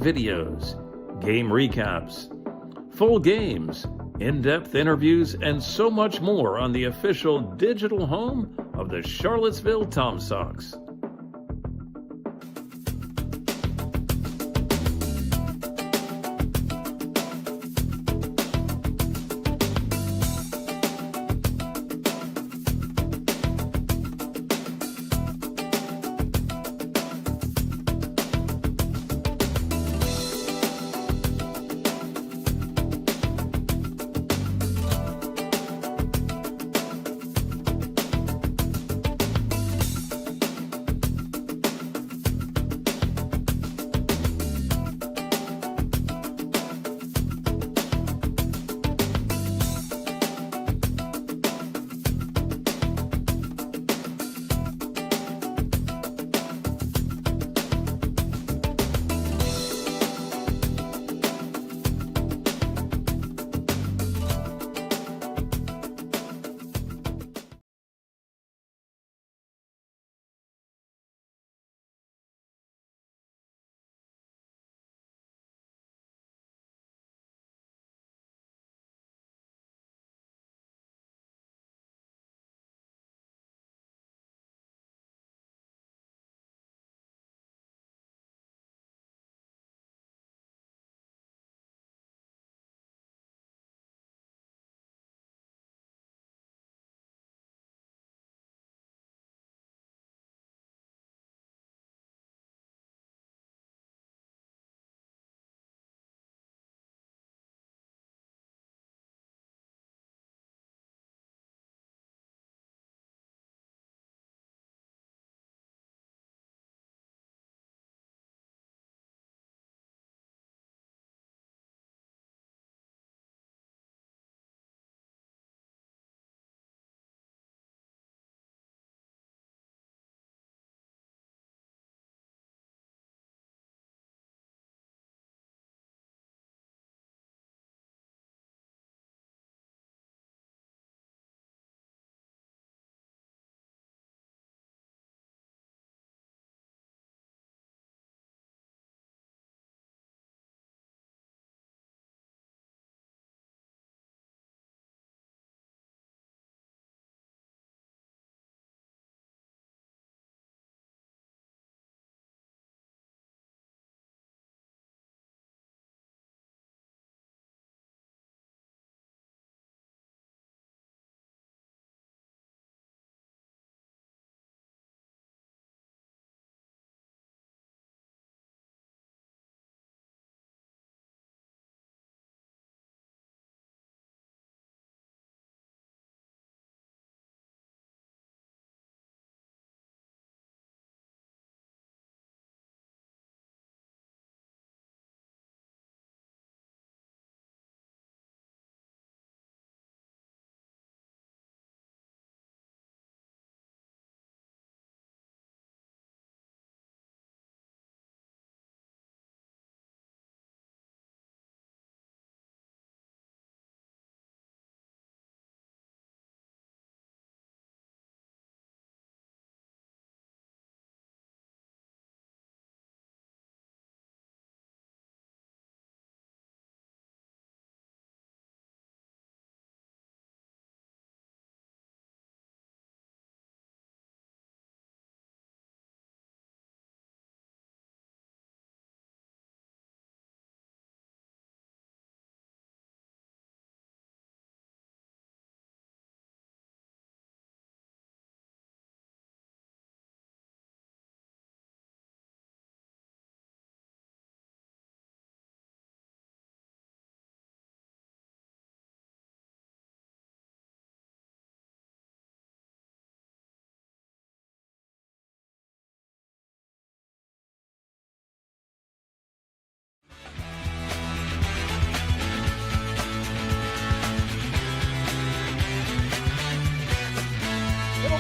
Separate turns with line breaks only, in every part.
videos, game recaps, full games, in-depth interviews, and so much more on the official digital home of the Charlottesville Tom Sox.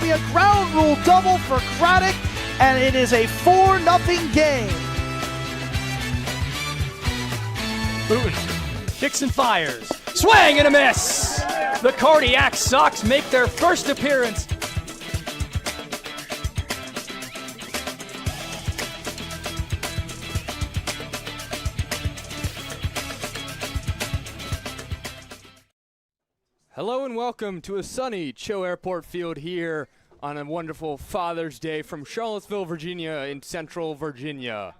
Be a ground rule double for Craddock, and it is a 4-0 game.
Boone kicks and fires. Swing and a miss. The Cardiac Sox make their first appearance. Hello and welcome to a sunny Cho Airport Field here on a wonderful Father's Day from Charlottesville, Virginia in central Virginia.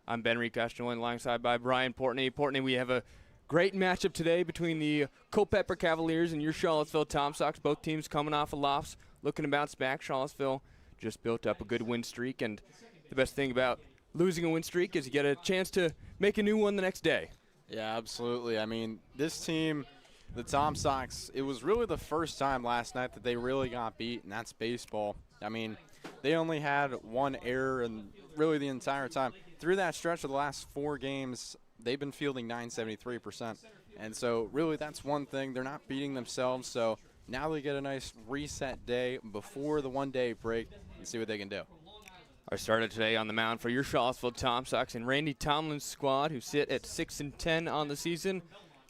I'm Ben Rikash, joined alongside by Brian Portney. Portney, we have a great matchup today between the Culpeper Cavaliers and your Charlottesville Tom Sox. Both teams coming off of lofts, looking to bounce back. Charlottesville just built up a good win streak, and the best thing about losing a win streak is you get a chance to make a new one the next day.
Yeah, absolutely. I mean, this team, the Tom Sox, it was really the first time last night that they really got beat, and that's baseball. I mean, they only had one error and really the entire time. Through that stretch of the last 4 games, they've been fielding 973%. And so really that's one thing. They're not beating themselves, so now they get a nice reset day before the one-day break and see what they can do.
Our starter today on the mound for your Charlottesville Tom Sox and Randy Tomlin's squad, who sit at 6-10 on the season.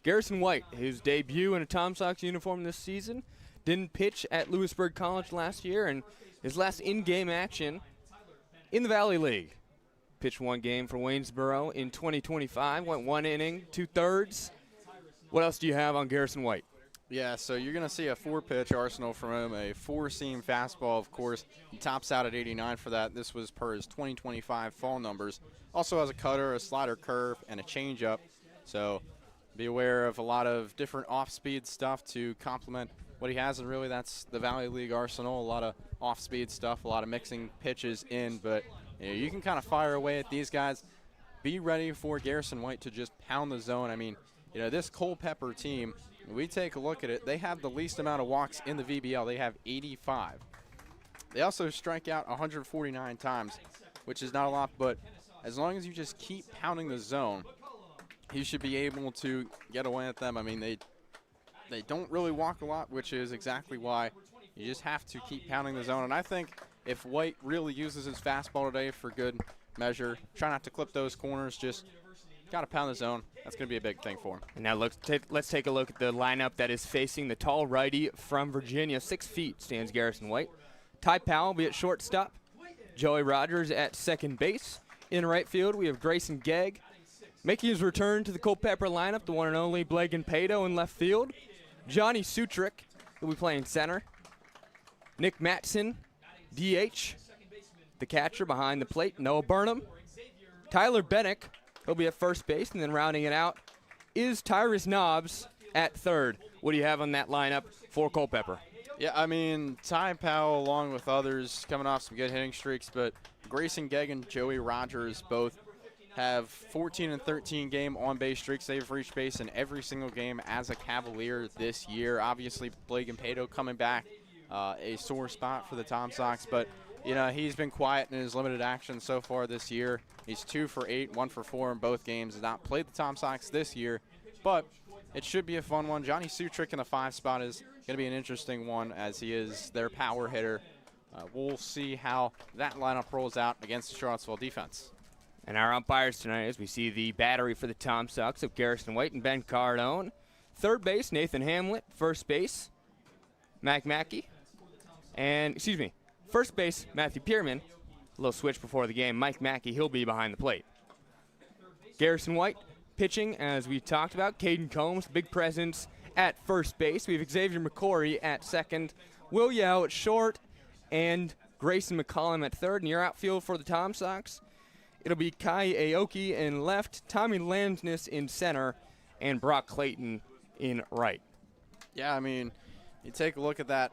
Garrison White, his debut in a Tom Sox uniform this season, didn't pitch at Lewisburg College last year, and his last in-game action in the Valley League. Pitched 1 game for Waynesboro in 2025, went 1 inning, 2/3. What else do you have on Garrison White?
Yeah, so you're going to see a 4-pitch arsenal from him, a 4-seam fastball, of course. He tops out at 89 for that. This was per his 2025 fall numbers. Also has a cutter, a slider curve, and a changeup. So be aware of a lot of different off-speed stuff to complement what he has, and really that's the Valley League arsenal, a lot of off-speed stuff, a lot of mixing pitches in, but you can kind of fire away at these guys. Be ready for Garrison White to just pound the zone. I mean, this Culpeper team, we take a look at it, they have the least amount of walks in the VBL. They have 85. They also strike out 149 times, which is not a lot, but as long as you just keep pounding the zone, he should be able to get away at them. I mean, they don't really walk a lot, which is exactly why you just have to keep pounding the zone. And I think if White really uses his fastball today for good measure, try not to clip those corners, just got to pound the zone. That's going to be a big thing for him.
And now let's take a look at the lineup that is facing the tall righty from Virginia. 6 feet stands Garrison White. Ty Powell will be at shortstop. Joey Rogers at second base. In right field, we have Grayson Gegg. Making his return to the Culpeper lineup, the one and only Blagan Pato in left field. Johnny Sutrick will be playing center. Nick Matson, DH. The catcher behind the plate, Noah Burnham. Tyler Bennick, he'll be at first base, and then rounding it out is Tyrus Nobbs at third. What do you have on that lineup for Culpeper?
Yeah, I mean, Ty Powell, along with others, coming off some good hitting streaks, but Grayson Gegg and Joey Rogers both have 14 and 13 game on-base streaks. They've reached base in every single game as a Cavalier this year. Obviously, Blagan Pato coming back, a sore spot for the Tom Sox, but he's been quiet in his limited action so far this year. He's 2 for 8, 1 for 4 in both games. Has not played the Tom Sox this year, but it should be a fun one. Johnny Sutrick in the 5 spot is going to be an interesting one as he is their power hitter. We'll see how that lineup rolls out against the Charlottesville defense.
And our umpires tonight, as we see the battery for the Tom Sox of Garrison White and Ben Cardone. Third base, Nathan Hamlet. First base, Mac Mackey. And, first base, Matthew Pierman. A little switch before the game. Mike Mackey, he'll be behind the plate. Garrison White pitching, as we talked about. Caden Combs, big presence at first base. We have Xavier McCory at second. Will Yao at short. And Grayson McCollum at third. And your outfield for the Tom Sox, it'll be Kai Aoki in left, Tommy Lansness in center, and Brock Clayton in right.
Yeah, I mean, you take a look at that.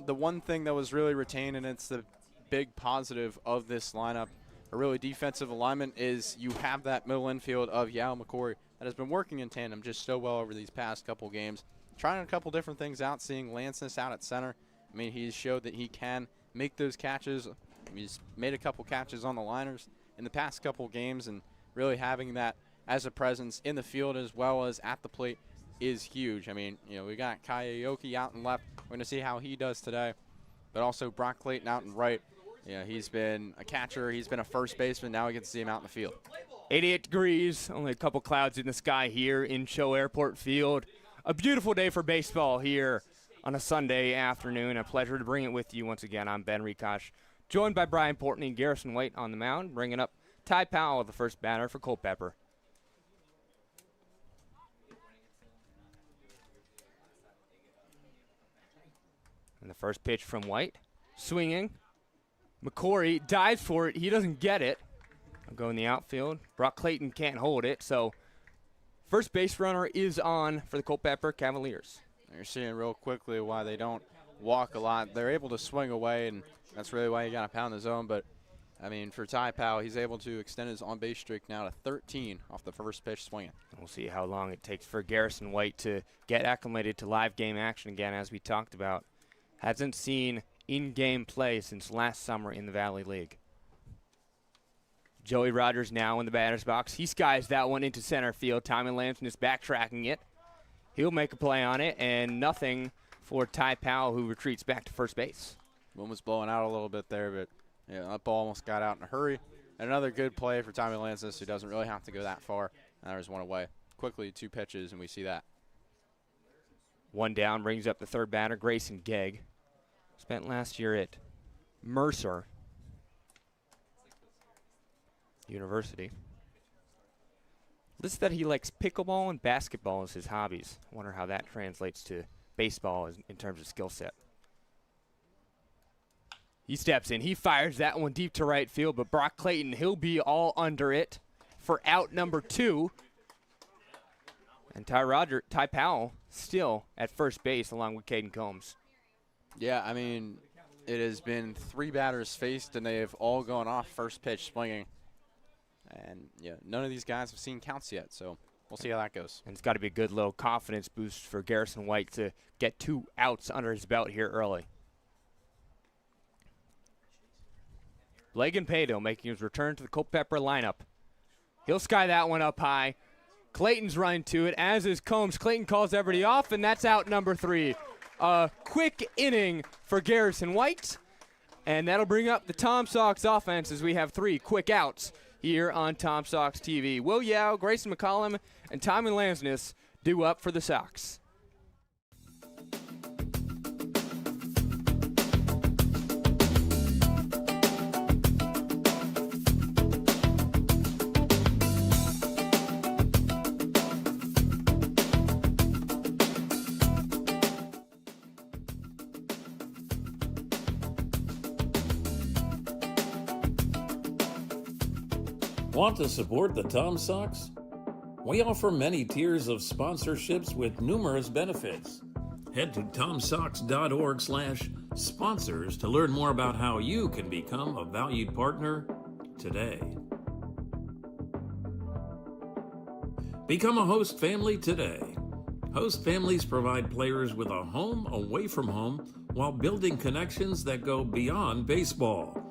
The one thing that was really retained, and it's the big positive of this lineup, a really defensive alignment, is you have that middle infield of Yao McCory that has been working in tandem just so well over these past couple games. Trying a couple different things out, seeing Lansness out at center. I mean, he's showed that he can make those catches. He's made a couple catches on the liners in the past couple games, and really having that as a presence in the field as well as at the plate is huge. I mean, we got Kai Aoki out in left. We're going to see how he does today. But also Brock Clayton out in right. He's been a catcher. He's been a first baseman. Now we get to see him out in the field.
88 degrees, only a couple clouds in the sky here in Cho Airport Field. A beautiful day for baseball here on a Sunday afternoon. A pleasure to bring it with you once again. I'm Ben Rikash, joined by Brian Portney and Garrison White on the mound, bringing up Ty Powell, the first batter for Culpeper. And the first pitch from White. Swinging. McCory dives for it. He doesn't get it. I'll go in the outfield. Brock Clayton can't hold it, so first base runner is on for the Culpeper Cavaliers.
You're seeing real quickly why they don't walk a lot. They're able to swing away, and that's really why you got to pound the zone. But, I mean, for Ty Powell, he's able to extend his on-base streak now to 13 off the first pitch swinging.
We'll see how long it takes for Garrison White to get acclimated to live game action again, as we talked about. Hasn't seen in-game play since last summer in the Valley League. Joey Rogers now in the batter's box. He skies that one into center field. Tommy Lampson is backtracking it. He'll make a play on it, and nothing for Ty Powell, who retreats back to first base.
Wind was blowing out a little bit there, but yeah, that ball almost got out in a hurry. And another good play for Tommy Lampson, who doesn't really have to go that far. And there's one away. Quickly, 2 pitches, and we see that.
One down brings up the third batter, Grayson Gegg. Spent last year at Mercer University. Listed that he likes pickleball and basketball as his hobbies. I wonder how that translates to baseball in terms of skill set. He steps in. He fires that one deep to right field, but Brock Clayton, he'll be all under it for out number 2. And Ty Powell still at first base along with Caden Combs.
Yeah, I mean, it has been 3 batters faced, and they have all gone off first pitch swinging. And, yeah, none of these guys have seen counts yet, so we'll see how that goes.
And it's got to be a good little confidence boost for Garrison White to get 2 outs under his belt here early. Blagan Pado making his return to the Culpeper lineup. He'll sky that one up high. Clayton's running to it, as is Combs. Clayton calls everybody off, and that's out number 3. A quick inning for Garrison White, and that'll bring up the Tom Sox offense as we have 3 quick outs here on Tom Sox TV. Will Yao, Grayson McCollum, and Tommy Lansness due up for the Sox.
Want to support the Tom Sox? We offer many tiers of sponsorships with numerous benefits. Head to tomsox.org/sponsors to learn more about how you can become a valued partner today. Become a host family today. Host families provide players with a home away from home while building connections that go beyond baseball.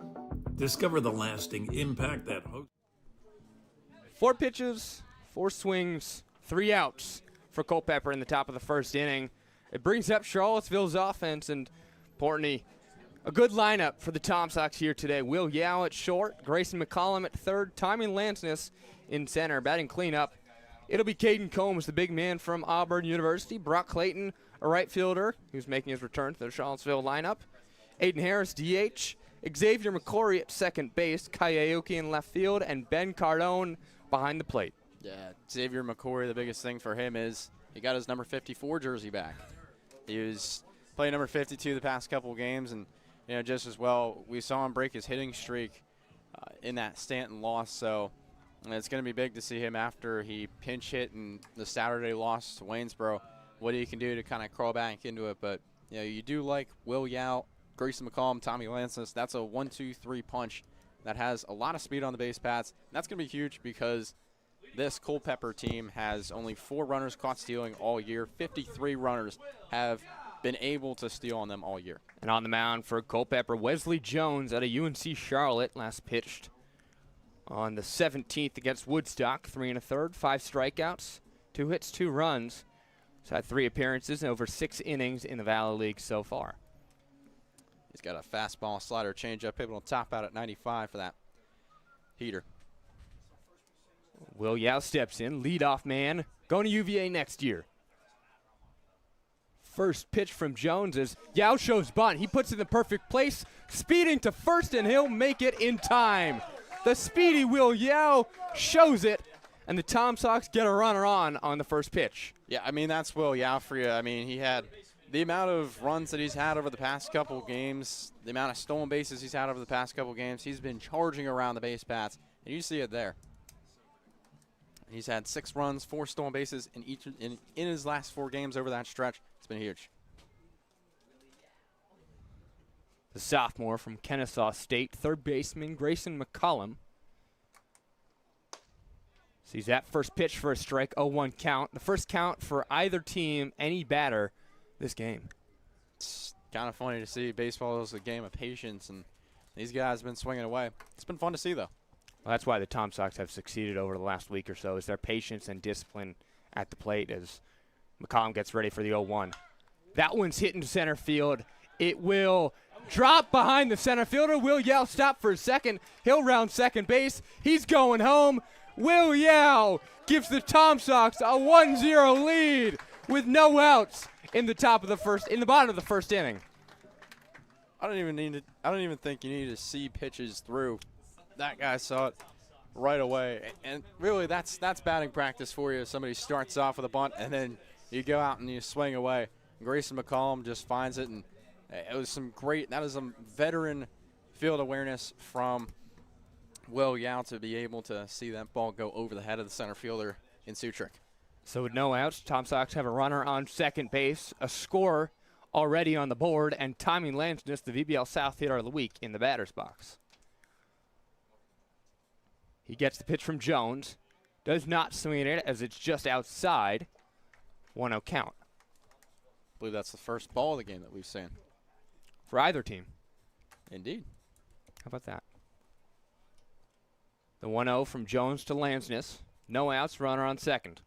Discover the lasting impact that host.
4 pitches, 4 swings, 3 outs for Culpeper in the top of the first inning. It brings up Charlottesville's offense, and importantly, a good lineup for the Tom Sox here today. Will Yao at short, Grayson McCollum at third, Tommy Lansness in center. Batting cleanup, it'll be Caden Combs, the big man from Auburn University. Brock Clayton, a right fielder, who's making his return to the Charlottesville lineup. Aiden Harris, DH. Xavier McCory at second base, Kayaoki in left field, and Ben Cardone behind the plate.
Yeah, Xavier McCory, the biggest thing for him is he got his number 54 jersey back. He was playing number 52 the past couple of games, and just as well, we saw him break his hitting streak in that Stanton loss. So it's going to be big to see him after he pinch hit in the Saturday loss to Waynesboro, what he can do to kind of crawl back into it. But you do like Will Yao, Grayson McCollum, Tommy Lansness. That's a 1-2-3 punch that has a lot of speed on the base paths. That's going to be huge because this Culpeper team has only 4 runners caught stealing all year. 53 runners have been able to steal on them all year.
And on the mound for Culpeper, Wesley Jones out of UNC Charlotte, last pitched on the 17th against Woodstock. 3 1/3, 5 strikeouts, 2 hits, 2 runs. He's had 3 appearances and over 6 innings in the Valley League so far.
He's got a fastball, slider, changeup, able to top out at 95 for that heater.
Will Yao steps in, leadoff man, going to UVA next year. First pitch from Jones as Yao shows bunt. He puts it in the perfect place, speeding to first, and he'll make it in time. The speedy Will Yao shows it, and the Tom Sox get a runner on the first pitch.
Yeah, I mean, that's Will Yao for you. I mean, he had the amount of runs that he's had over the past couple games, the amount of stolen bases he's had over the past couple games, he's been charging around the base paths, and you see it there. He's had 6 runs, 4 stolen bases in his last 4 games over that stretch. It's been huge.
The sophomore from Kennesaw State, third baseman Grayson McCollum. Sees that first pitch for a strike, 0-1 count. The first count for either team, any batter this game.
It's kind of funny to see. Baseball is a game of patience, and these guys have been swinging away. It's been fun to see, though.
Well, that's why the Tom Sox have succeeded over the last week or so, is their patience and discipline at the plate as McCollum gets ready for the 0-1. That one's hit into center field. It will drop behind the center fielder. Will Yao stop for a second. He'll round second base. He's going home. Will Yao gives the Tom Sox a 1-0 lead with no outs in the bottom of the first inning.
I don't even think you need to see pitches through. That guy saw it right away, and really that's batting practice for you. Somebody starts off with a bunt, and then you go out and you swing away. Grayson McCollum just finds it, and it was that is some veteran field awareness from Will Yao to be able to see that ball go over the head of the center fielder in Sutrick.
So with no outs, Tom Sox have a runner on second base, a score already on the board, and Tommy Lansness, the VBL South hitter of the week, in the batter's box. He gets the pitch from Jones. Does not swing it as it's just outside. 1-0 count.
I believe that's the first ball of the game that we've seen.
For either team.
Indeed.
How about that? The 1-0 from Jones to Lansness. No outs, runner on second.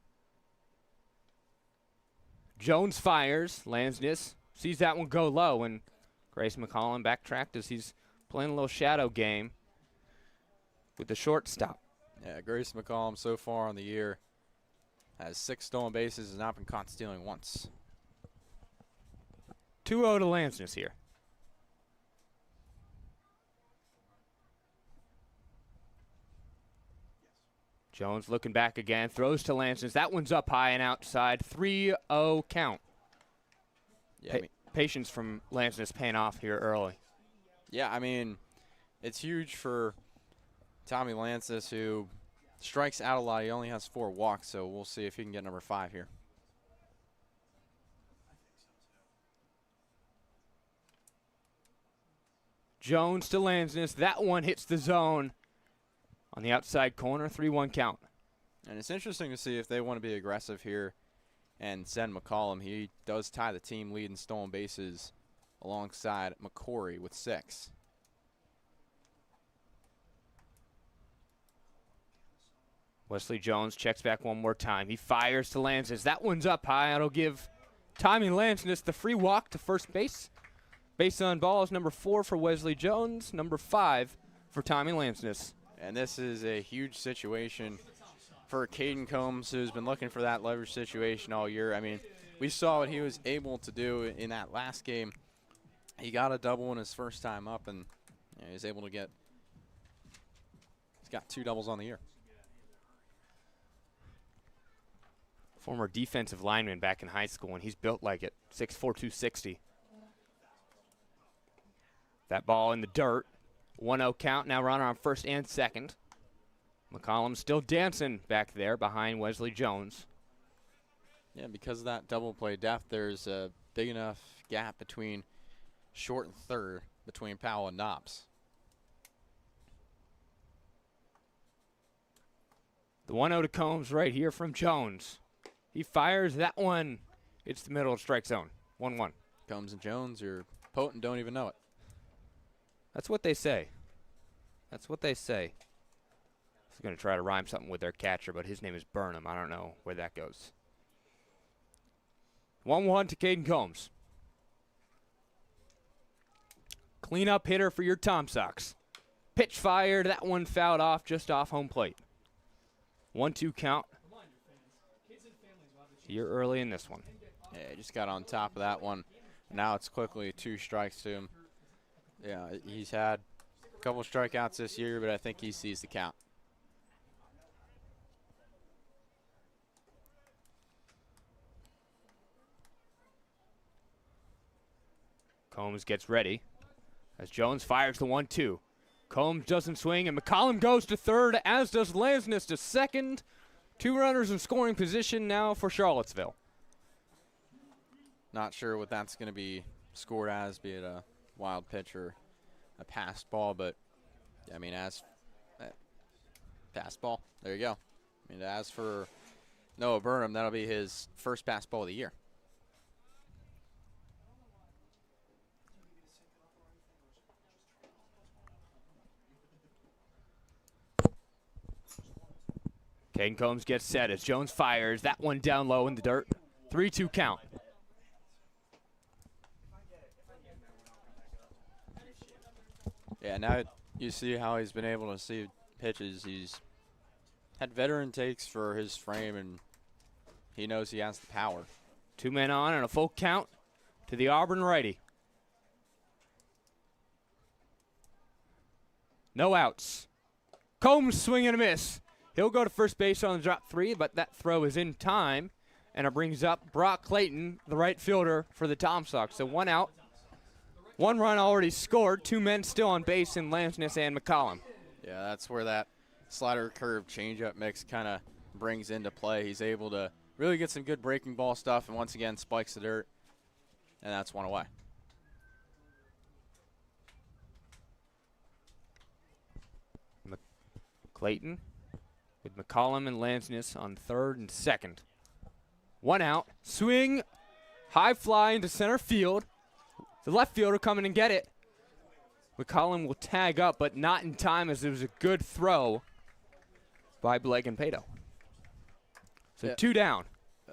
Jones fires. Lansness sees that one go low, and Grayson McCollum backtracked as he's playing a little shadow game with the shortstop.
Yeah, Grayson McCollum so far on the year has 6 stolen bases, has not been caught stealing once.
2-0 to Lansness here. Jones looking back again, throws to Lansness. That one's up high and outside. 3-0 count.
Yeah,
Patience from Lansness paying off here early.
Yeah, I mean, it's huge for Tommy Lansness, who strikes out a lot. He only has 4 walks, so we'll see if he can get number 5 here.
Jones to Lansness. That one hits the zone on the outside corner. 3-1 count.
And it's interesting to see if they want to be aggressive here and send McCollum. He does tie the team lead in stolen bases alongside McCory with 6.
Wesley Jones checks back one more time. He fires to Lansness. That one's up high. That'll give Tommy Lansness the free walk to first base. Base on ball is number 4 for Wesley Jones, number 5 for Tommy Lansness.
And this is a huge situation for Caden Combs, who's been looking for that leverage situation all year. I mean, we saw what he was able to do in that last game. He got a double in his first time up, and he was able to get – he's got 2 doubles on the year.
Former defensive lineman back in high school, and he's built like it, 6'4", 260. That ball in the dirt. 1-0 count, now runner on first and second. McCollum still dancing back there behind Wesley Jones.
Yeah, because of that double play depth, there's a big enough gap between short and third between Powell and Knopps.
The 1-0 to Combs right here from Jones. He fires that one. It's the middle of strike zone. 1-1.
Combs and Jones are potent, don't even know it.
That's what they say. That's what they say. I was going to try to rhyme something with their catcher, but his name is Burnham. I don't know where that goes. 1-1 to Caden Combs. Cleanup hitter for your Tom Sox. Pitch fired. That one fouled off just off home plate. 1-2 count. Here early in this one.
Yeah, just got on top of that one. Now it's quickly 2 strikes to him. Yeah, he's had a couple strikeouts this year, but I think he sees the count.
Combs gets ready as Jones fires the 1-2. Combs doesn't swing, and McCollum goes to third, as does Lansness to second. 2 runners in scoring position now for Charlottesville.
Not sure what that's going to be scored as, be it a wild pitch or a passed ball, but, I mean, as passed ball, there you go. I mean, as for Noah Burnham, that'll be his first pass ball of the year.
Caden Combs gets set as Jones fires. That one down low in the dirt. 3-2 count.
Yeah, now you see how he's been able to see pitches. He's had veteran takes for his frame, and he knows he has the power.
2 men on and a full count to the Auburn righty. No outs. Combs swing and a miss. He'll go to first base on the drop 3, but that throw is in time, and it brings up Brock Clayton, the right fielder for the Tom Sox. So 1 out. 1 run already scored. 2 men still on base in Lansness and McCollum.
Yeah, that's where that slider curve changeup mix kind of brings into play. He's able to really get some good breaking ball stuff, and once again spikes the dirt, and that's 1 away.
Clayton with McCollum and Lansness on third and second. 1 out. Swing. High fly into center field. The left fielder coming and get it. McCollum will tag up, but not in time, as it was a good throw by Blake and Pato. So
yeah.
2 down.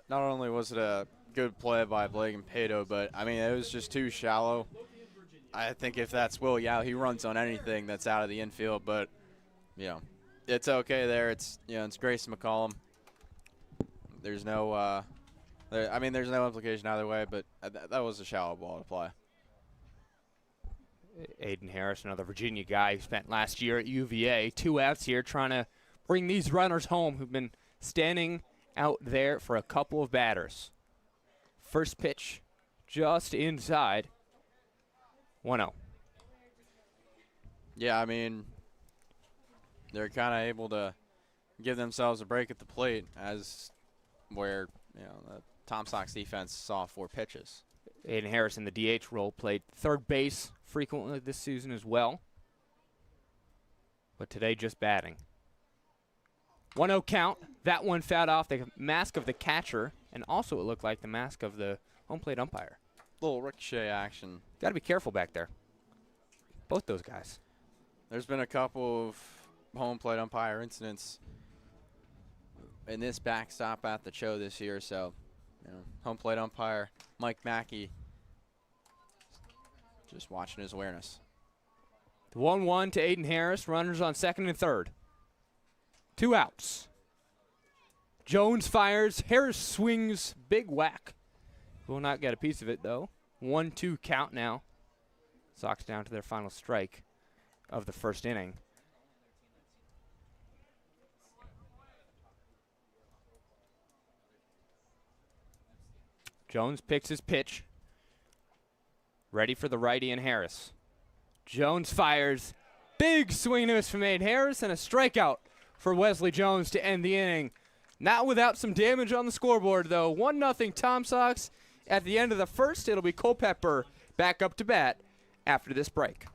Not only was it a good play by Blake and Pato, but, I mean, it was just too shallow. I think if that's Will Yao, he runs on anything that's out of the infield, but, you know, it's okay there. It's, you know, it's Grayson McCollum. There's no, there's no implication either way, but that was a shallow ball to play.
Aiden Harris, another Virginia guy who spent last year at UVA. 2 outs here, trying to bring these runners home who've been standing out there for a couple of batters. First pitch just inside. 1-0.
Yeah, I mean, they're kind of able to give themselves a break at the plate, as where, you know, the Tom Sox defense saw 4 pitches.
Aiden Harris in the DH role played third base frequently this season as well, but today just batting. 1-0 count. That one fouled off the mask of the catcher, and also it looked like the mask of the home plate umpire.
Little ricochet action.
Got to be careful back there. Both those guys.
There's been a couple of home plate umpire incidents in this backstop at the show this year, so, you know, home plate umpire Mike Mackey just watching his awareness.
1-1 to Aiden Harris. Runners on second and third. 2 outs. Jones fires. Harris swings. Big whack. Will not get a piece of it, though. 1-2 count now. Sox down to their final strike of the first inning. Jones picks his pitch. Ready for the righty and Harris. Jones fires. Big swing and a miss from Aiden Harris, and a strikeout for Wesley Jones to end the inning. Not without some damage on the scoreboard, though. 1-0 Tom Sox. At the end of the first, it'll be Culpeper back up to bat after this break.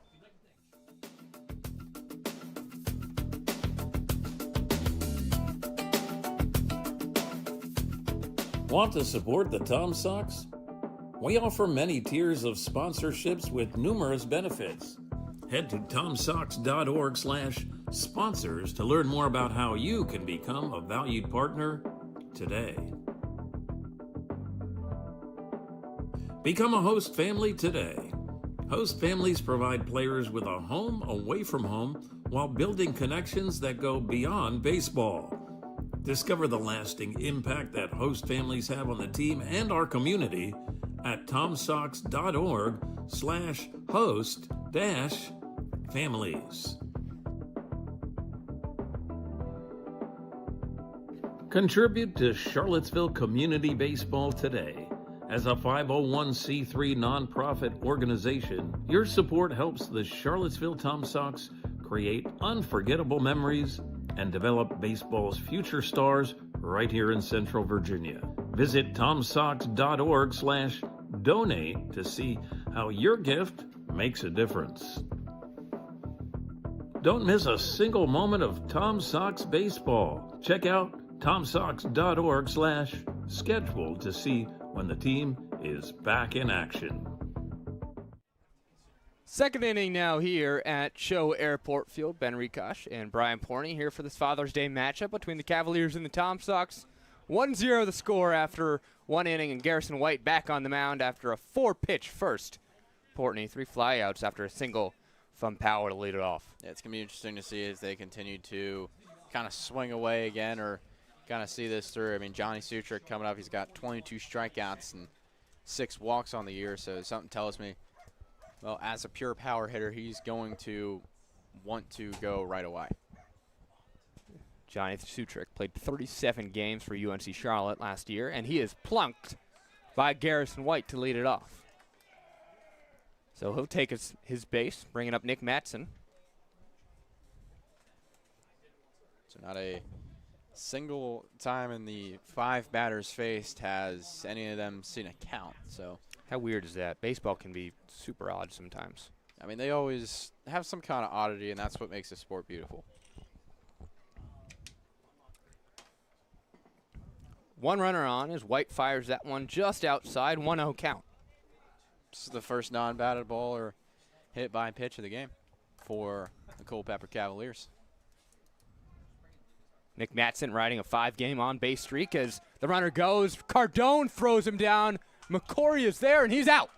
Want to support the Tom Sox? We offer many tiers of sponsorships with numerous benefits. Head to tomsox.org/sponsors to learn more about how you can become a valued partner today. Become a host family today. Host families provide players with a home away from home while building connections that go beyond baseball. Discover the lasting impact that host families have on the team and our community at tomsox.org/host-families. Contribute to Charlottesville community baseball today As a 501c3 nonprofit organization, your support helps the Charlottesville Tom Sox create unforgettable memories and develop baseball's future stars right here in Central Virginia. Visit tomsox.org/donate to see how your gift makes a difference. Don't miss a single moment of Tom Sox baseball. Check out tomsox.org/schedule to see when the team is back in action.
Second inning now here at Show Airport Field. Ben Rikosh and Brian Porney here for this Father's Day matchup between the Cavaliers and the Tom Sox. 1-0 the score after one inning, and Garrison White back on the mound after a 4-pitch first. Portney, 3 flyouts after a single from Power to lead it off.
Yeah, it's going to be interesting to see as they continue to kind of swing away again or kind of see this through. I mean, Johnny Sutrick coming up, he's got 22 strikeouts and 6 walks on the year, so something tells me, well, as a pure power hitter, he's going to want to go right away.
Johnny Sutrick played 37 games for UNC Charlotte last year, and he is plunked by Garrison White to lead it off. So he'll take his base, bringing up Nick Mattson.
So not a single time in the 5 batters faced has any of them seen a count. So
how weird is that? Baseball can be super odd sometimes.
I mean, they always have some kind of oddity, and that's what makes the sport beautiful.
One runner on as White fires that one just outside, 1-0 count.
This is the first non-batted ball or hit by pitch of the game for the Culpeper Cavaliers.
Nick Mattson riding a 5-game on-base streak as the runner goes. Cardone throws him down. McCory is there, and he's out.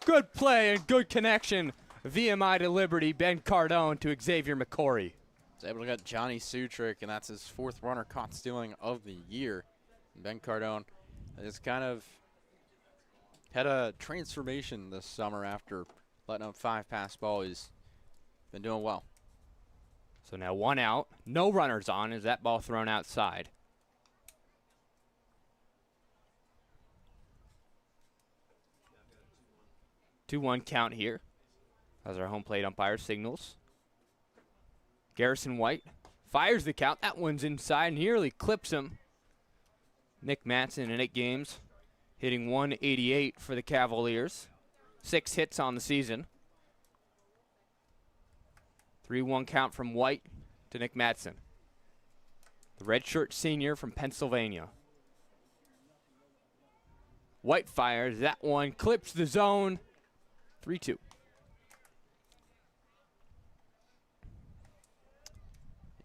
Good play and good connection. VMI to Liberty, Ben Cardone to Xavier McCory.
He's able to get Johnny Sutrick, and that's his 4th runner caught stealing of the year. And Ben Cardone has kind of had a transformation this summer after letting up 5 pass ball. He's been doing well.
So now 1 out, no runners on as that ball thrown outside. Two-one count here as our home plate umpire signals. Garrison White fires the count. That one's inside, nearly clips him. Nick Mattson in 8 games, hitting 188 for the Cavaliers. 6 hits on the season. 3-1 count from White to Nick Mattson, the redshirt senior from Pennsylvania. White fires. That one clips the zone. 3-2.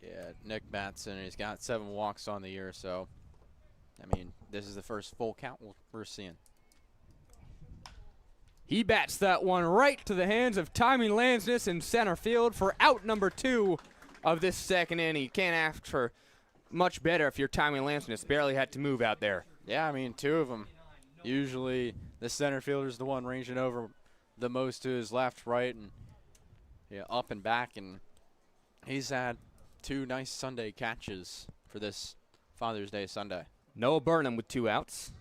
Yeah, Nick Mattson, he's got 7 walks on the year, so, I mean, this is the first full count we're seeing.
He bats that one right to the hands of Tommy Lansness in center field for out number 2 of this second inning. You can't ask for much better if you're Tommy Lansness. Barely had to move out there.
Yeah, I mean, 2 of them. Usually the center fielder's the one ranging over the most to his left, right, and up and back. And he's had 2 nice Sunday catches for this Father's Day Sunday.
Noah Burnham with 2 outs.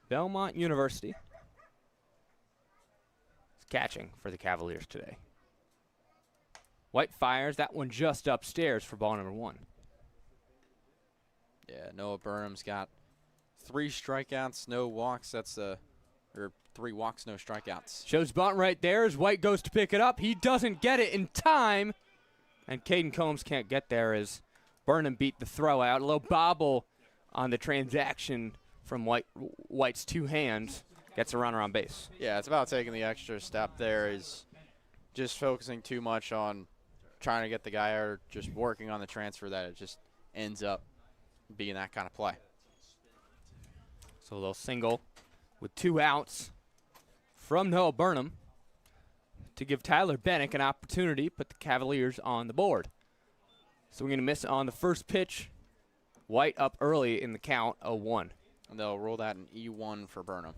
Belmont University catching for the Cavaliers today. White fires that one just upstairs for ball number 1.
Yeah, Noah Burnham's got 3 strikeouts, no walks. That's or 3 walks, no strikeouts.
Shows bunt right there as White goes to pick it up. He doesn't get it in time, and Caden Combs can't get there as Burnham beat the throw out. A little bobble on the transaction from White's 2 hands. Gets a runner on base.
Yeah, it's about taking the extra step there. Is just focusing too much on trying to get the guy or just working on the transfer that it just ends up being that kind of play.
So a little single with 2 outs from Noah Burnham to give Tyler Bennick an opportunity to put the Cavaliers on the board. Swinging a miss on the first pitch. White up early in the count, 0-1.
And they'll roll that in E1 for Burnham.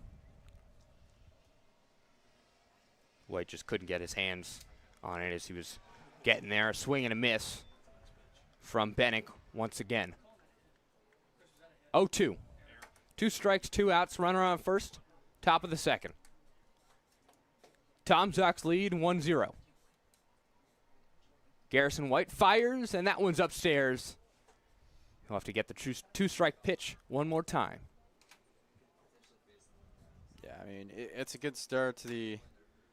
White just couldn't get his hands on it as he was getting there. Swing and a miss from Bennick once again. 0-2. 2 strikes, 2 outs, runner on first, top of the second. Tom Sox lead 1-0. Garrison White fires, and that one's upstairs. He'll have to get the 2-strike pitch one more time.
Yeah, I mean, it's a good start to the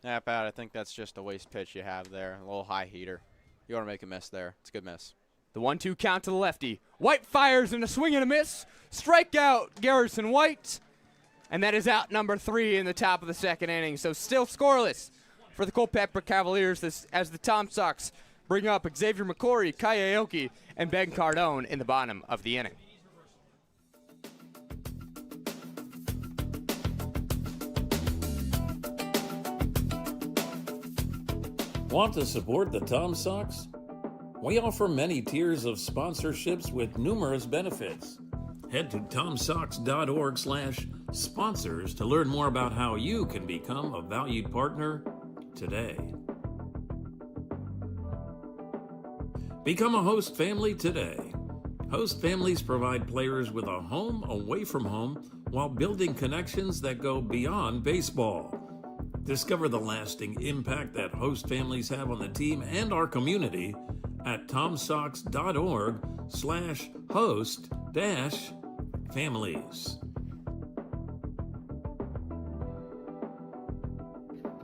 at-bat. I think that's just a waste pitch you have there, a little high heater. You want to make a miss there. It's a good miss.
The 1-2 count to the lefty. White fires and a swing and a miss. Strikeout, Garrison White. And that is out number 3 in the top of the second inning. So still scoreless for the Culpeper Cavaliers as the Tom Sox bring up Xavier McCory, Kai Aoki, and Ben Cardone in the bottom of the inning.
Want to support the Tom Sox? We offer many tiers of sponsorships with numerous benefits. Head to tomsox.org/sponsors to learn more about how you can become a valued partner today. Become a host family today. Host families provide players with a home away from home while building connections that go beyond baseball. Discover the lasting impact that host families have on the team and our community at tomsox.org/host-families.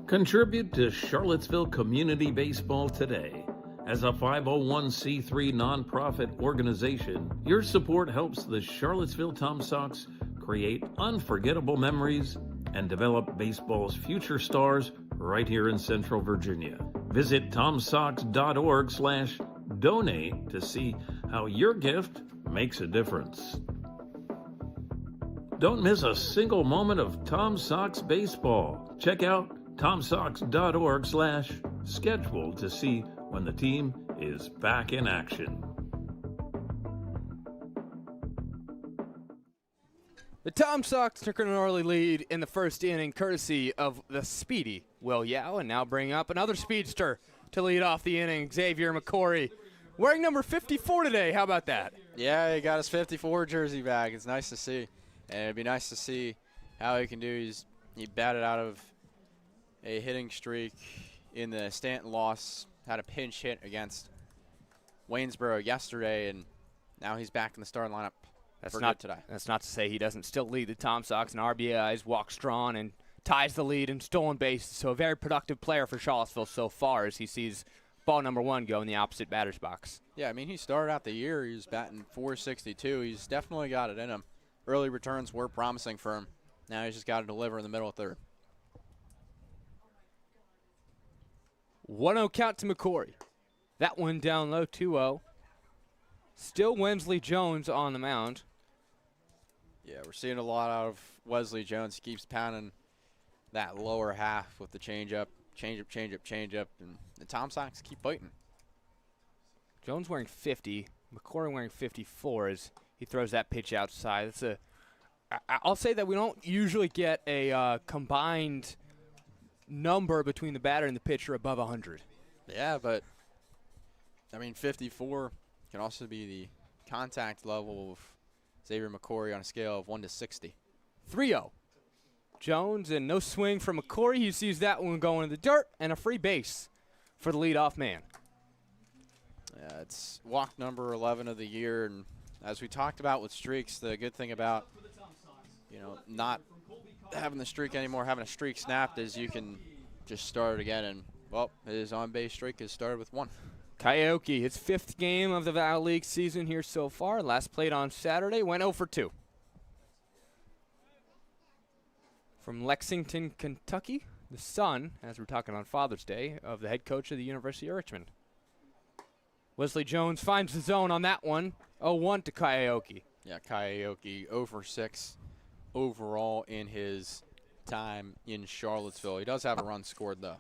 Contribute to Charlottesville Community Baseball today. As a 501c3 nonprofit organization, your support helps the Charlottesville Tom Sox create unforgettable memories and develop baseball's future stars right here in Central Virginia. Visit tomsox.org/donate to see how your gift makes a difference. Don't miss a single moment of Tom Sox baseball. Check out tomsox.org/schedule to see when the team is back in action.
The Tom Sox took an early lead in the first inning, courtesy of the speedy Will Yao, and now bring up another speedster to lead off the inning, Xavier McCory, wearing number 54 today. How about that?
Yeah, he got his 54 jersey back. It's nice to see, and it'd be nice to see how he can do. He batted out of a hitting streak in the Stanton loss, had a pinch hit against Waynesboro yesterday, and now he's back in the starting lineup.
That's not to say he doesn't still lead the Tom Sox in RBIs, walks drawn, and ties the lead in stolen bases. So a very productive player for Charlottesville so far as he sees ball number 1 go in the opposite batter's box.
Yeah, I mean, he started out the year, he was batting .462. He's definitely got it in him. Early returns were promising for him. Now he's just got to deliver in the middle of third.
1-0 count to McCory. That one down low, 2-0. Still Wesley Jones on the mound.
Yeah, we're seeing a lot out of Wesley Jones. He keeps pounding that lower half with the changeup, changeup, and the Tom Sox keep biting.
Jones wearing 50, McCory wearing 54 as he throws that pitch outside. I'll say that we don't usually get a combined number between the batter and the pitcher above 100.
Yeah, but, I mean, 54 can also be the contact level of Xavier McCory on a scale of 1 to 60.
3-0. Jones, and no swing from McCory. He sees that one going in the dirt, and a free base for the leadoff man.
Yeah, it's walk number 11 of the year, and as we talked about with streaks, the good thing about, not having the streak anymore, having a streak snapped, is you can just start it again, and, well, his on-base streak has started with 1.
Coyote, his 5th game of the Valley League season here so far. Last played on Saturday, went 0 for 2. From Lexington, Kentucky, the son, as we're talking on Father's Day, of the head coach of the University of Richmond. Wesley Jones finds the zone on that one. 0-1 to Coyote.
Yeah, Coyote 0 for 6 overall in his time in Charlottesville. He does have a run scored, though.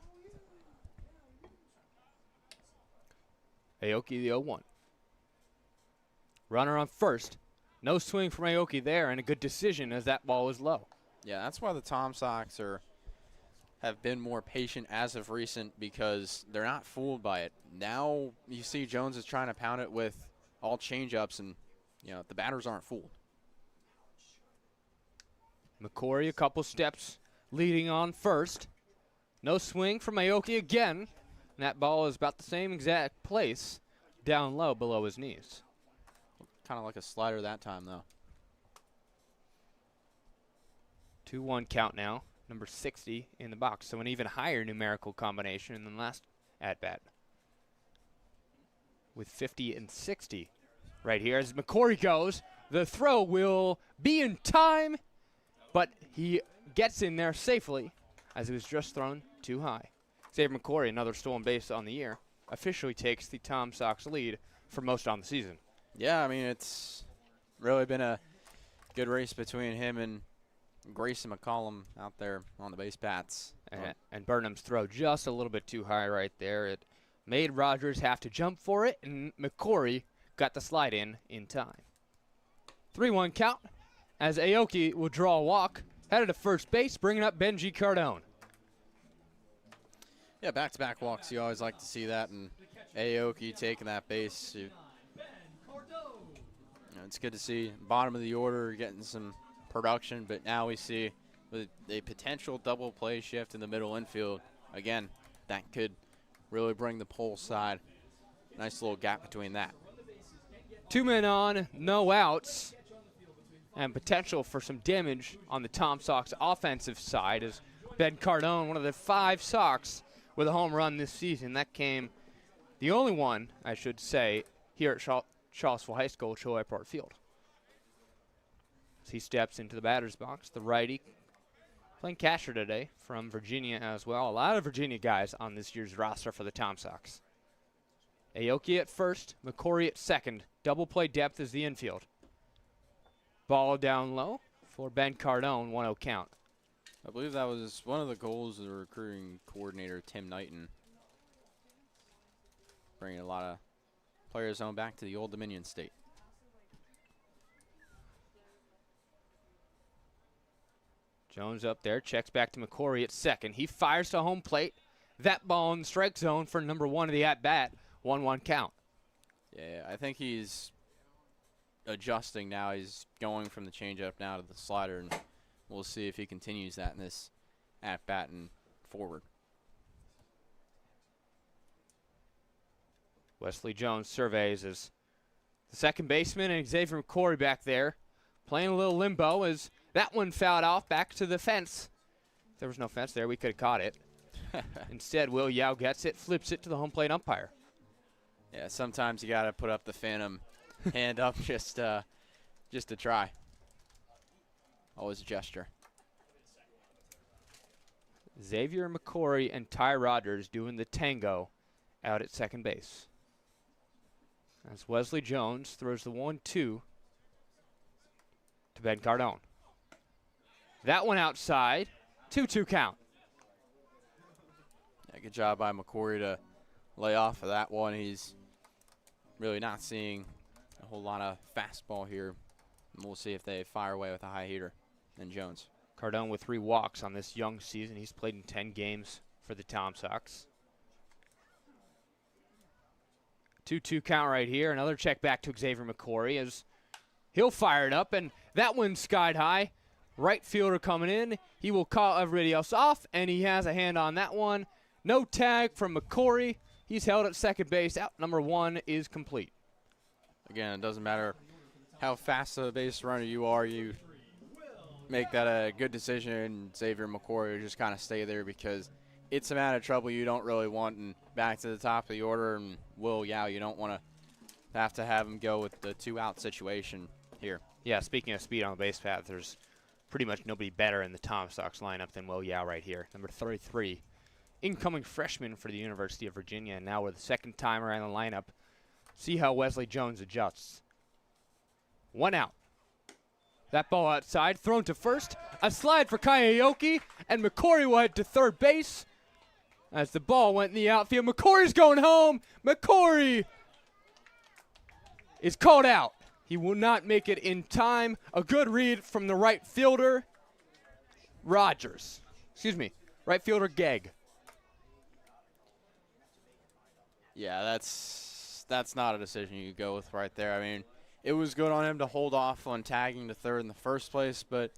Aoki the 0-1. Runner on first. No swing from Aoki there, and a good decision as that ball is low.
Yeah, that's why the Tom Sox have been more patient as of recent, because they're not fooled by it. Now you see Jones is trying to pound it with all change-ups, and the batters aren't fooled.
McCory a couple steps leading on first. No swing from Aoki again. And that ball is about the same exact place, down low below his knees.
Kind of like a slider that time, though.
2-1 count now. Number 60 in the box. So an even higher numerical combination than last at-bat. With 50 and 60 right here as McCory goes. The throw will be in time, but he gets in there safely as it was just thrown too high. Xavier McCory, another stolen base on the year, officially takes the Tom Sox lead for most on the season.
Yeah, I mean, it's really been a good race between him and Grayson McCollum out there on the base paths.
And Burnham's throw just a little bit too high right there. It made Rogers have to jump for it, and McCory got the slide in time. 3-1 count as Aoki will draw a walk, headed to first base, bringing up Benji Cardone.
Yeah, back-to-back walks. You always like to see that, and Aoki taking that base. It's good to see bottom of the order getting some production, but now we see with a potential double play shift in the middle infield. Again, that could really bring the pole side. Nice little gap between that.
2 men on, no outs, and potential for some damage on the Tom Sox offensive side as Ben Cardone, one of the 5 Sox with a home run this season. That came, the only one, I should say, here at Charlottesville High School, Cho Airport Field. As he steps into the batter's box, the righty playing catcher today from Virginia as well. A lot of Virginia guys on this year's roster for the Tom Sox. Aoki at first, McCory at second. Double play depth is the infield. Ball down low for Ben Cardone, 1-0 count.
I believe that was one of the goals of the recruiting coordinator, Tim Knighton. Bringing a lot of players home back to the Old Dominion State.
Jones up there, checks back to McCory at second. He fires to home plate. That ball in the strike zone for number 1 of the at-bat. 1-1 count.
Yeah, I think he's adjusting now. He's going from the changeup now to the slider, and we'll see if he continues that in this at-bat and forward.
Wesley Jones surveys as the second baseman and Xavier McCory back there playing a little limbo as that one fouled off back to the fence. If there was no fence there, we could have caught it. Instead, Will Yao gets it, flips it to the home plate umpire.
Yeah, sometimes you got to put up the phantom hand up just to try. Always a gesture.
Xavier McCory and Ty Rogers doing the tango out at second base. As Wesley Jones throws the 1-2 to Ben Cardone. That one outside, 2-2 count.
Yeah, good job by McCory to lay off of that one. He's really not seeing a whole lot of fastball here. And we'll see if they fire away with a high heater than Jones.
Cardone with 3 walks on this young season. He's played in 10 games for the Tom Sox. 2-2 count right here. Another check back to Xavier McCory as he'll fire it up, and that one's skied high. Right fielder coming in. He will call everybody else off, and he has a hand on that one. No tag from McCory. He's held at second base. Out number 1 is complete.
Again, it doesn't matter how fast of a base runner you are. You make that a good decision, and Xavier McCory will just kind of stay there because it's a amount of trouble you don't really want. And back to the top of the order, and Will Yao, you don't want to have him go with the 2-out situation here.
Yeah, speaking of speed on the base path, there's pretty much nobody better in the Tom Sox lineup than Will Yao right here. Number 33, incoming freshman for the University of Virginia, and now with the second time around the lineup. See how Wesley Jones adjusts. 1 out. That ball outside, thrown to first. A slide for Kai Aoki, and McCory will head to third base. As the ball went in the outfield, McCory's going home. McCory is called out. He will not make it in time. A good read from the right fielder, Rogers. Excuse me, right fielder Gegg.
Yeah, that's not a decision you go with right there. I mean, it was good on him to hold off on tagging to third in the first place, but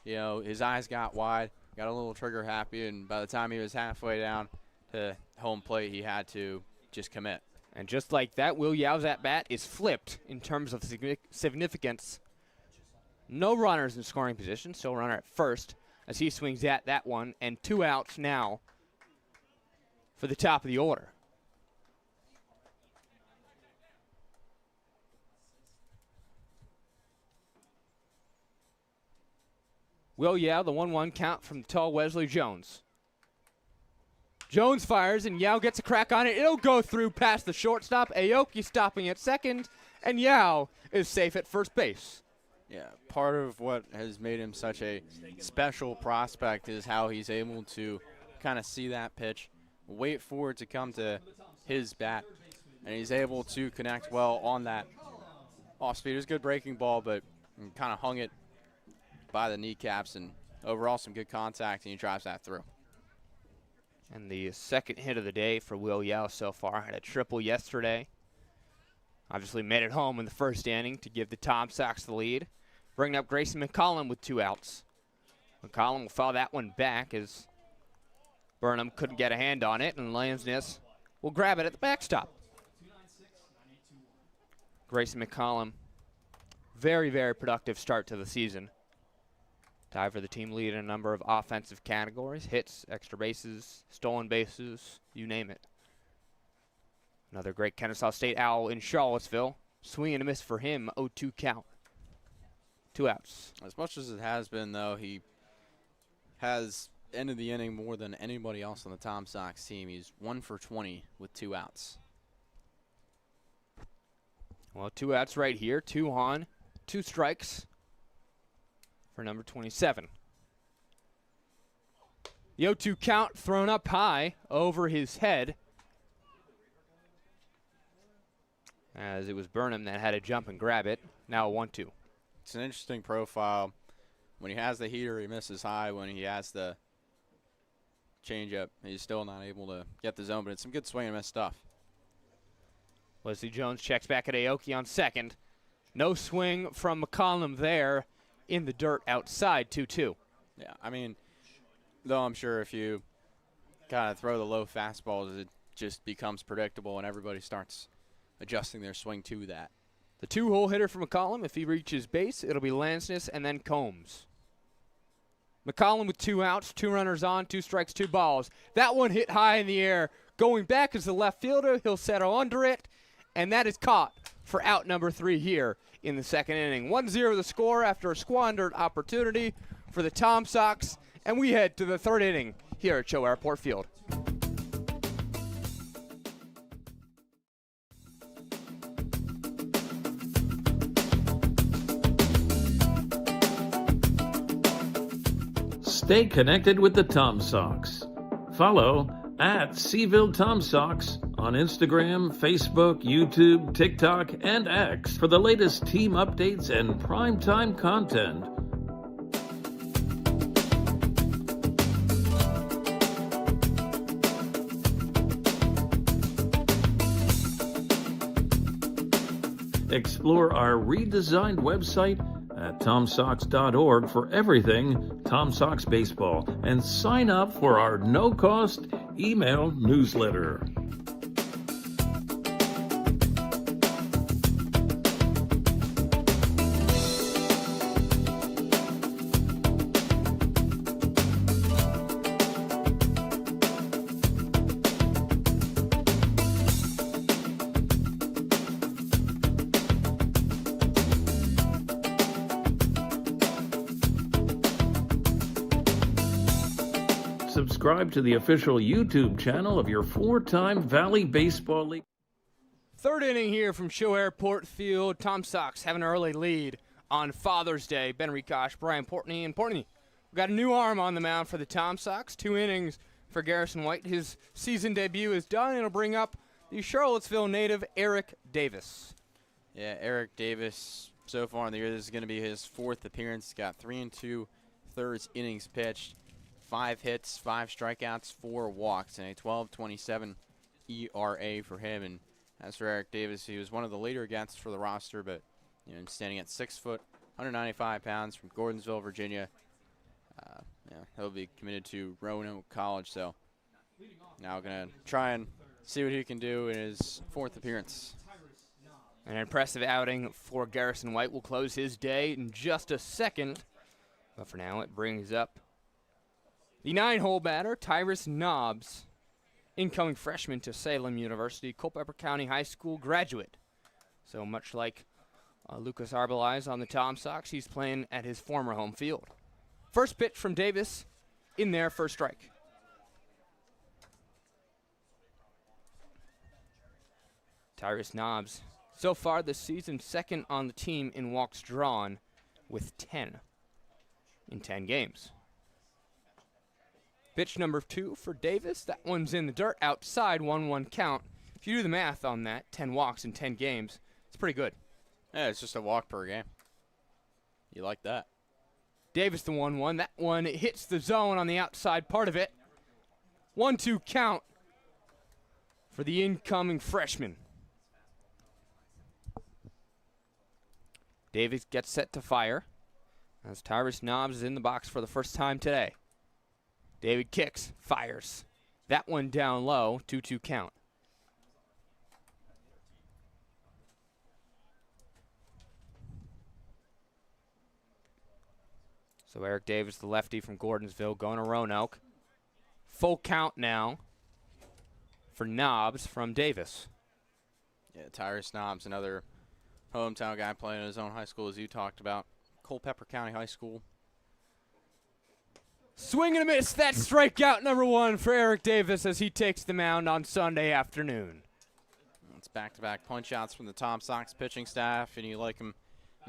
you know, his eyes got wide, got a little trigger happy, and by the time he was halfway down to home plate, he had to just commit.
And just like that, Will Yao's at-bat is flipped in terms of significance. No runners in scoring position, still runner at first as he swings at that one, and 2 outs now for the top of the order. Will Yao, the 1-1 count from the tall Wesley Jones. Jones fires, and Yao gets a crack on it. It'll go through past the shortstop. Aoki stopping at second, and Yao is safe at first base.
Yeah, part of what has made him such a special prospect is how he's able to kind of see that pitch, wait for it to come to his bat, and he's able to connect well on that off speed. It was a good breaking ball, but kind of hung it by the kneecaps, and overall some good contact, and he drives that through.
And the second hit of the day for Will Yao so far. Had a triple yesterday. Obviously made it home in the first inning to give the Tom Sox the lead. Bringing up Grayson McCollum with 2 outs. McCollum will foul that one back as Burnham couldn't get a hand on it, and Lansness will grab it at the backstop. Grayson McCollum, very, very productive start to the season. Tied for the team lead in a number of offensive categories: hits, extra bases, stolen bases, you name it. Another great Kennesaw State Owl in Charlottesville. Swing and a miss for him, 0-2 count. 2 outs.
As much as it has been, though, he has ended the inning more than anybody else on the Tom Sox team. He's 1 for 20 with 2 outs.
Well, 2 outs right here. 2 on, 2 strikes for number 27. The 0-2 count thrown up high over his head, as it was Burnham that had to jump and grab it. Now a 1-2.
It's an interesting profile. When he has the heater, he misses high. When he has the changeup, he's still not able to get the zone, but it's some good swing and miss stuff.
Wesley Jones checks back at Aoki on second. No swing from McCollum there. In the dirt outside, 2-2.
Yeah, I mean, though I'm sure if you kind of throw the low fastballs, it just becomes predictable and everybody starts adjusting their swing to that.
The 2-hole hitter for McCollum, if he reaches base, it'll be Lansness and then Combs. McCollum with 2 outs, 2 runners on, 2 strikes, 2 balls. That one hit high in the air. Going back as the left fielder, he'll settle under it, and that is caught for out number 3 here in the second inning. 1-0 the score after a squandered opportunity for the Tom Sox, and we head to the 3rd inning here at Show Airport Field.
Stay connected with the Tom Sox. Follow at Seville Tom Sox on Instagram, Facebook, YouTube, TikTok, and X for the latest team updates and primetime content. Explore our redesigned website at tomsox.org for everything Tom Sox baseball, and sign up for our no-cost email newsletter. Subscribe to the official YouTube channel of your 4-time Valley Baseball League.
3rd inning here from Show Airport Field. Tom Sox have an early lead on Father's Day. Ben Rikosh, Brian Portney, and Portney. We got a new arm on the mound for the Tom Sox. 2 innings for Garrison White. His season debut is done. It'll bring up the Charlottesville native Eric Davis.
Yeah, Eric Davis, so far in the year, this is going to be his 4th appearance. He's got 3 2/3 innings pitched, 5 hits, 5 strikeouts, 4 walks, and a 12.27 ERA for him. And as for Eric Davis, he was one of the later guests for the roster, but standing at 6 foot, 195 pounds from Gordonsville, Virginia, He'll be committed to Roanoke College, so now going to try and see what he can do in his 4th appearance.
An impressive outing for Garrison White. Will close his day in just a second. But for now, it brings up the 9-hole batter, Tyrus Nobbs, incoming freshman to Salem University, Culpeper County High School graduate. So much like Lucas Arbeliz on the Tom Sox, he's playing at his former home field. First pitch from Davis, in there for a strike. Tyrus Nobbs, so far this season, second on the team in walks drawn with 10 in 10 games. Pitch number 2 for Davis. That one's in the dirt outside, 1-1 count. If you do the math on that, 10 walks in 10 games, it's pretty good.
Yeah, it's just a walk per game. You like that.
Davis the 1-1. That one hits the zone on the outside part of it. 1-2 count for the incoming freshman. Davis gets set to fire as Tyrus Nobbs is in the box for the first time today. David kicks, fires. That one down low, 2-2 count. So Eric Davis, the lefty from Gordonsville, going to Roanoke. Full count now for Nobbs from Davis.
Yeah, Tyrus Nobbs, another hometown guy playing in his own high school, as you talked about. Culpeper County High School.
Swing and a miss. That's strikeout number 1 for Eric Davis as he takes the mound on Sunday afternoon.
It's back-to-back punch-outs from the Tom Sox pitching staff, and you like him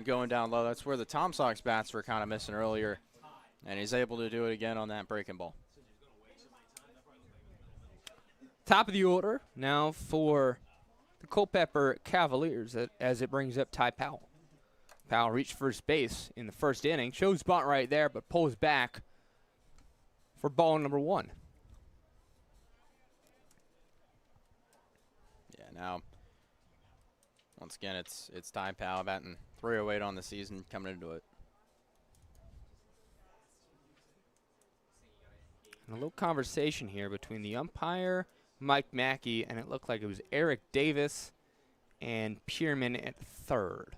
going down low. That's where the Tom Sox bats were kind of missing earlier, and he's able to do it again on that breaking ball.
Top of the order now for the Culpeper Cavaliers as it brings up Ty Powell. Powell reached first base in the first inning. Shows bunt right there, but pulls back for ball number 1.
Yeah, now, once again, it's Ty Powell batting .308 on the season coming into it.
And a little conversation here between the umpire, Mike Mackey, and it looked like it was Eric Davis and Pierman at third.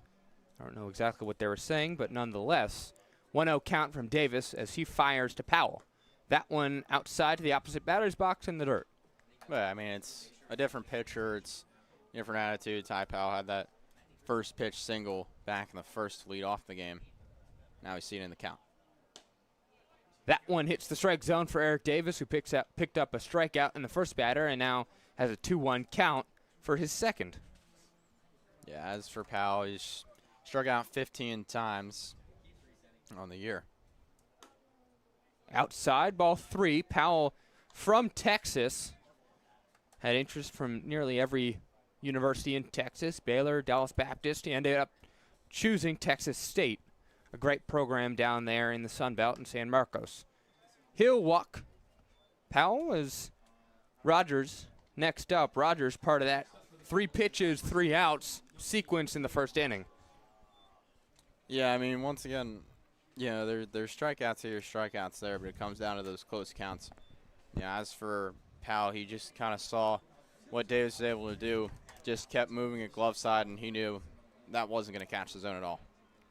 I don't know exactly what they were saying, but nonetheless, 1-0 count from Davis as he fires to Powell. That one outside to the opposite batter's box in the dirt.
Well, I mean, it's a different pitcher. It's a different attitude. Ty Powell had that first pitch single back in the first to lead off the game. Now he's seen it in the count.
That one hits the strike zone for Eric Davis, who picked up a strikeout in the first batter and now has a 2-1 count for his second.
Yeah, as for Powell, he's struck out 15 times on the year.
Outside, ball 3. Powell from Texas. Had interest from nearly every university in Texas, Baylor, Dallas Baptist. He ended up choosing Texas State, a great program down there in the Sun Belt in San Marcos. He'll walk. Powell is Rogers next up. Rogers part of that 3 pitches, 3 outs sequence in the first inning.
Yeah, I mean, once again, you know, there's strikeouts here, strikeouts there, but it comes down to those close counts. Yeah, as for Powell, he just kind of saw what Davis was able to do, just kept moving at glove side, and he knew that wasn't going to catch the zone at all.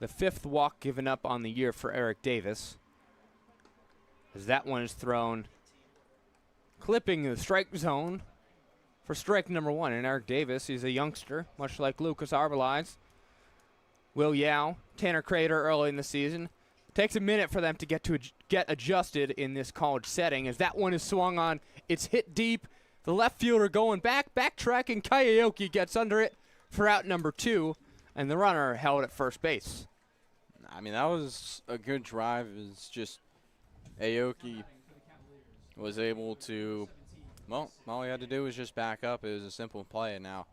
The 5th walk given up on the year for Eric Davis, as that one is thrown, clipping the strike zone for strike number 1. And Eric Davis, he's a youngster, much like Lucas Arbeliz, Will Yao, Tanner Crater early in the season. Takes a minute for them to get adjusted in this college setting as that one is swung on. It's hit deep. The left fielder going backtracking. Kaiyoki gets under it for out number 2, and the runner held at first base.
I mean, that was a good drive. It's just Aoki was able to, well, all he had to do was just back up. It was a simple play, and now,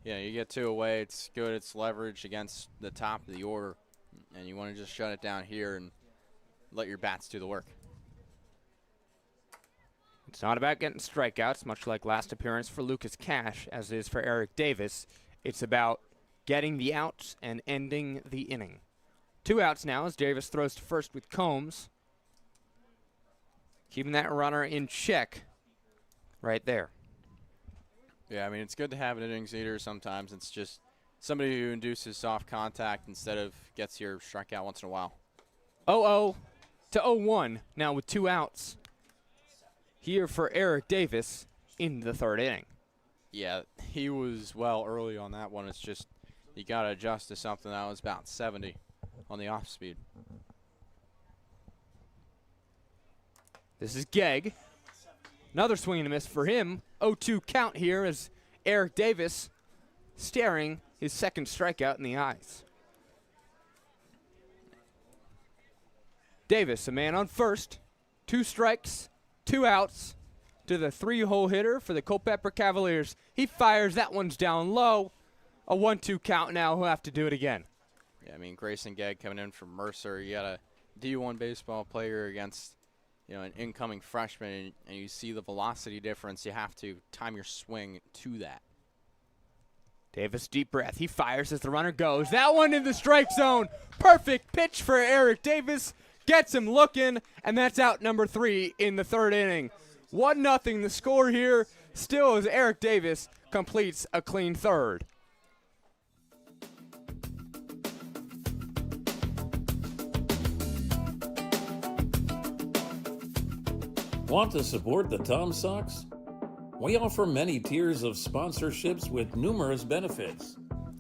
you know, you get 2 away. It's good. It's leverage against the top of the order, and you want to just shut it down here and let your bats do the work.
It's not about getting strikeouts, much like last appearance for Lucas Cash, as it is for Eric Davis. It's about getting the outs and ending the inning. 2 outs now as Davis throws to first with Combs. keeping that runner in check right there.
Yeah, I mean, it's good to have an innings eater sometimes. It's just somebody who induces soft contact instead of gets your strikeout once in a while.
0-0 to 0-1 now with 2 outs here for Eric Davis in the 3rd inning.
Yeah, he was well early on that one. It's just you got to adjust to something that was about 70 on the off speed.
This is Gegg. Another swing and a miss for him. 0-2 count here as Eric Davis staring his 2nd strikeout in the eyes. Davis, a man on first. 2 strikes, 2 outs to the 3-hole hitter for the Culpeper Cavaliers. He fires. That one's down low. A 1-2 count now. He'll have to do it again.
Yeah, I mean, Grayson Gegg coming in from Mercer. You got a D1 baseball player against an incoming freshman, and you see the velocity difference. You have to time your swing to that.
Davis, deep breath. He fires as the runner goes. That one in the strike zone. Perfect pitch for Eric Davis. Gets him looking, and that's out number 3 in the 3rd inning. 1-0 the score here. Still as Eric Davis completes a clean 3rd.
Want to support the Tom Sox? We offer many tiers of sponsorships with numerous benefits.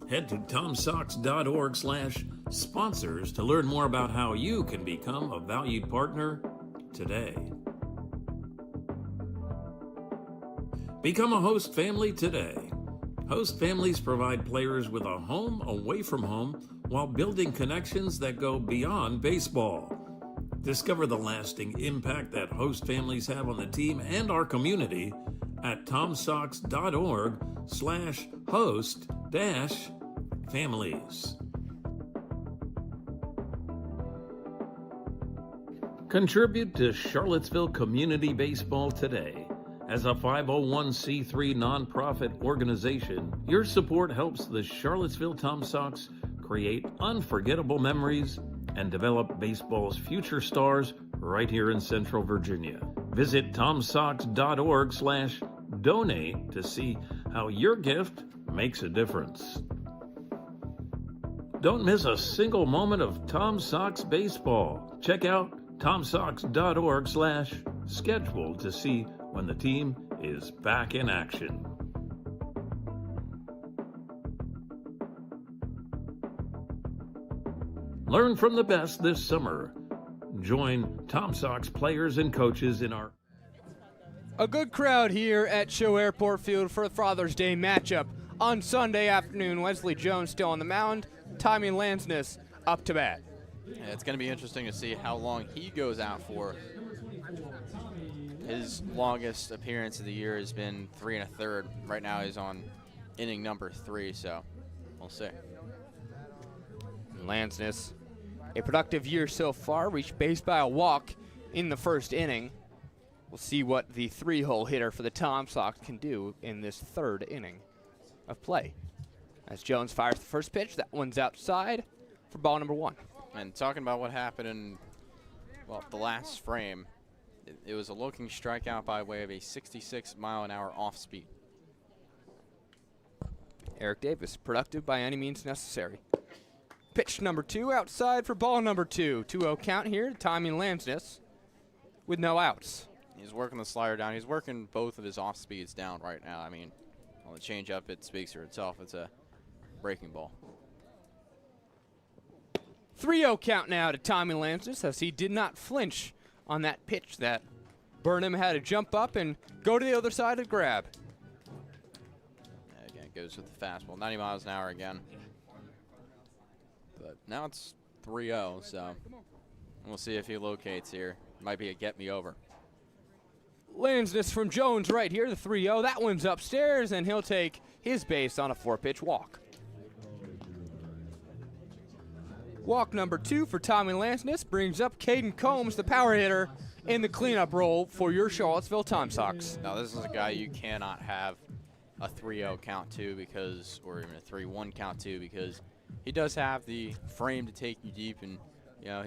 Head to tomsox.org/sponsors to learn more about how you can become a valued partner today. Become a host family today. Host families provide players with a home away from home while building connections that go beyond baseball. Discover the lasting impact that host families have on the team and our community at tomsox.org/host-families. Contribute to Charlottesville Community Baseball today. As a 501c3 nonprofit organization, your support helps the Charlottesville Tom Sox create unforgettable memories and develop baseball's future stars right here in Central Virginia. Visit tomsox.org/donate to see how your gift makes a difference. Don't miss a single moment of Tom Sox baseball. Check out tomsox.org/schedule to see when the team is back in action. Learn from the best this summer. Join Tom Sox players and coaches in our...
A good crowd here at Show Airport Field for the Father's Day matchup on Sunday afternoon. Wesley Jones still on the mound. Tommy Lansness up to bat.
Yeah, it's going to be interesting to see how long he goes out for. His longest appearance of the year has been 3 1/3. Right now he's on inning number 3, so we'll see.
Lansness, a productive year so far, reached base by a walk in the 1st inning. We'll see what the 3-hole hitter for the Tom Sox can do in this 3rd inning of play. As Jones fires the first pitch, that one's outside for ball number 1.
And talking about what happened in, the last frame, it was a looking strikeout by way of a 66-mile-an-hour off-speed.
Eric Davis, productive by any means necessary. Pitch number 2 outside for ball number 2. 2-0 count here. Tommy Lansness with no outs.
He's working the slider down. He's working both of his off speeds down right now. I mean, on the changeup, it speaks for itself. It's a breaking ball.
3-0 count now to Tommy Lansness as he did not flinch on that pitch that Burnham had to jump up and go to the other side and grab.
Again, it goes with the fastball. 90 miles an hour again. But now it's 3-0, so we'll see if he locates here. Might be a get me over.
Lansness from Jones right here, the 3-0. That one's upstairs, and he'll take his base on a 4-pitch walk. Walk number 2 for Tommy Lansness brings up Caden Combs, the power hitter, in the cleanup role for your Charlottesville Tom Sox.
Now, this is a guy you cannot have a 3-0 count to because, or even a 3-1 count to, because he does have the frame to take you deep, and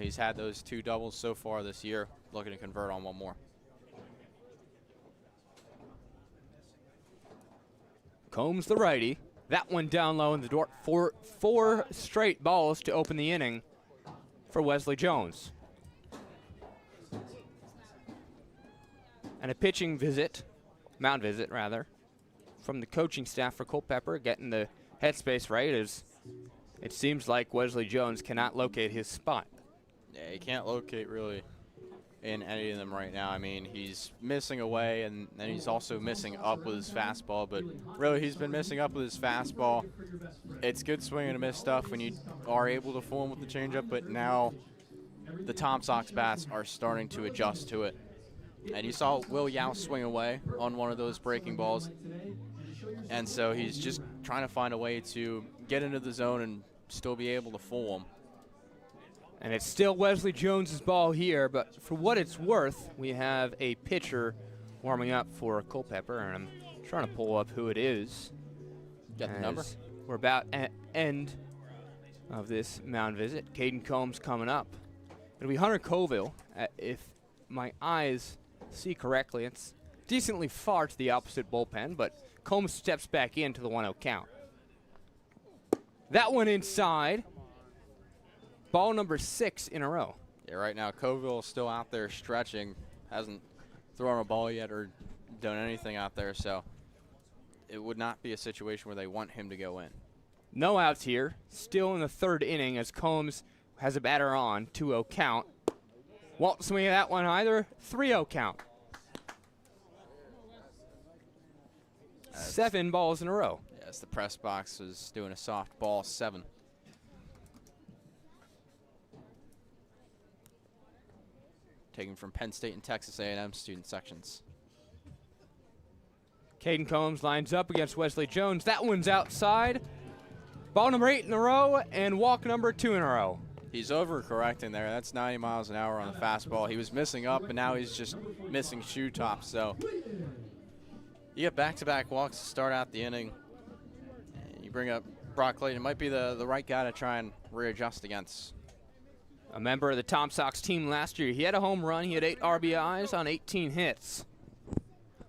he's had those 2 doubles so far this year, looking to convert on one more.
Combs, the righty. That one down low in the door. Four straight balls to open the inning for Wesley Jones. And a pitching visit, mound visit rather, from the coaching staff for Culpeper, getting the headspace right, as it seems like Wesley Jones cannot locate his spot.
Yeah, he can't locate really in any of them right now. I mean, he's missing away, and then he's also missing up with his fastball, but really he's been missing up with his fastball. It's good swing and a miss stuff when you are able to fool him with the changeup, but now the Tom Sox bats are starting to adjust to it. And you saw Will Yao swing away on one of those breaking balls, and so he's just trying to find a way to get into the zone and still be able to fool him.
And it's still Wesley Jones's ball here, but for what it's worth, we have a pitcher warming up for Culpeper, and I'm trying to pull up who it is.
Got the number?
We're about at end of this mound visit. Caden Combs coming up. It'll be Hunter Colville. If my eyes see correctly, it's decently far to the opposite bullpen, but Combs steps back into the 1-0 count. That one inside. Ball number 6 in a row.
Yeah, right now Colville is still out there stretching. Hasn't thrown a ball yet or done anything out there, so it would not be a situation where they want him to go in.
No outs here. Still in the 3rd inning as Combs has a batter on. 2-0 count. Won't swing at that one either. 3-0 count. 7 balls in a row.
Yes, the press box is doing a soft ball 7. Taken from Penn State and Texas A&M student sections.
Caden Combs lines up against Wesley Jones. That one's outside. Ball number 8 in a row and walk number 2 in a row.
He's overcorrecting there. That's 90 miles an hour on the fastball. He was missing up, and now he's just missing shoe tops. So you get back-to-back walks to start out the inning. And you bring up Brock Clayton. It might be the right guy to try and readjust against.
A member of the Tom Sox team last year. He had a home run. He had 8 RBIs on 18 hits.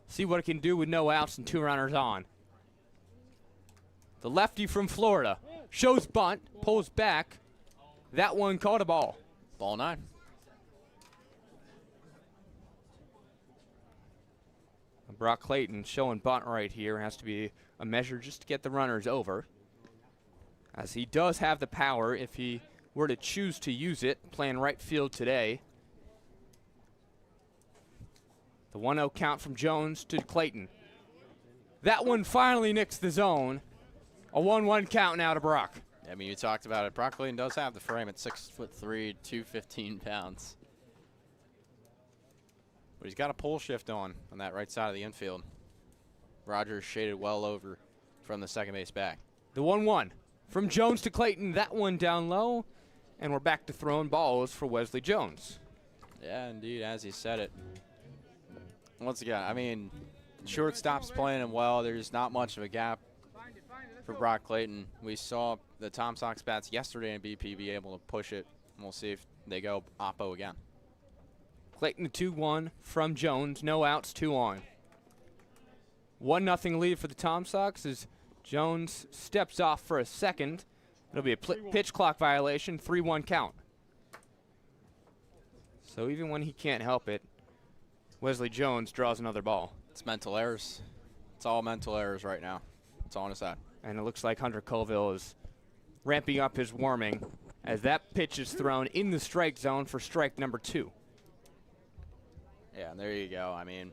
See what it can do with no outs and 2 runners on. The lefty from Florida shows bunt, pulls back. That one caught a ball.
Ball 9.
Brock Clayton showing bunt right here. Has to be a measure just to get the runners over, as he does have the power if he were to choose to use it, playing right field today. The 1-0 count from Jones to Clayton. That one finally nicks the zone. A 1-1 count now to Brock.
I mean, you talked about it. Brock Clayton does have the frame at 6'3", 215 pounds. But he's got a pole shift on that right side of the infield. Rogers shaded well over from the second base back.
The 1-1 from Jones to Clayton. That one down low. And we're back to throwing balls for Wesley Jones.
Yeah, indeed, as he said it. Once again, I mean, shortstop's playing him well. There's not much of a gap for Brock Clayton. We saw the Tom Sox bats yesterday in BP be able to push it, and we'll see if they go oppo again.
Clayton 2-1 from Jones. No outs, 2 on. 1-0 lead for the Tom Sox as Jones steps off for a second. It'll be a pitch clock violation, 3-1 count. So even when he can't help it, Wesley Jones draws another ball.
It's mental errors. It's all mental errors right now. It's all on his side.
And it looks like Hunter Colville is ramping up his warming as that pitch is thrown in the strike zone for strike number 2.
Yeah, and there you go. I mean,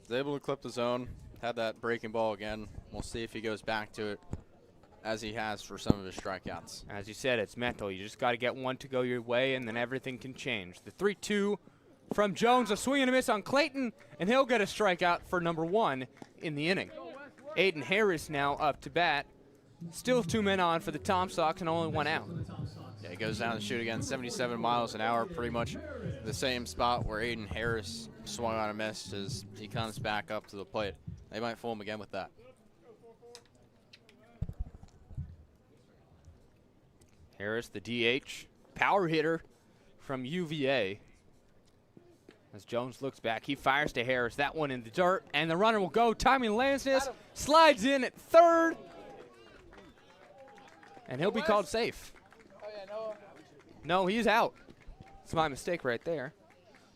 he's able to clip the zone, had that breaking ball again. We'll see if he goes back to it as he has for some of his strikeouts.
As you said, it's mental. You just got to get one to go your way, and then everything can change. The 3-2 from Jones, a swing and a miss on Clayton, and he'll get a strikeout for number 1 in the inning. Aiden Harris now up to bat. Still 2 men on for the Tom Sox and only 1 out.
Yeah, he goes down the chute again, 77 miles an hour, pretty much the same spot where Aiden Harris swung on and missed as he comes back up to the plate. They might fool him again with that.
Harris, the DH, power hitter from UVA. As Jones looks back, he fires to Harris. That one in the dirt, and the runner will go. Timing lands this. Slides in at third. And he'll be called safe. No, he's out. It's my mistake right there.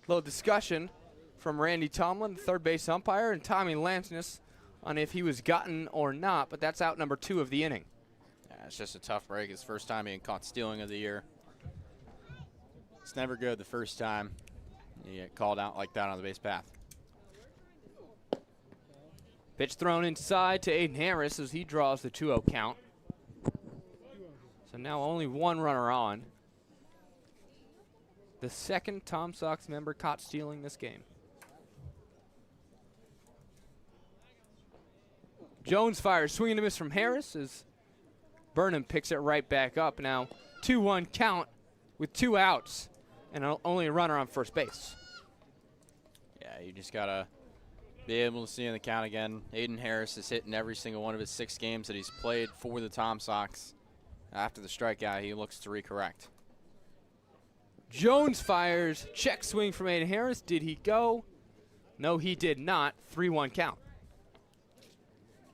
Little discussion from Randy Tomlin, third base umpire, and Tommy Lansness on if he was gotten or not, but that's out number 2 of the inning.
Yeah, it's just a tough break. It's first time being caught stealing of the year. It's never good the first time you get called out like that on the base path.
Pitch thrown inside to Aiden Harris as he draws the 2-0 count. So now only one runner on. The second Tom Sox member caught stealing this game. Jones fires, swing and a miss from Harris as Burnham picks it right back up. Now 2-1 count with 2 outs and only a runner on first base.
Yeah, you just got to be able to see in the count again. Aiden Harris has hit in every single one of his 6 games that he's played for the Tom Sox. After the strikeout, he looks to recorrect.
Jones fires, check swing from Aiden Harris. Did he go? No, he did not. 3-1 count.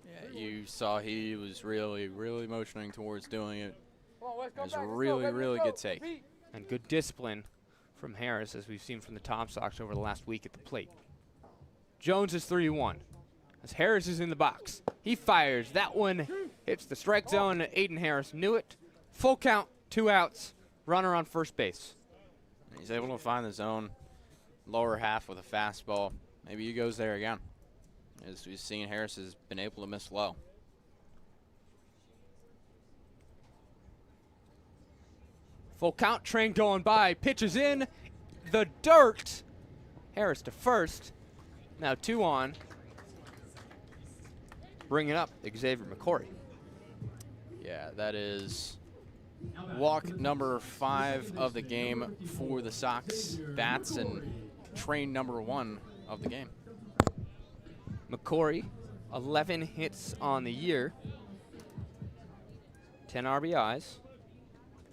Yeah, you saw he was really, really motioning towards doing it. It was a really, really good take.
And good discipline from Harris, as we've seen from the Tom Sox over the last week at the plate. Jones is 3-1. As Harris is in the box. He fires. That one hits the strike zone. Aiden Harris knew it. Full count, 2 outs. Runner on first base.
He's able to find the zone lower half with a fastball. Maybe he goes there again. As we've seen, Harris has been able to miss low.
Full count, train going by. Pitches in the dirt. Harris to first. Now 2 on. Bringing up Xavier McCory.
Yeah, that is walk number 5 of the game for the Sox bats and train number 1 of the game.
McCory, 11 hits on the year, 10 RBIs,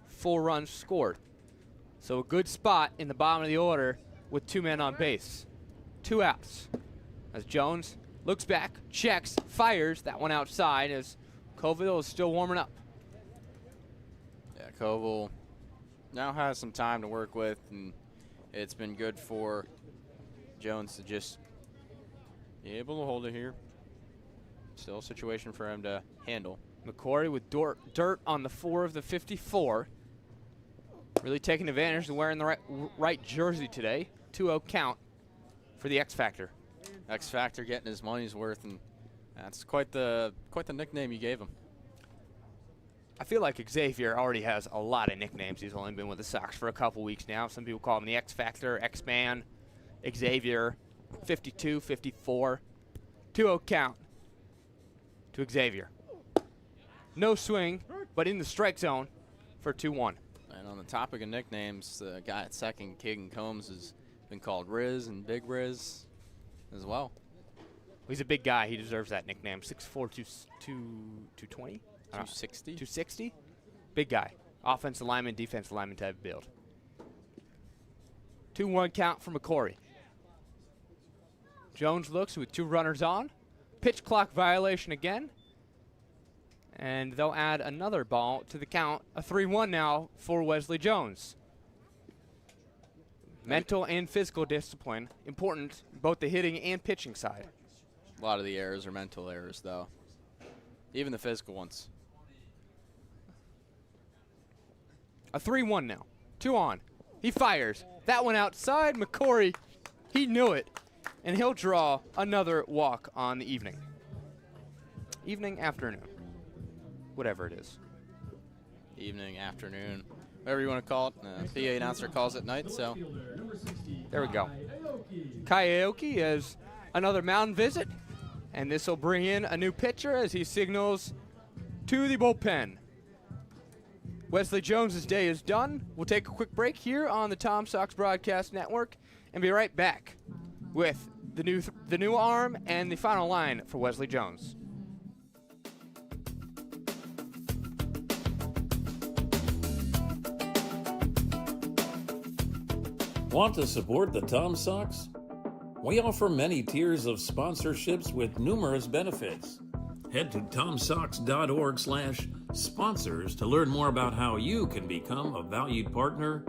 4 runs scored. So a good spot in the bottom of the order with 2 men on base. 2 outs. As Jones looks back, checks, fires. That one outside as Colville is still warming up.
Yeah, Colville now has some time to work with, and it's been good for Jones to just be able to hold it here. Still a situation for him to handle.
McCory with dirt on the 4 of the 54. Really taking advantage of wearing the right jersey today. 2-0 count for the X Factor.
X Factor getting his money's worth, and that's quite the nickname you gave him.
I feel like Xavier already has a lot of nicknames. He's only been with the Sox for a couple weeks now. Some people call him the X Factor, X-Man, Xavier, 52, 54. 2-0 count to Xavier. No swing, but in the strike zone for 2-1.
And on the topic of nicknames, the guy at second, Kagan Combs, has been called Riz and Big Riz as well.
He's a big guy. He deserves that nickname. 6'4", 220?
260.
260? Big guy. Offensive lineman, defensive lineman type of build. 2-1 count for McCory. Jones looks with 2 runners on. Pitch clock violation again. And they'll add another ball to the count. A 3-1 now for Wesley Jones. Mental and physical discipline, important both the hitting and pitching side.
A lot of the errors are mental errors, though. Even the physical ones.
A 3-1 now. 2 on. He fires. That one outside. McCory, he knew it. And he'll draw another walk on the evening. Evening, afternoon. Whatever it is.
Evening, afternoon, whatever you want to call it. PA announcer calls it night, so.
There we go. Kaioki as another mound visit. And this will bring in a new pitcher as he signals to the bullpen. Wesley Jones' day is done. We'll take a quick break here on the Tom Sox Broadcast Network and be right back with the new arm and the final line for Wesley Jones.
Want to support the Tom Sox? We offer many tiers of sponsorships with numerous benefits. Head to tomsox.org/sponsors to learn more about how you can become a valued partner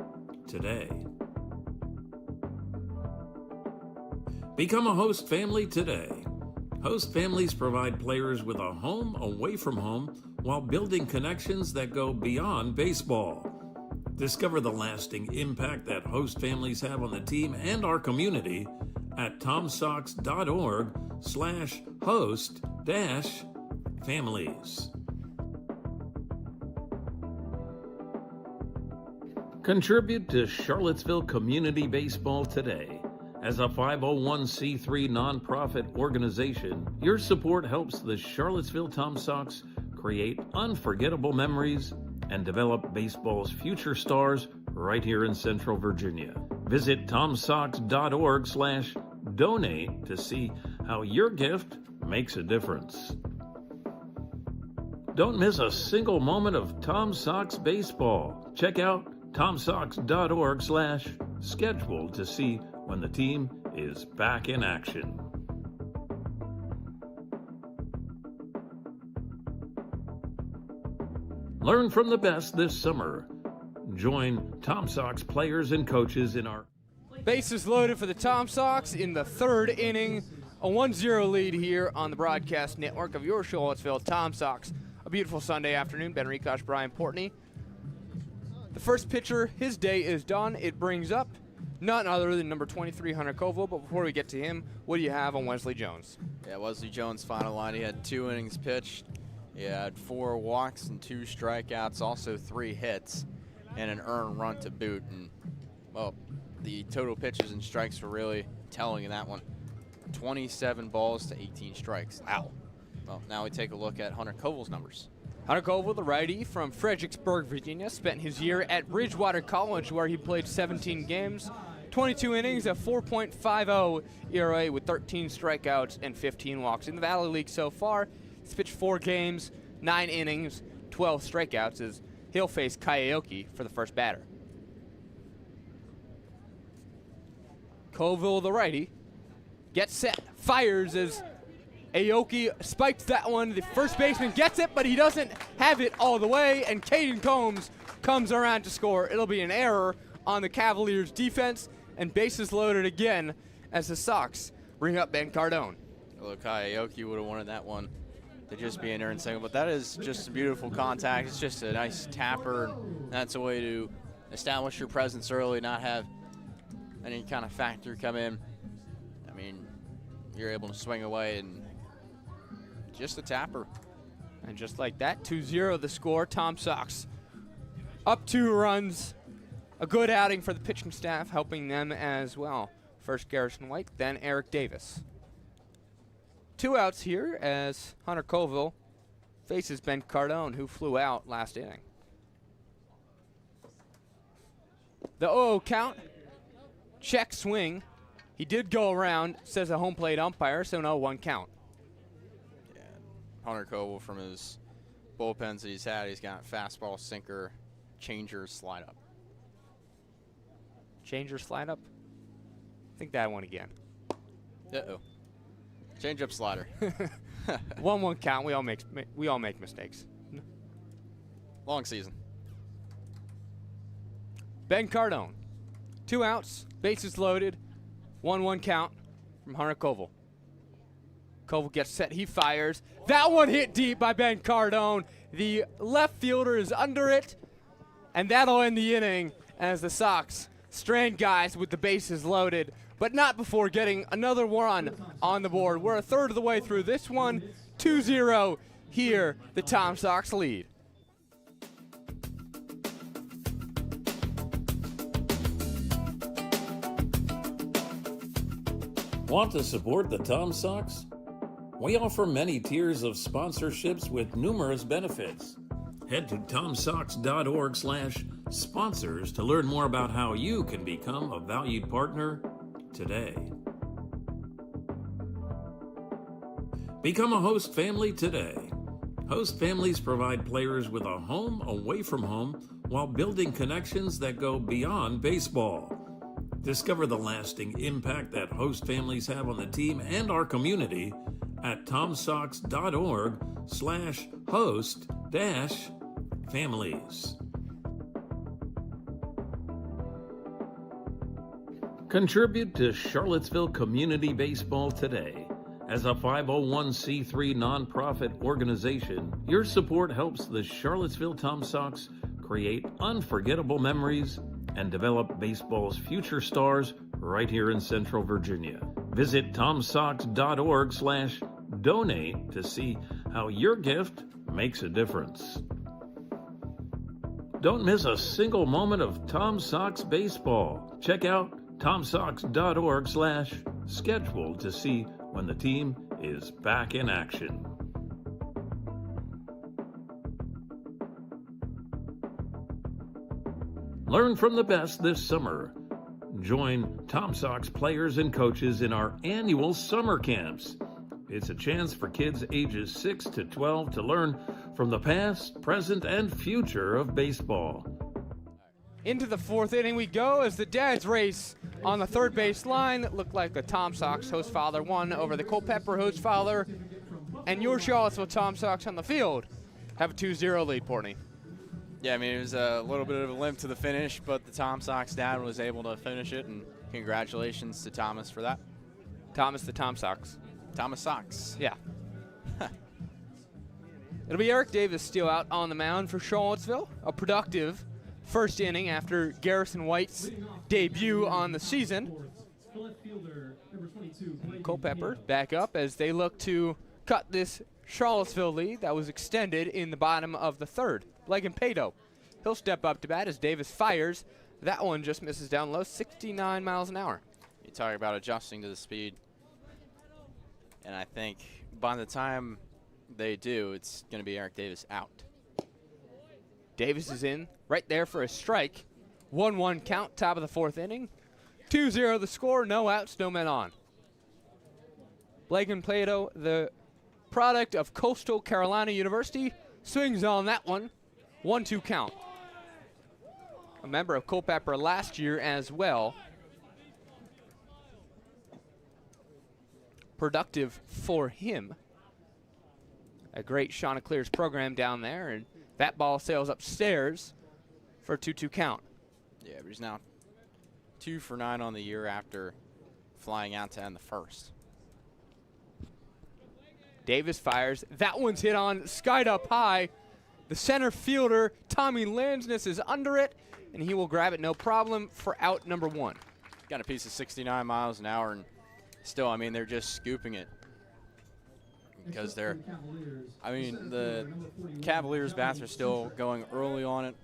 today. Become a host family today. Host families provide players with a home away from home while building connections that go beyond baseball. Discover the lasting impact that host families have on the team and our community at tomsox.org/host-families. Contribute to Charlottesville Community Baseball today. As a 501c3 nonprofit organization, your support helps the Charlottesville Tom Sox create unforgettable memories and develop baseball's future stars right here in Central Virginia. Visit tomsox.org/donate to see how your gift makes a difference. Don't miss a single moment of Tom Sox baseball. Check out tomsox.org/schedule to see when the team is back in action. Learn from the best this summer. Join Tom Sox players and coaches in our...
Bases loaded for the Tom Sox in the third inning. A 1-0 lead here on the broadcast network of your Charlottesville Tom Sox. A beautiful Sunday afternoon. Ben Rikosh, Brian Portney. The first pitcher, his day is done. It brings up none other than number 23, Hunter Koval. But before we get to him, what do you have on Wesley Jones?
Yeah, Wesley Jones' final line. He had 2 innings pitched. He had 4 walks and 2 strikeouts, also 3 hits, and an earned run to boot. And, well, the total pitches and strikes were really telling in that one. 27 balls to 18 strikes. Wow. Well, now we take a look at Hunter Koval's numbers.
Hunter Koval, the righty from Fredericksburg, Virginia, spent his year at Bridgewater College, where he played 17 games, 22 innings, a 4.50 ERA with 13 strikeouts and 15 walks. In the Valley League so far, he's pitched 4 games, 9 innings, 12 strikeouts as he'll face Aoki for the first batter. Koval, the righty, gets set, fires as Aoki spikes that one. The first baseman gets it, but he doesn't have it all the way, and Caden Combs comes around to score. It'll be an error on the Cavaliers' defense, and bases loaded again as the Sox bring up Ben Cardone.
Look, Aoki would have wanted that one to just be an earned single, but that is just a beautiful contact. It's just a nice tapper, and that's a way to establish your presence early, not have any kind of factor come in. I mean, you're able to swing away and just a tapper.
And just like that, 2-0 the score. Tom Sox up 2 runs. A good outing for the pitching staff, helping them as well. First Garrison White, then Eric Davis. 2 outs here as Hunter Koval faces Ben Cardone, who flew out last inning. The 0-0 count. Check swing. He did go around, says a home plate umpire, so no 1 count.
Yeah, Hunter Koval, from his bullpens that he's had, he's got fastball, sinker, changer, slide up.
Changer, slide up? Think that one again.
Uh-oh. Change up slider.
1-1 count. We all make mistakes.
Long season.
Ben Cardone. 2 outs, bases loaded, 1-1 count from Hunter Koval. Koval gets set, he fires. That one hit deep by Ben Cardone. The left fielder is under it, and that'll end the inning as the Sox strand guys with the bases loaded, but not before getting another run on the board. We're a third of the way through this one. 2-0 here, the Tom Sox lead.
Want to support the Tom Sox? We offer many tiers of sponsorships with numerous benefits. Head to tomsox.org/sponsors to learn more about how you can become a valued partner today. Become a host family today. Host families provide players with a home away from home while building connections that go beyond baseball. Discover the lasting impact that host families have on the team and our community at tomsox.org/host-families. Contribute to Charlottesville Community Baseball today. As a 501c3 nonprofit organization, your support helps the Charlottesville Tom Sox create unforgettable memories and develop baseball's future stars right here in Central Virginia. Visit tomsox.org/donate to see how your gift makes a difference. Don't miss a single moment of Tom Sox baseball. Check out tomsox.org/schedule to see when the team is back in action. Learn from the best this summer. Join Tom Sox players and coaches in our annual summer camps. It's a chance for kids ages 6 to 12 to learn from the past, present, and future of baseball.
Into the fourth inning we go as the dads race on the third base line. It looked like the Tom Sox host father won over the Culpeper host father. And your Charlottesville Tom Sox on the field have a 2-0 lead, Portney.
Yeah, I mean, it was a little bit of a limp to the finish, but the Tom Sox dad was able to finish it, and congratulations to Thomas for that.
Thomas the Tom Sox.
Thomas Sox.
Yeah. It'll be Eric Davis still out on the mound for Charlottesville. A productive first inning after Garrison White's debut on the season. Culpeper back up as they look to cut this Charlottesville lead that was extended in the bottom of the third. Blegan Pato, he'll step up to bat as Davis fires. That one just misses down low, 69 miles an hour.
You talk about adjusting to the speed. And I think by the time they do, it's going to be Eric Davis out.
Davis is in right there for a strike. 1-1 count, top of the fourth inning. 2-0 the score, no outs, no men on. Blegan Pato, the product of Coastal Carolina University, swings on that one. 1-2 count. A member of Culpeper last year as well. Productive for him. A great Chanticleers program down there, and that ball sails upstairs for a 2-2 count.
Yeah, but he's now 2 for 9 on the year after flying out to end the first.
Davis fires. That one's hit on, skied up high. The center fielder, Tommy Lansness, is under it, and he will grab it no problem for out number 1.
Got a piece of 69 miles an hour, and still, I mean, they're just scooping it. Because they're, I mean, the Cavaliers' bats are still going early on it,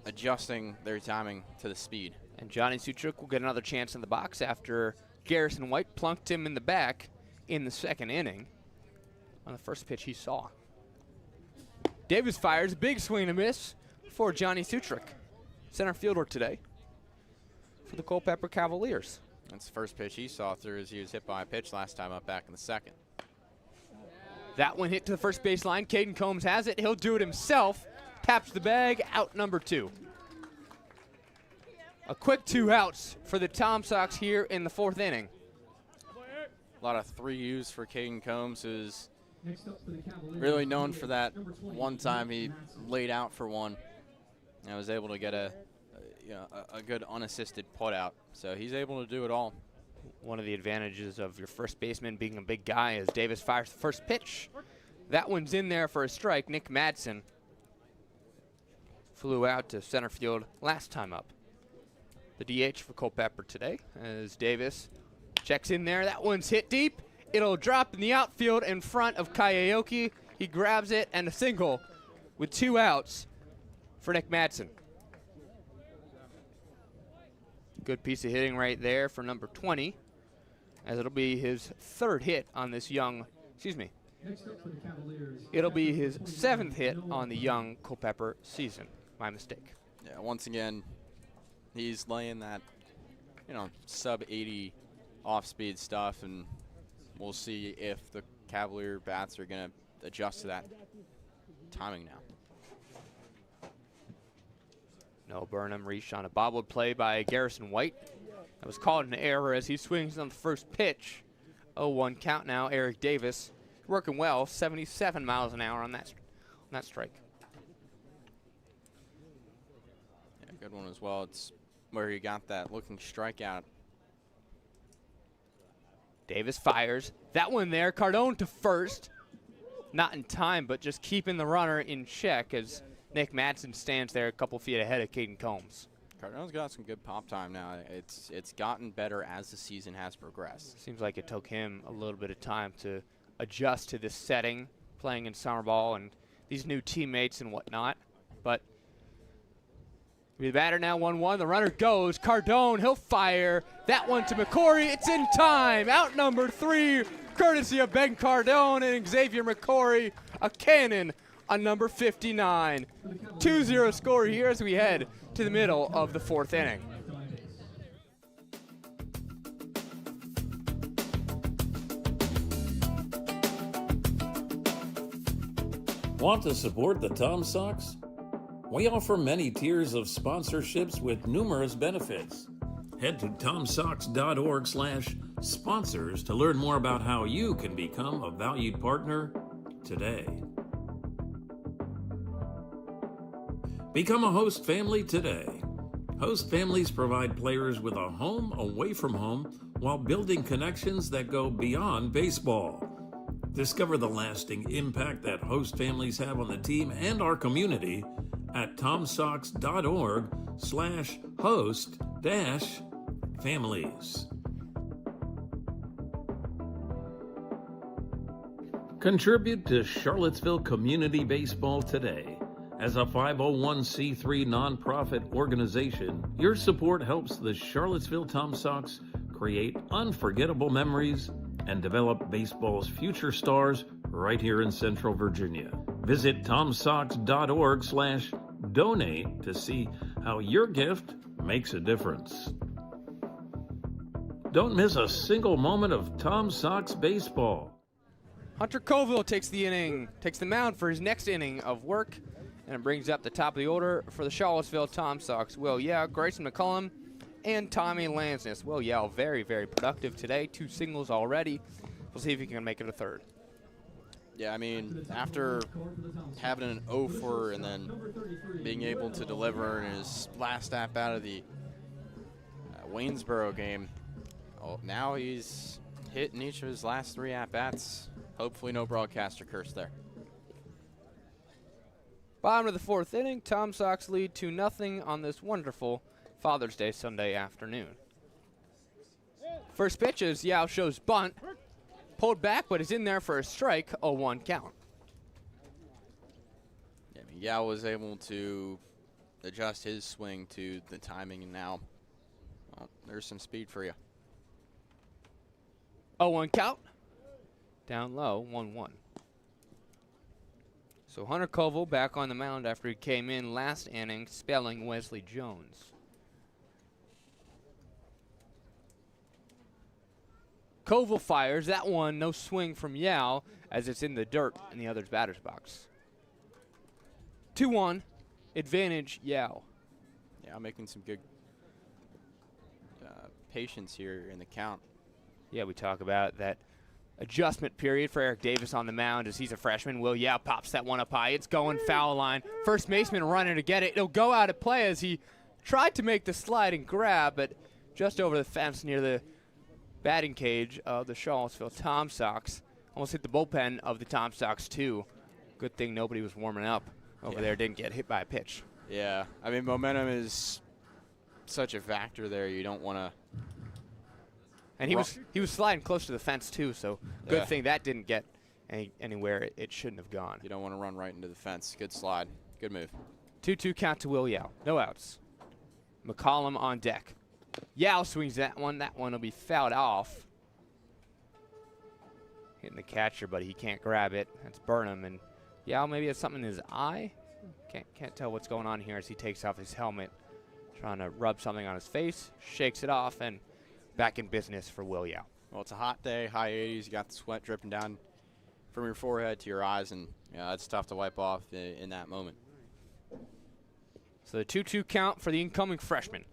adjusting their timing to the speed.
And Johnny Suchuk will get another chance in the box after Garrison White plunked him in the back in the second inning on the first pitch he saw. Davis fires, a big swing and a miss for Johnny Suchuk, center fielder today for the Culpeper Cavaliers.
That's the first pitch he saw through as he was hit by a pitch last time up back in the second.
That one hit to the first baseline. Caden Combs has it. He'll do it himself. Taps the bag, out number 2. A quick 2 outs for the Tom Sox here in the fourth inning.
A lot of 3-U's for Caden Combs, who's really known for that one time he laid out for one and was able to get a good unassisted put out. So he's able to do it all.
One of the advantages of your first baseman being a big guy is Davis fires the first pitch. That one's in there for a strike. Nick Madsen flew out to center field last time up. The DH for Culpeper today as Davis checks in there. That one's hit deep. It'll drop in the outfield in front of Kayaoki. He grabs it and a single with 2 outs for Nick Madsen. Good piece of hitting right there for number 20, as it'll be his 3rd hit on this young, it'll be his 7th hit on the young Culpeper season. My mistake.
Yeah, once again, he's laying that, sub-80 off-speed stuff, and we'll see if the Cavalier bats are going to adjust to that timing now.
No Burnham reached on a bobbled play by Garrison White. That was called an error as he swings on the first pitch 0-1 count now. Eric Davis working well, 77 miles an hour on that strike.
Yeah, good one as well. It's where he got that looking strikeout.
Davis fires. That one there. Cardone to first. Not in time, but just keeping the runner in check as Nick Madsen stands there a couple feet ahead of Caden Combs.
Cardone's got some good pop time now. It's gotten better as the season has progressed.
Seems like it took him a little bit of time to adjust to this setting, playing in summer ball and these new teammates and whatnot. But the batter now 1-1. The runner goes. Cardone, he'll fire. That one to McCory. It's in time. Out number 3, courtesy of Ben Cardone and Xavier McCory. A cannon on number 59. 2-0 score here as we head to the middle of the 4th inning.
Want to support the Tom Sox? We offer many tiers of sponsorships with numerous benefits. Head to tomsox.org/sponsors to learn more about how you can become a valued partner today. Become a host family today. Host families provide players with a home away from home while building connections that go beyond baseball. Discover the lasting impact that host families have on the team and our community at tomsox.org/host-families. Contribute to Charlottesville Community Baseball today. As a 501c3 nonprofit organization, your support helps the Charlottesville Tom Sox create unforgettable memories and develop baseball's future stars right here in Central Virginia. Visit tomsox.org/donate to see how your gift makes a difference. Don't miss a single moment of Tom Sox baseball.
Hunter Colville takes the mound for his next inning of work, and it brings up the top of the order for the Charlottesville Tom Sox. Will Yao, Grayson McCullum, and Tommy Lansness. Will Yao very, very productive today. 2 singles already. We'll see if he can make it a 3rd.
Yeah, I mean, after having an 0-for and then being able to deliver in his last at-bat of the Waynesboro game, now he's hit in each of his last 3 at-bats. Hopefully no broadcaster curse there.
Bottom of the 4th inning, Tom Sox lead 2-0 on this wonderful Father's Day Sunday afternoon. First pitch is Yao shows bunt. Pulled back, but is in there for a strike, 0-1 count.
Yeah, I mean, Yao was able to adjust his swing to the timing, and now there's some speed for you.
0-1 count. Down low, 1-1. So Hunter Colville back on the mound after he came in last inning, spelling Wesley Jones. Colville fires. That one, no swing from Yao as it's in the dirt in the other's batter's box. 2-1, advantage Yao.
Yeah, making some good patience here in the count.
Yeah, we talk about that adjustment period for Eric Davis on the mound as he's a freshman. Will Yao pops that one up high. It's going foul line. First baseman running to get it. It'll go out of play as he tried to make the slide and grab, but just over the fence near the batting cage of the Charlottesville Tom Sox. Almost hit the bullpen of the Tom Sox, too. Good thing nobody was warming up over there. Didn't get hit by a pitch.
Yeah, I mean, momentum is such a factor there. You don't want to.
And he was sliding close to the fence, too, so good thing that didn't get anywhere it shouldn't have gone.
You don't want to run right into the fence. Good slide. Good move.
2-2 count to Will Yao. No outs. McCollum on deck. Yao swings that one. That one will be fouled off. Hitting the catcher, but he can't grab it. That's Burnham. And Yao maybe has something in his eye. Can't tell what's going on here as he takes off his helmet. Trying to rub something on his face. Shakes it off, and back in business for Will Yao.
Well, it's a hot day, high 80s. You got the sweat dripping down from your forehead to your eyes, and it's tough to wipe off in that moment.
So the 2-2 count for the incoming freshman.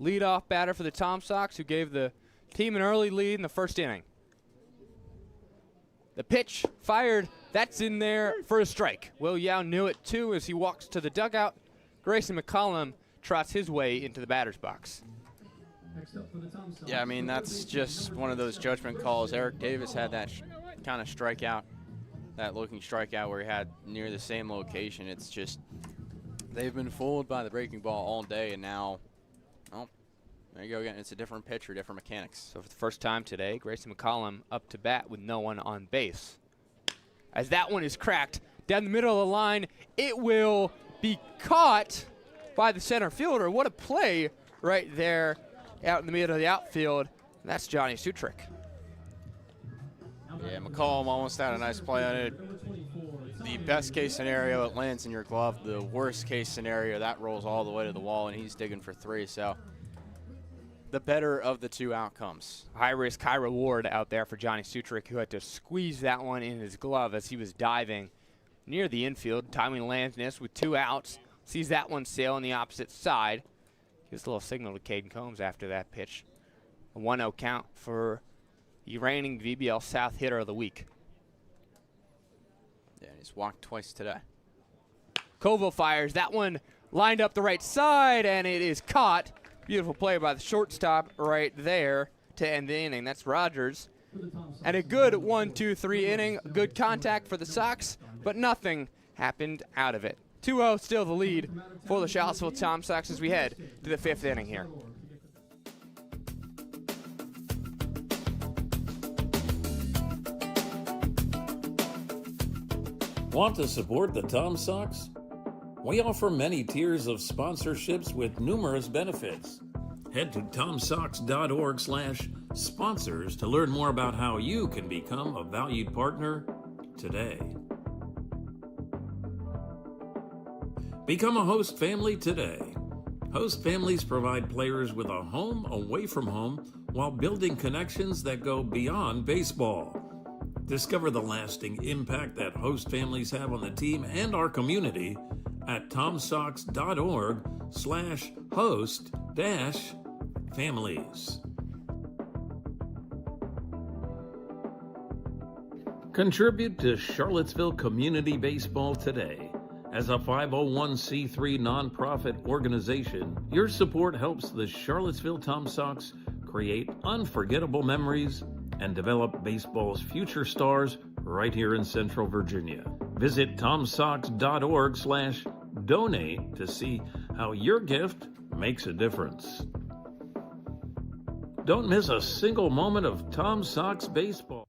Leadoff batter for the Tom Sox, who gave the team an early lead in the first inning. The pitch fired. That's in there for a strike. Will Yao knew it too as he walks to the dugout. Grayson McCollum trots his way into the batter's box.
Yeah, I mean, that's just one of those judgment calls. Eric Davis had that kind of strikeout, that looking strikeout where he had near the same location. It's just they've been fooled by the breaking ball all day, and now, well, there you go again. It's a different pitcher, different mechanics.
So for the first time today, Grayson McCollum up to bat with no one on base. As that one is cracked down the middle of the line, it will be caught by the center fielder. What a play right there out in the middle of the outfield. That's Johnny Sutrick.
Yeah, McCollum almost had a nice play on it. The best case scenario, it lands in your glove. The worst case scenario, that rolls all the way to the wall, and he's digging for 3. So the better of the two outcomes.
High risk, high reward out there for Johnny Sutrick, who had to squeeze that one in his glove as he was diving near the infield. Timing Lansness with 2 outs. Sees that one sail on the opposite side. Gives a little signal to Caden Combs after that pitch. A 1-0 count for the reigning VBL South hitter of the week.
Yeah, he's walked twice today.
Colville fires. That one lined up the right side, and it is caught. Beautiful play by the shortstop right there to end the inning. That's Rogers. And a good 1-2-3 inning. Good contact for the Sox, but nothing happened out of it. 2-0 still the lead for the Charlottesville Tom Sox as we head to the 5th inning here.
Want to support the Tom Sox? We offer many tiers of sponsorships with numerous benefits. Head to tomsox.org/sponsors to learn more about how you can become a valued partner today. Become a host family today. Host families provide players with a home away from home while building connections that go beyond baseball. Discover the lasting impact that host families have on the team and our community at tomsox.org/host-families. Contribute to Charlottesville Community Baseball today. As a 501c3 nonprofit organization, your support helps the Charlottesville Tom Sox create unforgettable memories and develop baseball's future stars right here in Central Virginia. Visit tomsox.org/donate to see how your gift makes a difference. Don't miss a single moment of Tom Sox baseball.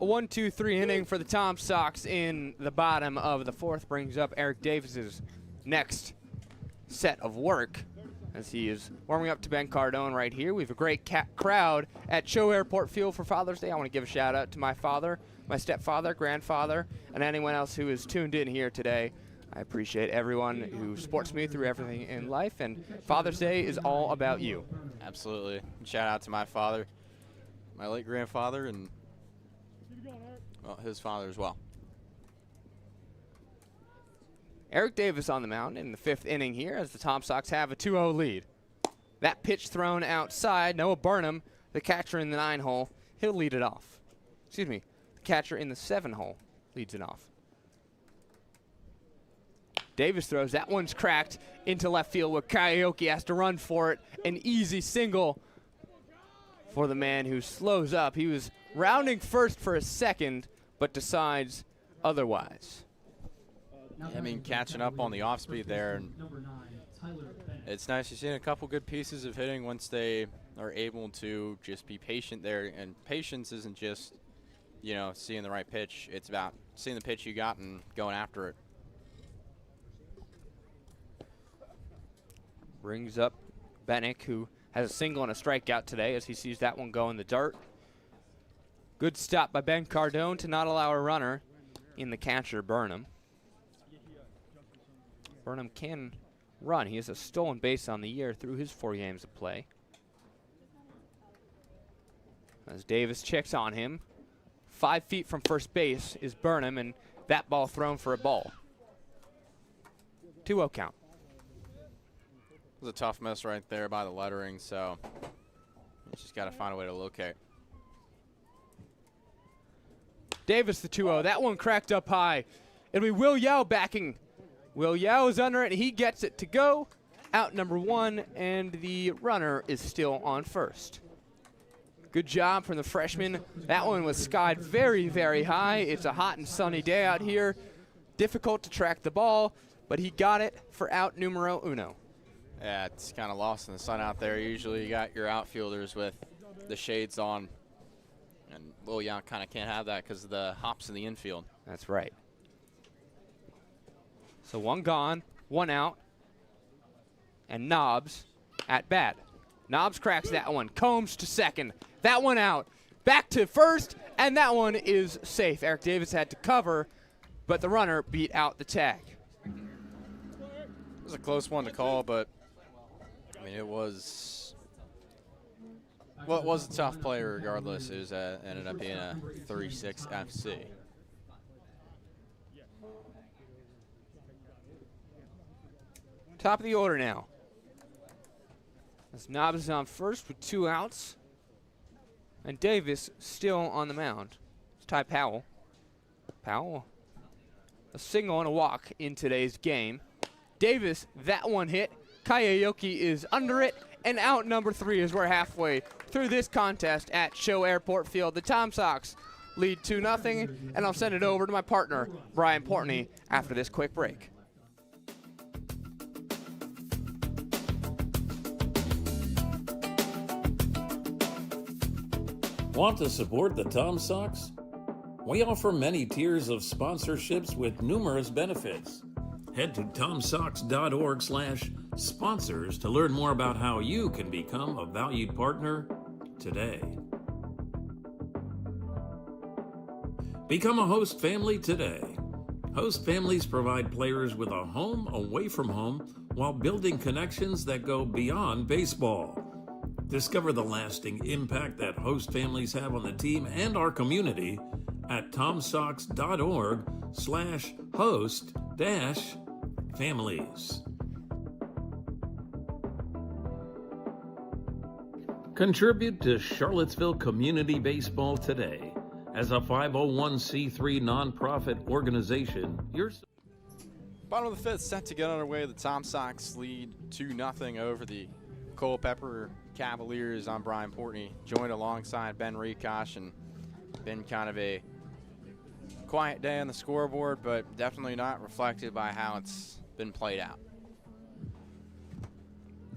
A 1-2-3 inning for the Tom Sox in the bottom of the 4th brings up Eric Davis's next set of work as he is warming up to Ben Cardone right here. We have a great crowd at Cho Airport Field for Father's Day. I want to give a shout out to my father, my stepfather, grandfather, and anyone else who is tuned in here today. I appreciate everyone who supports me through everything in life, and Father's Day is all about you.
Absolutely. Shout out to my father, my late grandfather, and well, his father as well.
Eric Davis on the mound in the 5th inning here as the Tom Sox have a 2-0 lead. That pitch thrown outside. Noah Burnham, the catcher in the 9-hole, he'll lead it off. Excuse me, the catcher in the 7-hole leads it off. Davis throws. That one's cracked into left field where Karaoke has to run for it. An easy single for the man who slows up. He was rounding first for a second, but decides otherwise.
I mean, catching up on the off speed there. And it's nice. You've seen a couple good pieces of hitting once they are able to just be patient there. And patience isn't just, seeing the right pitch. It's about seeing the pitch you got and going after it.
Brings up Bennick, who has a single and a strikeout today as he sees that one go in the dirt. Good stop by Ben Cardone to not allow a runner in the catcher, Burnham. Burnham can run. He has a stolen base on the year through his 4 games of play. As Davis checks on him, 5 feet from first base is Burnham, and that ball thrown for a ball. 2-0 count.
It was a tough miss right there by the lettering, so you just got to find a way to locate.
Davis the 2-0. That one cracked up high. It'll be Will Yao backing. Will Yao is under it, and he gets it to go. Out number 1, and the runner is still on first. Good job from the freshman. That one was skied very, very high. It's a hot and sunny day out here. Difficult to track the ball, but he got it for out numero uno.
Yeah, it's kind of lost in the sun out there. Usually you got your outfielders with the shades on, and Will Young kind of can't have that because of the hops in the infield.
That's right. So 1 gone, 1 out, and Nobbs at bat. Nobbs cracks that one. Combs to second. That one out. Back to first, and that one is safe. Eric Davis had to cover, but the runner beat out the tag.
It was a close one to call, but I mean, it was a tough play regardless. It was, ended up being a 3-6 FC.
Top of the order now. As Nobbs is on first with 2 outs. And Davis still on the mound. It's Ty Powell. Powell, a single and a walk in today's game. Davis, that one hit. Kayayoki is under it. And out number 3 as we're halfway through this contest at Show Airport Field. The Tom Sox lead 2-0. And I'll send it over to my partner, Brian Portney, after this quick break.
Want to support the Tom Sox? We offer many tiers of sponsorships with numerous benefits. Head to tomsox.org/sponsors to learn more about how you can become a valued partner today. Become a host family today. Host families provide players with a home away from home while building connections that go beyond baseball. Discover the lasting impact that host families have on the team and our community at tomsox.org/host-families. Contribute to Charlottesville Community Baseball today. As a 501c3 nonprofit organization,
Bottom of the 5th set to get underway. The Tom Sox lead 2-0 over the Culpeper Cavaliers. I'm Brian Portney, joined alongside Ben Rikosh, and been kind of a quiet day on the scoreboard, but definitely not reflected by how it's been played out.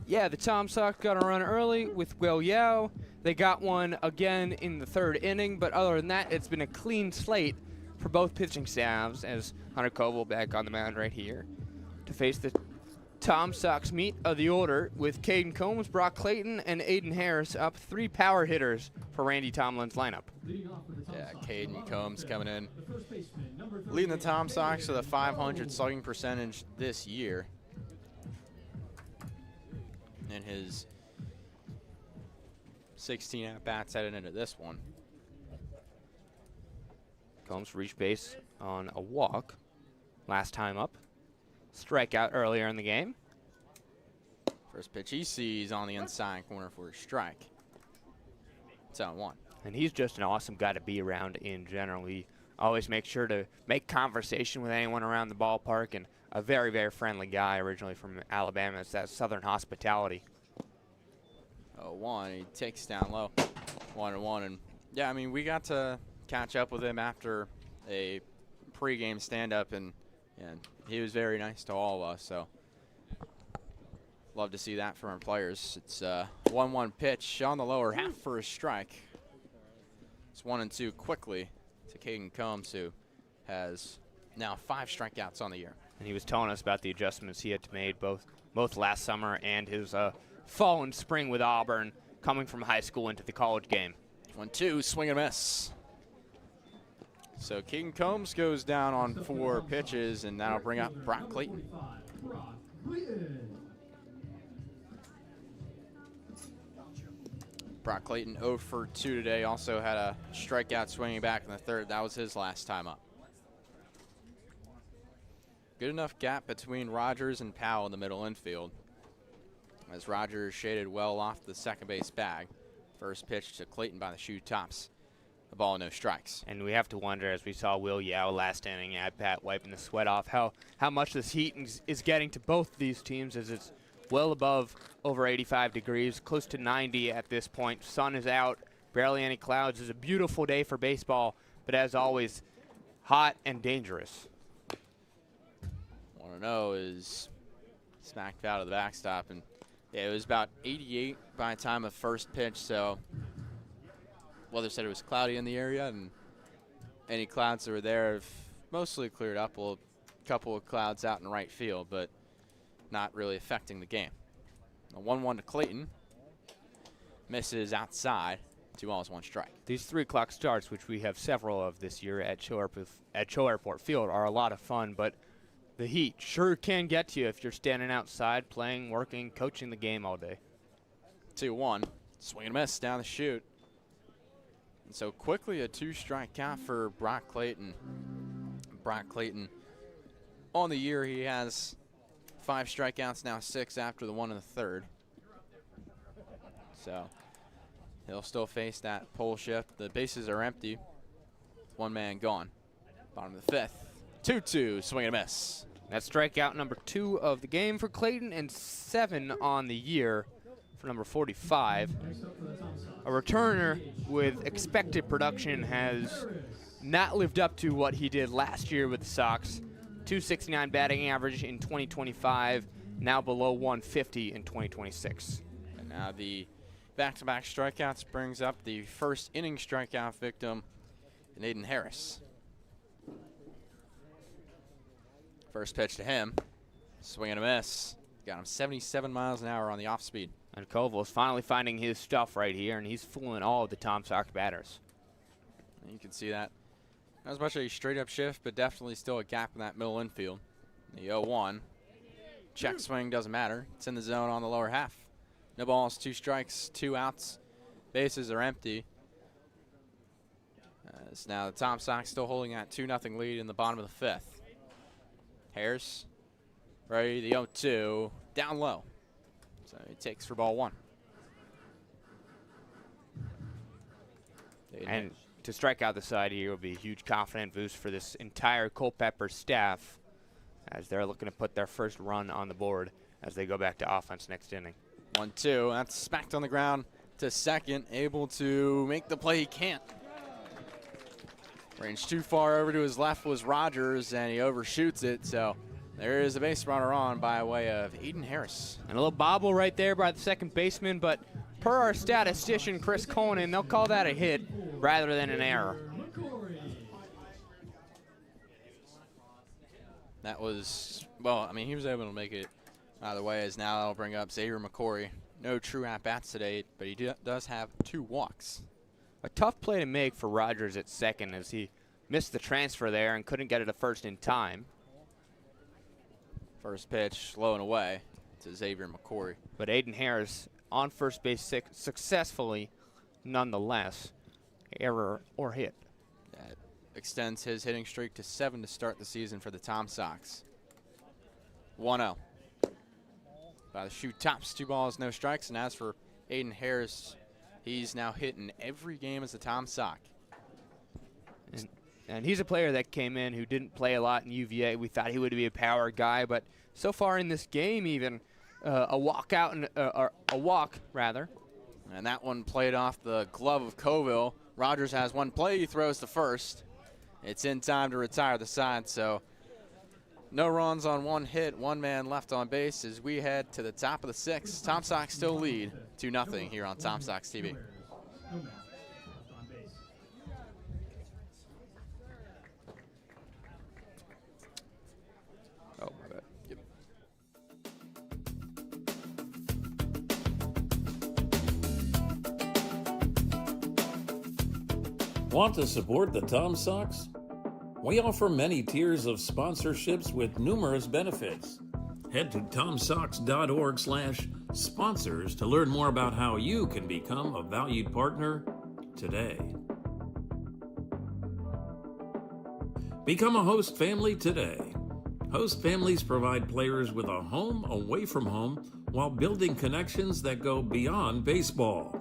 Yeah, the Tom Sox got a run early with Will Yao. They got one again in the 3rd inning, but other than that, it's been a clean slate for both pitching staffs, as Hunter Coble back on the mound right here to face the Tom Sox meet of the order with Caden Combs, Brock Clayton, and Aiden Harris up 3 power hitters for Randy Tomlin's lineup.
Yeah, Caden Combs coming in, leading the Tom Sox to the .500 slugging percentage this year. And his 16 at-bats headed into this one.
Combs reached base on a walk last time up. Strikeout earlier in the game.
First pitch he sees on the inside corner for a strike. It's out 1.
And he's just an awesome guy to be around in general. He always makes sure to make conversation with anyone around the ballpark, and a very, very friendly guy, originally from Alabama. It's that Southern hospitality.
0-1, he takes down low. 1-1, and yeah, I mean, we got to catch up with him after a pregame stand-up, and he was very nice to all of us, so love to see that from our players. It's a 1-1 pitch on the lower half for a strike. It's 1-2 quickly to Caden Combs, who has now 5 strikeouts on the year.
And he was telling us about the adjustments he had to make both last summer and his fall and spring with Auburn, coming from high school into the college game.
1-2, swing and miss. So Caden Combs goes down on 4 pitches, and that'll bring up Brock Clayton. Brock Clayton 0 for 2 today. Also had a strikeout swinging back in the 3rd. That was his last time up. Good enough gap between Rogers and Powell in the middle infield, as Rogers shaded well off the second base bag. First pitch to Clayton by the shoe tops. a ball and no strikes.
And we have to wonder, as we saw Will Yao last inning at bat wiping the sweat off, how much this heat is getting to both these teams, as it's well above over 85 degrees, close to 90 at this point. Sun is out, barely any clouds. It's a beautiful day for baseball, but as always, hot and dangerous.
1-0 is smacked out of the backstop, and yeah, it was about 88 by the time of first pitch, so weather said it was cloudy in the area, and any clouds that were there have mostly cleared up. Well, a couple of clouds out in right field, but not really affecting the game. A 1-1 to Clayton. Misses outside. 2 balls, 1 strike.
These 3 o'clock starts, which we have several of this year at Cho Airport Field, are a lot of fun, but the heat sure can get to you if you're standing outside, playing, working, coaching the game all day.
2-1. Swing and miss down the chute. And so quickly a 2-strike count for Brock Clayton. Brock Clayton, on the year, he has 5 strikeouts, now 6 after the 1 in the third. So he'll still face that pole shift. The bases are empty. 1 man gone. Bottom of the 5th. 2-2, swing and a miss.
That's strikeout number 2 of the game for Clayton, and 7 on the year for number 45. A returner with expected production has not lived up to what he did last year with the Sox. 269 batting average in 2025, now below 150 in 2026.
And now the back-to-back strikeouts brings up the first inning strikeout victim, Aiden Harris. First pitch to him, swing and a miss. Got him 77 miles an hour on the off speed.
And Koval's finally finding his stuff right here, and he's fooling all of the Tom Sox batters.
And you can see that. Not as much a straight-up shift, but definitely still a gap in that middle infield. The 0-1. Check swing doesn't matter. It's in the zone on the lower half. No balls, 2 strikes, 2 outs. Bases are empty. As now the Tom Sox still holding that 2-0 lead in the bottom of the 5th. Harris ready, the 0-2, down low. So he takes for ball 1.
And to strike out the side here will be a huge confident boost for this entire Culpeper staff, as they're looking to put their first run on the board as they go back to offense next inning.
1-2, that's smacked on the ground to second, able to make the play he can't. Range too far over to his left was Rogers, and he overshoots it, so there is a base runner on by way of Aiden Harris.
And a little bobble right there by the second baseman, but per our statistician, Chris Conan, they'll call that a hit rather than an error.
That was, well, I mean, he was able to make it out of the way, as now that'll bring up Xavier McCory. No true at-bats today, but he does have 2 walks.
A tough play to make for Rogers at second, as he missed the transfer there and couldn't get it to first in time.
First pitch, low and away to Xavier McCory.
But Aiden Harris on first base successfully, nonetheless. Error or hit.
That extends his hitting streak to 7 to start the season for the Tom Sox. 1-0. By the shoe tops, 2 balls, no strikes. And as for Aiden Harris, he's now hitting every game as a Tom Sock.
And he's a player that came in who didn't play a lot in UVA. We thought he would be a power guy, but so far in this game, even a walk, rather.
And that one played off the glove of Coville. Rogers has 1 play. He throws to first. It's in time to retire the side, so no runs on 1 hit, 1 man left on base as we head to the top of the 6th. Tom Sox still lead 2-0 here on Tom Sox TV.
Oh, my bad.
Yep.
Want to support the Tom Sox? We offer many tiers of sponsorships with numerous benefits. Head to tomsox.org/sponsors to learn more about how you can become a valued partner today. Become a host family today. Host families provide players with a home away from home while building connections that go beyond baseball.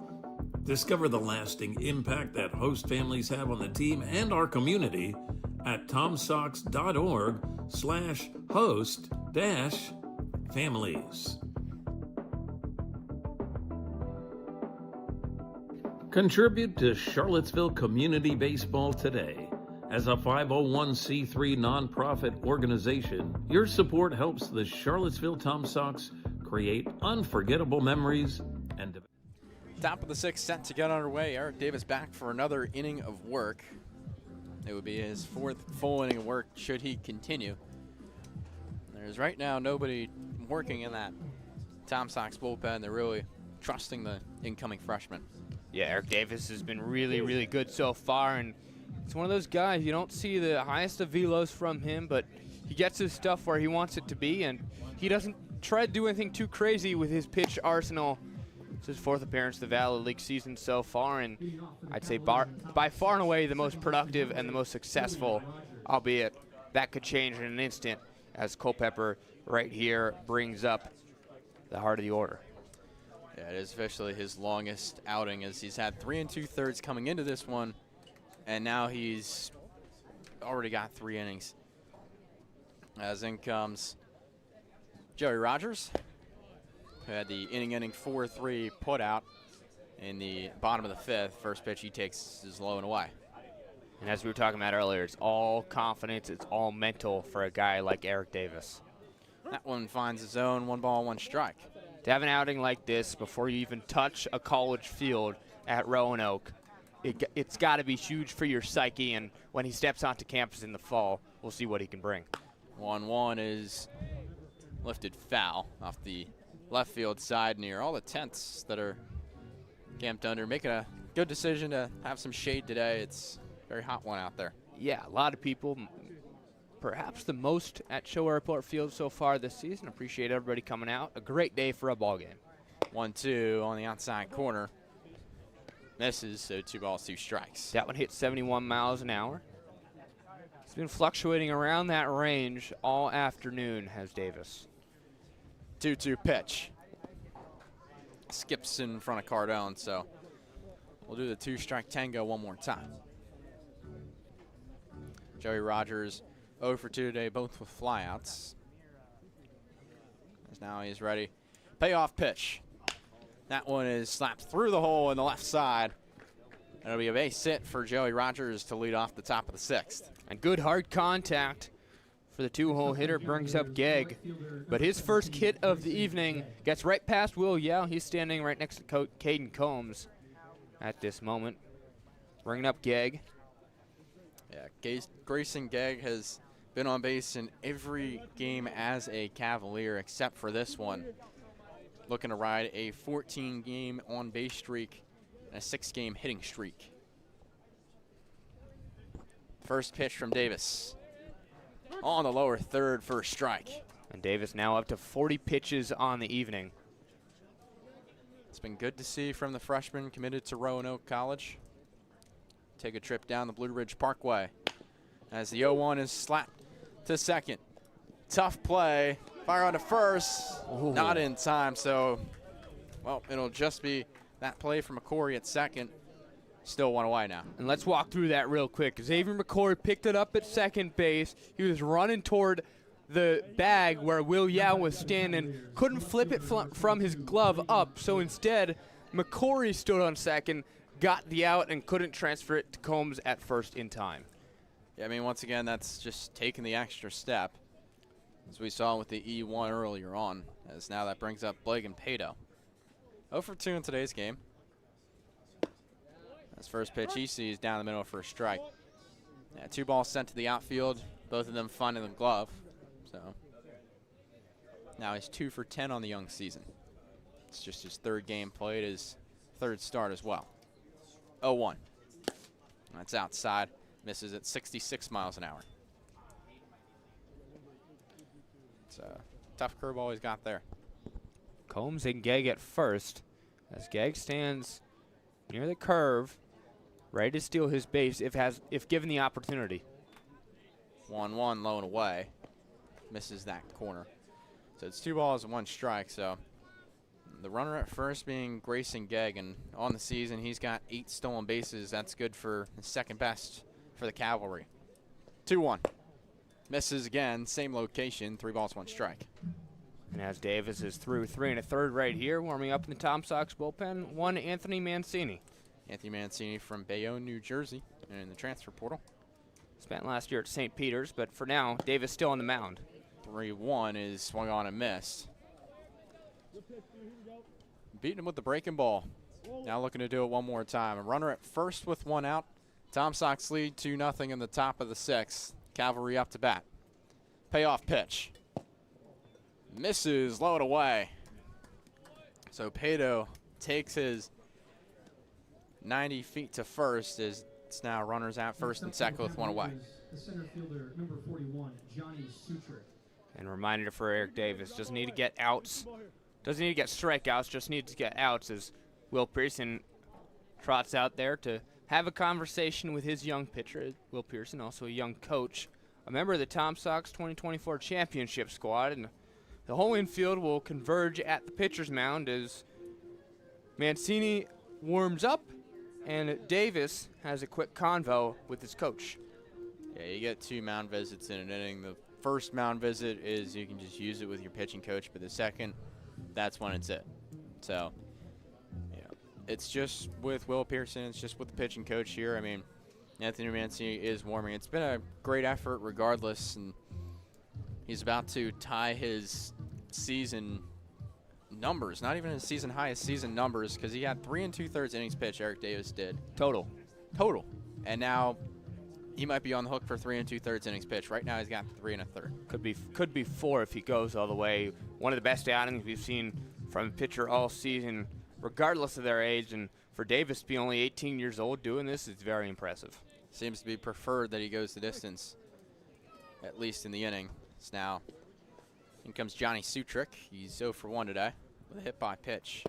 Discover the lasting impact that host families have on the team and our community at tomsox.org/host-families. Contribute to Charlottesville Community Baseball today. As a 501c3 nonprofit organization, your support helps the Charlottesville Tom Sox create unforgettable memories and
Top of the sixth set to get underway. Eric Davis back for another inning of work. It would be his fourth full inning of work should he continue. There's right now nobody working in that Tom Sox bullpen. They're really trusting the incoming freshman.
Yeah, Eric Davis has been really, really good so far, and it's one of those guys, you don't see the highest of velos from him, but he gets his stuff where he wants it to be, and he doesn't try to do anything too crazy with his pitch arsenal. It's his fourth appearance of the Valley League season so far, and I'd say by far and away the most productive and the most successful, albeit that could change in an instant as Culpeper right here brings up the heart of the order.
Yeah, it is officially his longest outing, as he's had 3 2/3 coming into this one, and now he's already got 3 innings. As in comes Joey Rogers, who had the inning-ending 4-3 put out in the bottom of the 5th. First pitch he takes is low and away.
And as we were talking about earlier, it's all confidence, it's all mental for a guy like Eric Davis.
That one finds his own, 1 ball, 1 strike.
To have an outing like this before you even touch a college field at Roanoke, it's got to be huge for your psyche, and when he steps onto campus in the fall, we'll see what he can bring.
1-1 is lifted foul off the left field side near all the tents that are camped under. Making a good decision to have some shade today. It's a very hot one out there.
Yeah, a lot of people, perhaps the most at Show Airport Field so far this season. Appreciate everybody coming out. A great day for a ball game.
1-2 on the outside corner. Misses, so 2 balls, 2 strikes.
That one hit 71 miles an hour. He's been fluctuating around that range all afternoon, has Davis.
2-2 pitch. Skips in front of Cardone, so we'll do the 2-strike tango one more time. Joey Rogers 0 for 2 today, both with flyouts. As now he's ready. Payoff pitch. That one is slapped through the hole in the left side. It'll be a base hit for Joey Rogers to lead off the top of the 6th.
And good hard contact for the 2-hole hitter, brings up Gegg. But his first hit of the evening gets right past Will Yao. He's standing right next to Caden Combs at this moment. Bringing up Gegg.
Yeah, Grayson Gegg has been on base in every game as a Cavalier except for this one. Looking to ride a 14-game on-base streak and a 6-game hitting streak. First pitch from Davis. On the lower third for a strike.
And Davis now up to 40 pitches on the evening.
It's been good to see from the freshman committed to Roanoke College. Take a trip down the Blue Ridge Parkway as the 0-1 is slapped to second. Tough play. Fire on to first.
Ooh.
Not in time, so, well, it'll just be that play from McCory at second. Still 1 away now.
And let's walk through that real quick. Xavier McCoy picked it up at second base. He was running toward the bag where Will Yao was standing. Couldn't flip it from his glove up, so instead, McCory stood on second, got the out, and couldn't transfer it to Combs at first in time.
Yeah, I mean, once again, that's just taking the extra step, as we saw with the E1 earlier on, as now that brings up Blake and Pato. 0 for 2 in today's game. His first pitch he sees down the middle for a strike. Yeah, 2 balls sent to the outfield, both of them finding the glove. So now he's 2 for 10 on the young season. It's just his 3rd game played, his 3rd start as well. 0-1. That's outside. Misses at 66 miles an hour. It's a tough curveball he's got there.
Combs and Gegg at first, as Gegg stands near the curve, ready to steal his base if given the opportunity.
1-1, low and away. Misses that corner. So it's 2 balls and 1 strike, so The runner at first being Grayson Gegg, and on the season he's got 8 stolen bases. That's good for the second best for the Cavalry. 2-1. Misses again, same location, 3 balls, 1 strike.
And as Davis is through 3 1/3 right here, warming up in the Tom Sox bullpen, one Anthony Mancini.
Anthony Mancini from Bayonne, New Jersey, and in the transfer portal.
Spent last year at St. Peter's, but for now, Davis still on the mound.
3-1 is swung on and missed. Beating him with the breaking ball. Now looking to do it one more time. A runner at first with 1 out. Tom Sox lead 2-0 in the top of the 6th. Cavalry up to bat. Payoff pitch. Misses, low and away. So Pato takes his 90 feet to first as it's now runners at first and second with 1 away.
The center fielder, number 41, Johnny Sutrick.
And a reminder for Eric Davis, doesn't need to get outs, doesn't need to get strikeouts, just needs to get outs as Will Pearson trots out there to have a conversation with his young pitcher. Will Pearson, also a young coach, a member of the Tom Sox 2024 championship squad, and the whole infield will converge at the pitcher's mound as Mancini warms up and Davis has a quick convo with his coach.
Yeah, you get 2 mound visits in an inning. The first mound visit is you can just use it with your pitching coach, but the second, that's when it's it. So, you know, it's just with Will Pearson, it's just with the pitching coach here. I mean, Anthony Mancini is warming. It's been a great effort regardless, and he's about to tie his season numbers, not even his season highest season numbers, because he had 3 2/3 innings pitched, Eric Davis did.
Total.
And now he might be on the hook for 3 2/3 innings pitched. Right now he's got 3 1/3.
Could be 4 if he goes all the way. One of the best outings we've seen from a pitcher all season, regardless of their age. And for Davis to be only 18 years old doing this is very impressive.
Seems to be preferred that he goes the distance, at least in the inning. So now in comes Johnny Sutrick. He's 0 for 1 today with a hit by pitch.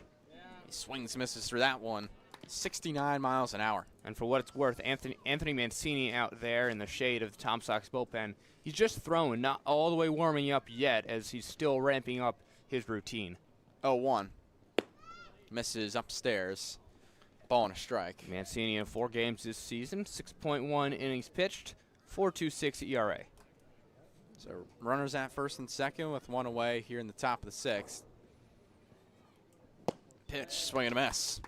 He swings, misses through that one. 69 miles an hour.
And for what it's worth, Anthony Mancini out there in the shade of the Tom Sox bullpen, he's just thrown, not all the way warming up yet, as he's still ramping up his routine.
0-1. Misses upstairs. Ball and a strike.
Mancini in 4 games this season, 6.1 innings pitched, 4.26 ERA.
So runners at first and second with 1 away here in the top of the 6th. Pitch, swing and a miss.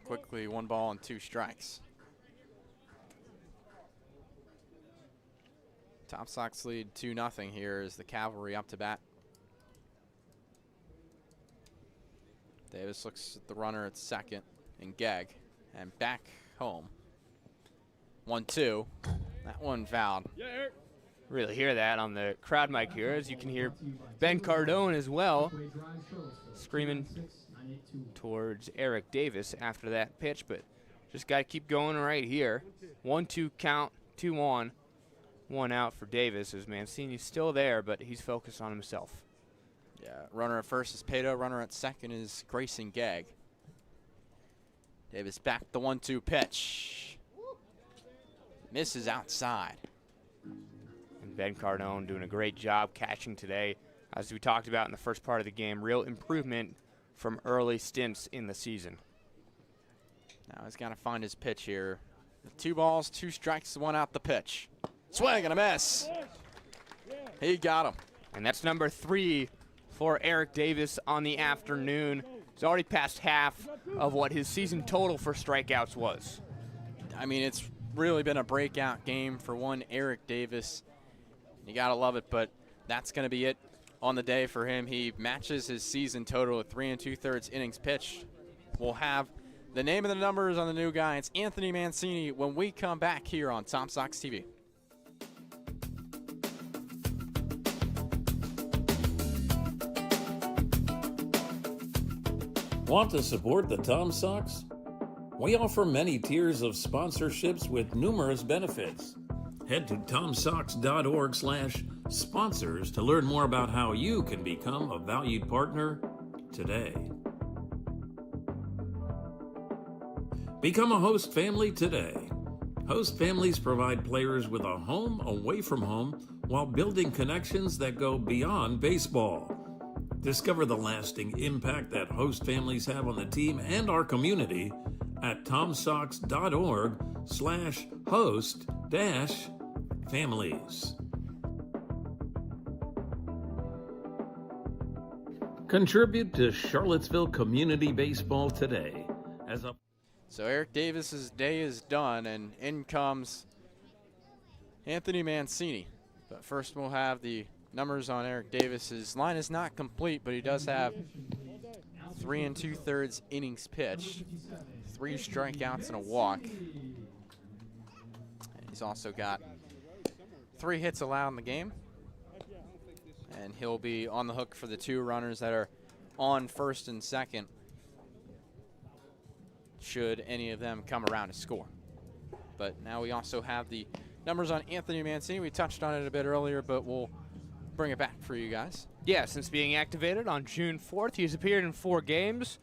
Quickly, 1 ball and 2 strikes. Top Sox lead 2-0 here as the Cavalry up to bat. Davis looks at the runner at second and Gegg, and back home. 1-2. That one fouled.
Really hear that on the crowd mic here, as you can hear Ben Cardone as well screaming towards Eric Davis after that pitch, but just got to keep going right here. 1-2 count, 2 on, 1 out for Davis as Mancini's still there, but he's focused on himself.
Yeah, runner at first is Pato, runner at second is Grayson Gegg. Davis back the 1-2 pitch. Misses outside.
And Ben Cardone doing a great job catching today. As we talked about in the first part of the game, real improvement from early stints in the season.
Now he's got to find his pitch here. 2 balls, 2 strikes, 1 out the pitch. Swing and a miss. He got him.
And that's number 3 for Eric Davis on the afternoon. He's already passed half of what his season total for strikeouts was.
I mean, it's really been a breakout game for one Eric Davis. You got to love it, but that's going to be it on the day for him. He matches his season total at 3 2/3 innings pitched. We'll have the name and the numbers on the new guy. It's Anthony Mancini when we come back here on Tom Sox TV.
Want to support the Tom Sox? We offer many tiers of sponsorships with numerous benefits. Head to tomsox.org/sponsors to learn more about how you can become a valued partner today. Become a host family today. Host families provide players with a home away from home while building connections that go beyond baseball. Discover the lasting impact that host families have on the team and our community at tomsox.org/host-families. Contribute to Charlottesville Community Baseball today.
So Eric Davis's day is done, and in comes Anthony Mancini. But first we'll have the numbers on Eric Davis. His line is not complete, but he does have 3 2/3 innings pitched, 3 strikeouts and a walk. And he's also got 3 hits allowed in the game. And he'll be on the hook for the 2 runners that are on first and second, should any of them come around to score. But now we also have the numbers on Anthony Mancini. We touched on it a bit earlier, but we'll bring it back for you guys.
Yeah, since being activated on June 4th, he's appeared in 4 games,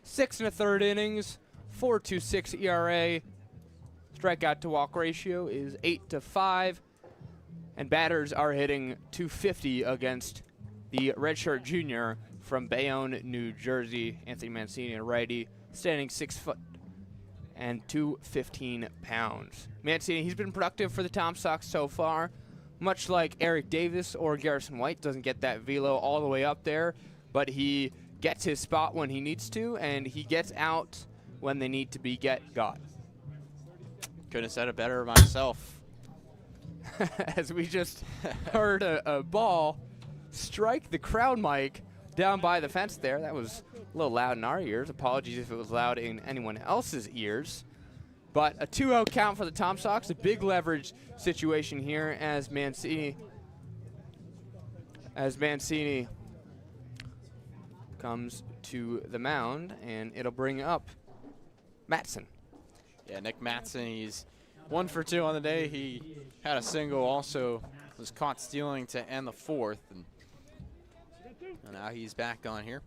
6 1/3 innings, 4.26 ERA. Strikeout to walk ratio is 8-5, and batters are hitting .250 against the redshirt junior from Bayonne, New Jersey. Anthony Mancini, a righty, standing 6 foot and 215 pounds. Mancini, he's been productive for the Tom Sox so far. Much like Eric Davis or Garrison White, doesn't get that velo all the way up there, but he gets his spot when he needs to, and he gets out when they need to be got.
Couldn't have said it better myself.
As we just heard a ball strike the crowd mic down by the fence there. That was a little loud in our ears. Apologies if it was loud in anyone else's ears. But a 2-0 count for the Tom Sox, a big leverage situation here as Mancini comes to the mound, and it'll bring up Matson.
Yeah, Nick Matson, he's 1 for 2 on the day. He had a single, also was caught stealing to end the 4th. And now he's back on here.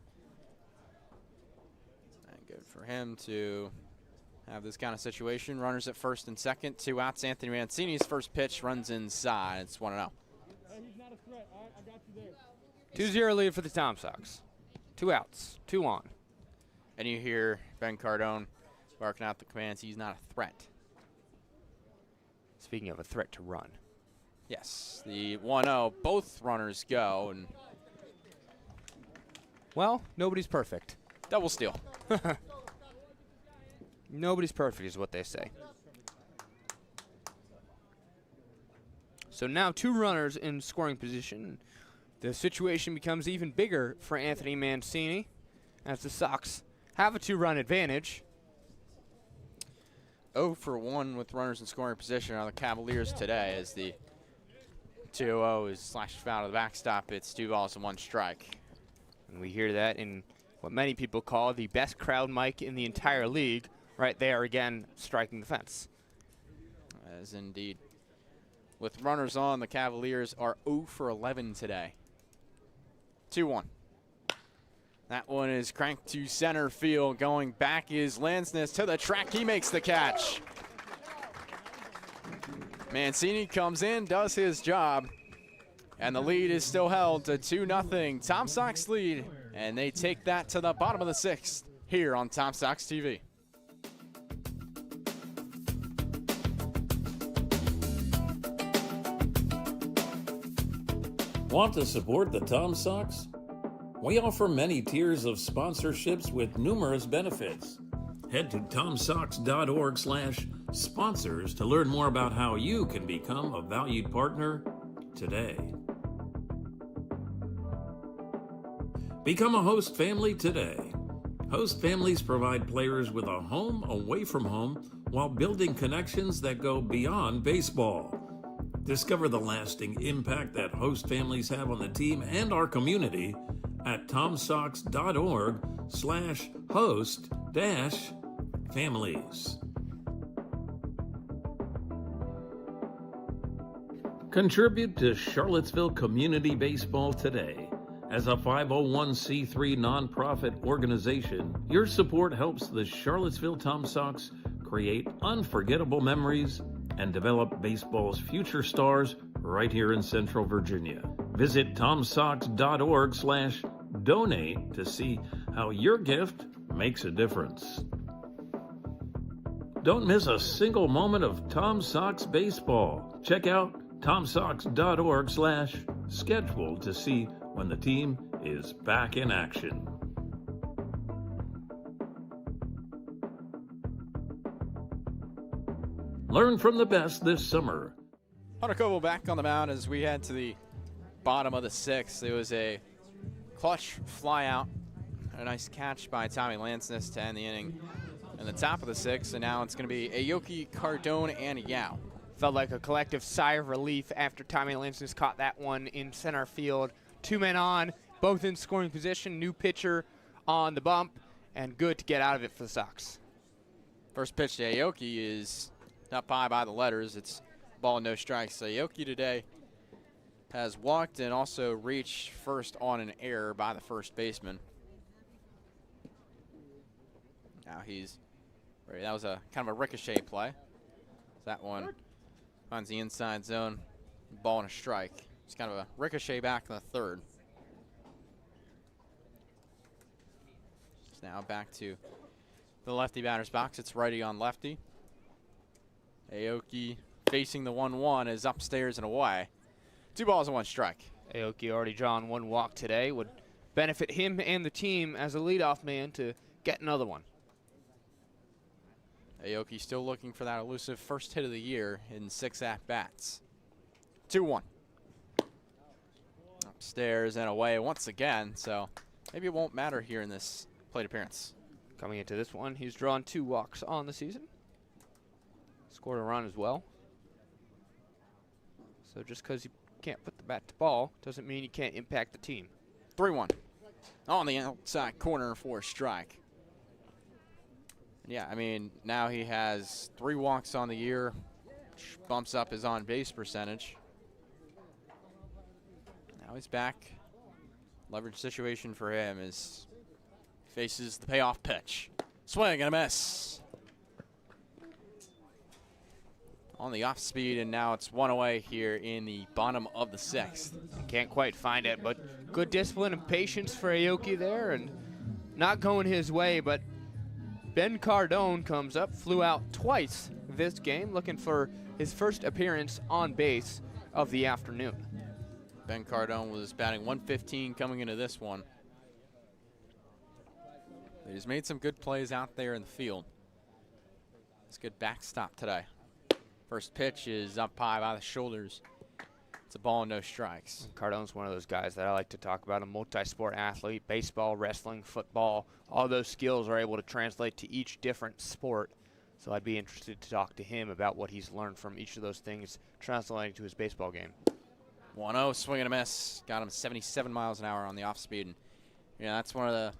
And good for him to have this kind of situation. Runners at first and second, 2 outs. Anthony Mancini's first pitch runs inside. It's 1-0.
2-0 lead for the Tom Sox. 2 outs, 2 on.
And you hear Ben Cardone barking out the commands. He's not a threat.
Speaking of a threat to run.
Yes, the 1-0, both runners go, and
well, nobody's perfect.
double steal.
Nobody's perfect is what they say. So now 2 runners in scoring position. The situation becomes even bigger for Anthony Mancini as the Sox have a 2-run advantage.
0 for 1 with runners in scoring position are the Cavaliers today, as the 2-0 is slashed foul to the backstop. It's 2 balls and 1 strike.
And we hear that in what many people call the best crowd mic in the entire league. Right there again, striking the fence.
As indeed. With runners on, the Cavaliers are 0 for 11 today. 2-1. That one is cranked to center field. Going back is Lansness to the track. He makes the catch. Mancini comes in, does his job, and the lead is still held to 2-0. Tom Sox lead, and they take that to the bottom of the 6th here on Tom Sox TV.
Want to support the Tom Sox? We offer many tiers of sponsorships with numerous benefits. Head to tomsox.org/sponsors to learn more about how you can become a valued partner today. Become a host family today. Host families provide players with a home away from home while building connections that go beyond baseball. Discover the lasting impact that host families have on the team and our community at tomsox.org/host-families. Contribute to Charlottesville Community Baseball today. As a 501c3 nonprofit organization, your support helps the Charlottesville Tom Sox create unforgettable memories and develop baseball's future stars right here in Central Virginia. Visit tomsox.org/donate donate to see how your gift makes a difference. Don't miss a single moment of Tom Sox baseball. Check out tomsox.org/schedule to see when the team is back in action. Learn from the best this summer.
Hunter Koval back on the mound as we head to the bottom of the sixth. It was a clutch fly out, a nice catch by Tommy Lansness to end the inning in the top of the sixth, and now it's going to be Aoki, Cardone, and Yao.
Felt like a collective sigh of relief after Tommy Lansness caught that one in center field. 2 men on, both in scoring position, new pitcher on the bump, and good to get out of it for the Sox.
First pitch to Aoki is up high by the letters. It's ball, no strikes. So Aoki today has walked and also reached first on an error by the first baseman. Now he's ready. That was a kind of a ricochet play. That one finds the inside zone, ball and a strike. It's kind of a ricochet back in the third. It's now back to the lefty batter's box. It's righty on lefty. Aoki facing the 1-1 is upstairs and away. 2 balls and 1 strike.
Aoki already drawn 1 walk today. Would benefit him and the team as a leadoff man to get another one.
Aoki still looking for that elusive first hit of the year in 6 at-bats. 2-1. Upstairs and away once again, so maybe it won't matter here in this plate appearance.
Coming into this one, he's drawn 2 walks on the season. Scored a run as well. So just because you can't put the bat to ball doesn't mean you can't impact the team.
3-1. On the outside corner for a strike. Yeah, I mean, now he has 3 walks on the year, which bumps up his on-base percentage. Now he's back. Leverage situation for him is faces the payoff pitch. Swing and a miss. On the off speed, and now it's 1 away here in the bottom of the 6th.
Can't quite find it, but good discipline and patience for Aoki there, and not going his way, but Ben Cardone comes up, flew out twice this game, looking for his first appearance on base of the afternoon.
Ben Cardone was batting .115 coming into this one. He's made some good plays out there in the field. It's a good backstop today. First pitch is up high by the shoulders. It's a ball and no strikes.
Cardone's one of those guys that I like to talk about, a multi-sport athlete, baseball, wrestling, football. All those skills are able to translate to each different sport. So I'd be interested to talk to him about what he's learned from each of those things translating to his baseball game.
1-0, swing and a miss. Got him 77 miles an hour on the off speed. And, that's one of the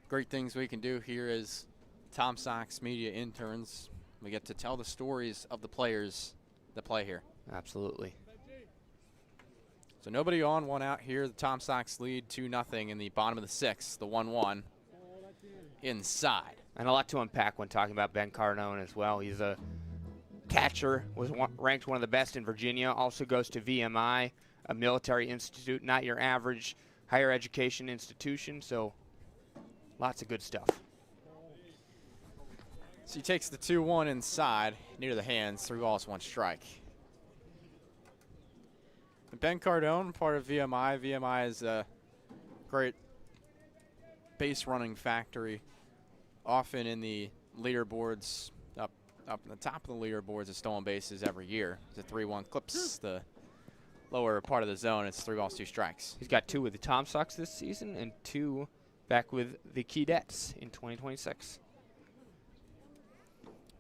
great things we can do here as Tom Sox media interns. We get to tell the stories of the players that play here.
Absolutely.
So nobody on, 1 out here. The Tom Sox lead 2-0 in the bottom of the 6th. The 1-1 inside.
And a lot to unpack when talking about Ben Cardone as well. He's a catcher, was ranked one of the best in Virginia, also goes to VMI, a military institute, not your average higher education institution, so lots of good stuff.
So he takes the 2-1 inside, near the hands, 3 balls, 1 strike. Ben Cardone, part of VMI. VMI is a great base running factory, often in the leaderboards, up in the top of the leaderboards of stolen bases every year. The 3-1 clips the lower part of the zone. It's 3 balls, 2 strikes.
He's got 2 with the Tom Sox this season and 2 back with the Keydets in 2026.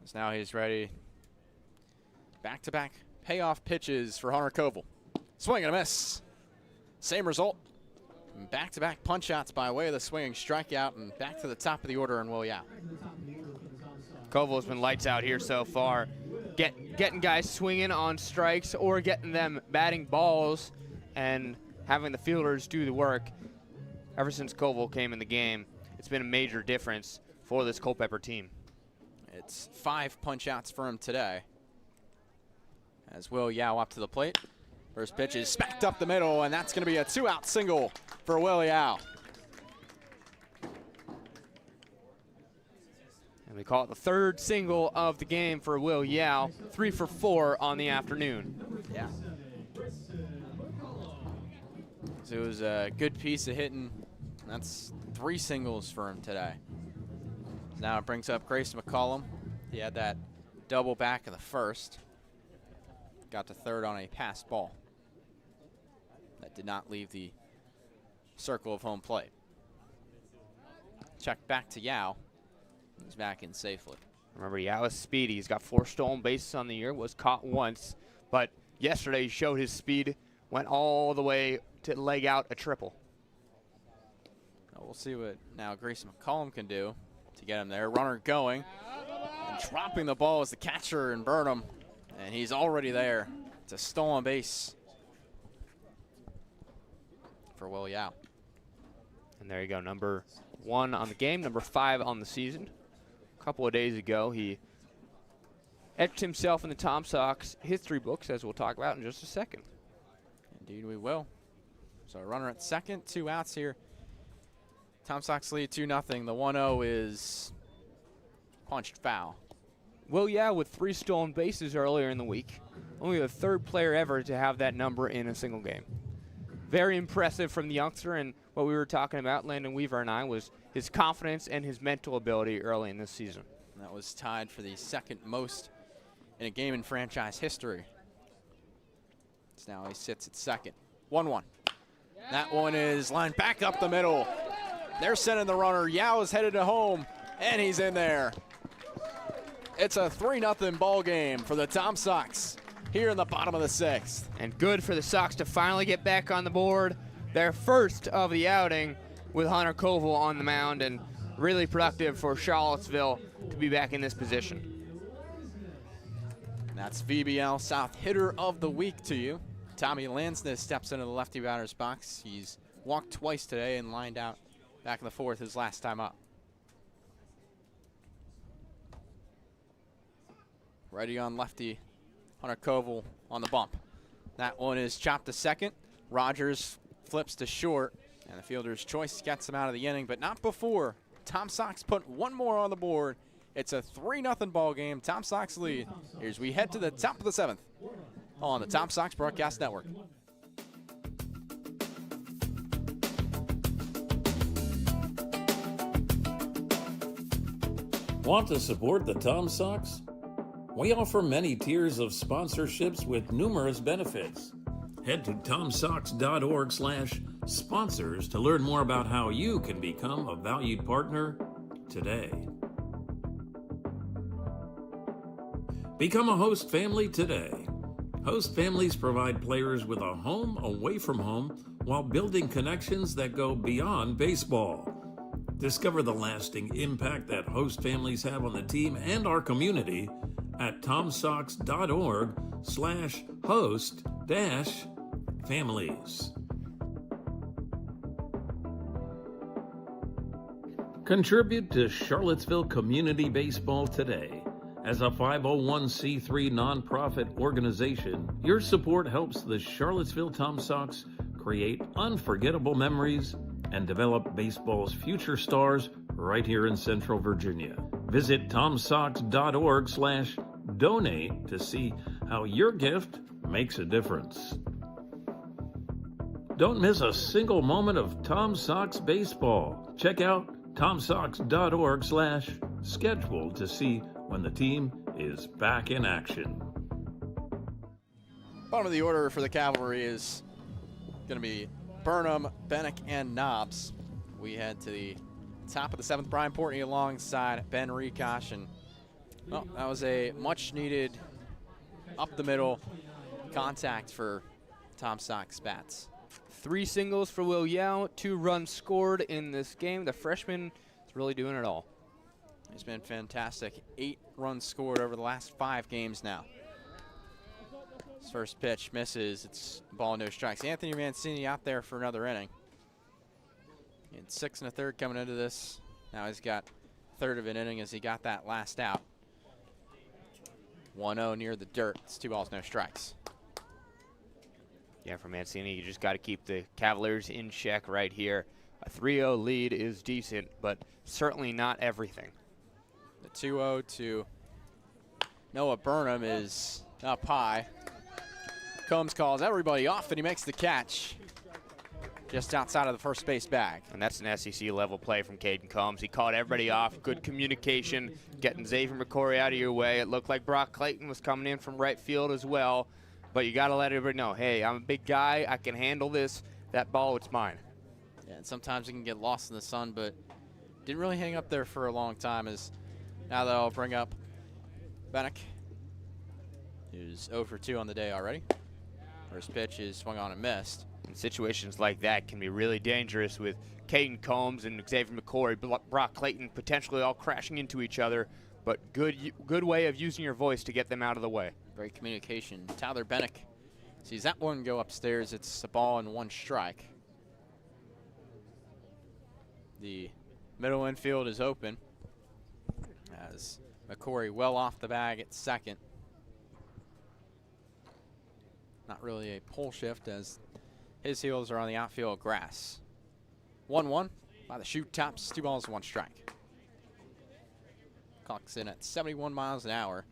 So now he's ready. Back-to-back payoff pitches for Hunter Koval. Swing and a miss. Same result. Back-to-back punch-outs by way of the swinging strikeout, and back to the top of the order in Will Yao.
Koval's been lights out here so far. Getting guys swinging on strikes or getting them batting balls and having the fielders do the work. Ever since Koval came in the game, it's been a major difference for this Culpeper team.
It's 5 punch-outs for him today. As Will Yao up to the plate. First pitch is smacked up the middle, and that's going to be a 2-out single for Will Yao.
call it the third single of the game for Will Yao. 3 for 4 on the afternoon.
Yeah. So it was a good piece of hitting. That's 3 singles for him today. Now it brings up Grayson McCollum. He had that double back in the first. Got to third on a passed ball. That did not leave the circle of home plate. Check back to Yao. He's back in safely.
Remember, Yao is speedy. He's got 4 stolen bases on the year, was caught once. But yesterday he showed his speed, went all the way to leg out a triple.
We'll see what now Grayson McCollum can do to get him there. Runner going. And dropping the ball is the catcher in Burnham. And he's already there. It's a stolen base for Will Yao.
And there you go, number 1 on the game, number 5 on the season. A couple of days ago, he etched himself in the Tom Sox history books, as we'll talk about in just a second.
Indeed we will. So a runner at second, 2 outs here. Tom Sox lead 2-0. The 1-0 is punched foul.
Will Yao with 3 stolen bases earlier in the week. Only the 3rd player ever to have that number in a single game. Very impressive from the youngster, and what we were talking about, Landon Weaver and I, was his confidence and his mental ability early in this season.
And that was tied for the 2nd most in a game in franchise history. So now he sits at second. 1-1. That one is lined back up the middle. They're sending the runner. Yao is headed to home, and he's in there. It's a 3-0 ball game for the Tom Sox here in the bottom of the 6th.
And good for the Sox to finally get back on the board. Their first of the outing with Hunter Koval on the mound, and really productive for Charlottesville to be back in this position.
That's VBL South Hitter of the Week to you. Tommy Lansness steps into the lefty batter's box. He's walked twice today and lined out back in the 4th his last time up. Ready on lefty, Hunter Koval on the bump. That one is chopped to second. Rogers flips to short, and the fielder's choice gets him out of the inning, but not before Tom Sox put 1 more on the board. It's a 3-0 ball game. Tom Sox lead. Here's we head to the top of the 7th on the Tom Sox Broadcast Network.
Want to support the Tom Sox? We offer many tiers of sponsorships with numerous benefits. Head to tomsox.org/sponsors to learn more about how you can become a valued partner today. Become a host family today. Host families provide players with a home away from home while building connections that go beyond baseball. Discover the lasting impact that host families have on the team and our community at tomsox.org/host-families. Contribute to Charlottesville Community Baseball today. As a 501c3 nonprofit organization, your support helps the Charlottesville Tom Sox create unforgettable memories and develop baseball's future stars right here in Central Virginia. Visit tomsox.org/donate to see how your gift makes a difference. Don't miss a single moment of Tom Sox baseball. Check out tomsox.org/schedule to see when the team is back in action.
Bottom of the order for the Cavalry is going to be Burnham, Bennick, and Knobs. We head to the top of the 7th. Brian Portney alongside Ben Rikosh, and well, that was a much-needed up-the-middle contact for Tom Sox bats.
3 singles for Will Yao, 2 runs scored in this game. The freshman is really doing it all.
He's been fantastic. 8 runs scored over the last 5 games now. His first pitch misses. It's ball, no strikes. Anthony Mancini out there for another inning. He had 6 1/3 coming into this. Now he's got a third of an inning as he got that last out. 1-0 near the dirt. It's 2 balls, no strikes.
Yeah, for Mancini, you just got to keep the Cavaliers in check right here. A 3-0 lead is decent, but certainly not everything.
The 2-0 to Noah Burnham is up high. Combs calls everybody off, and he makes the catch just outside of the first base bag.
And that's an SEC level play from Caden Combs. He caught everybody off, good communication, getting Xavier McCory out of your way. It looked like Brock Clayton was coming in from right field as well, but you got to let everybody know, hey, I'm a big guy, I can handle this. That ball, it's mine.
Yeah, and sometimes it can get lost in the sun, but didn't really hang up there for a long time. As now they'll bring up Bennick, who's 0 for 2 on the day already. First pitch is swung on and missed.
And situations like that can be really dangerous with Caden Combs and Xavier McCory, Brock Clayton potentially all crashing into each other, but good way of using your voice to get them out of the way.
Great communication. Tyler Bennick sees that one go upstairs. It's a ball and 1 strike. The middle infield is open as McCory well off the bag at second. Not really a pole shift as his heels are on the outfield grass. 1-1 by the shoot tops, 2 balls, 1 strike. Clock's in at 71 miles an hour.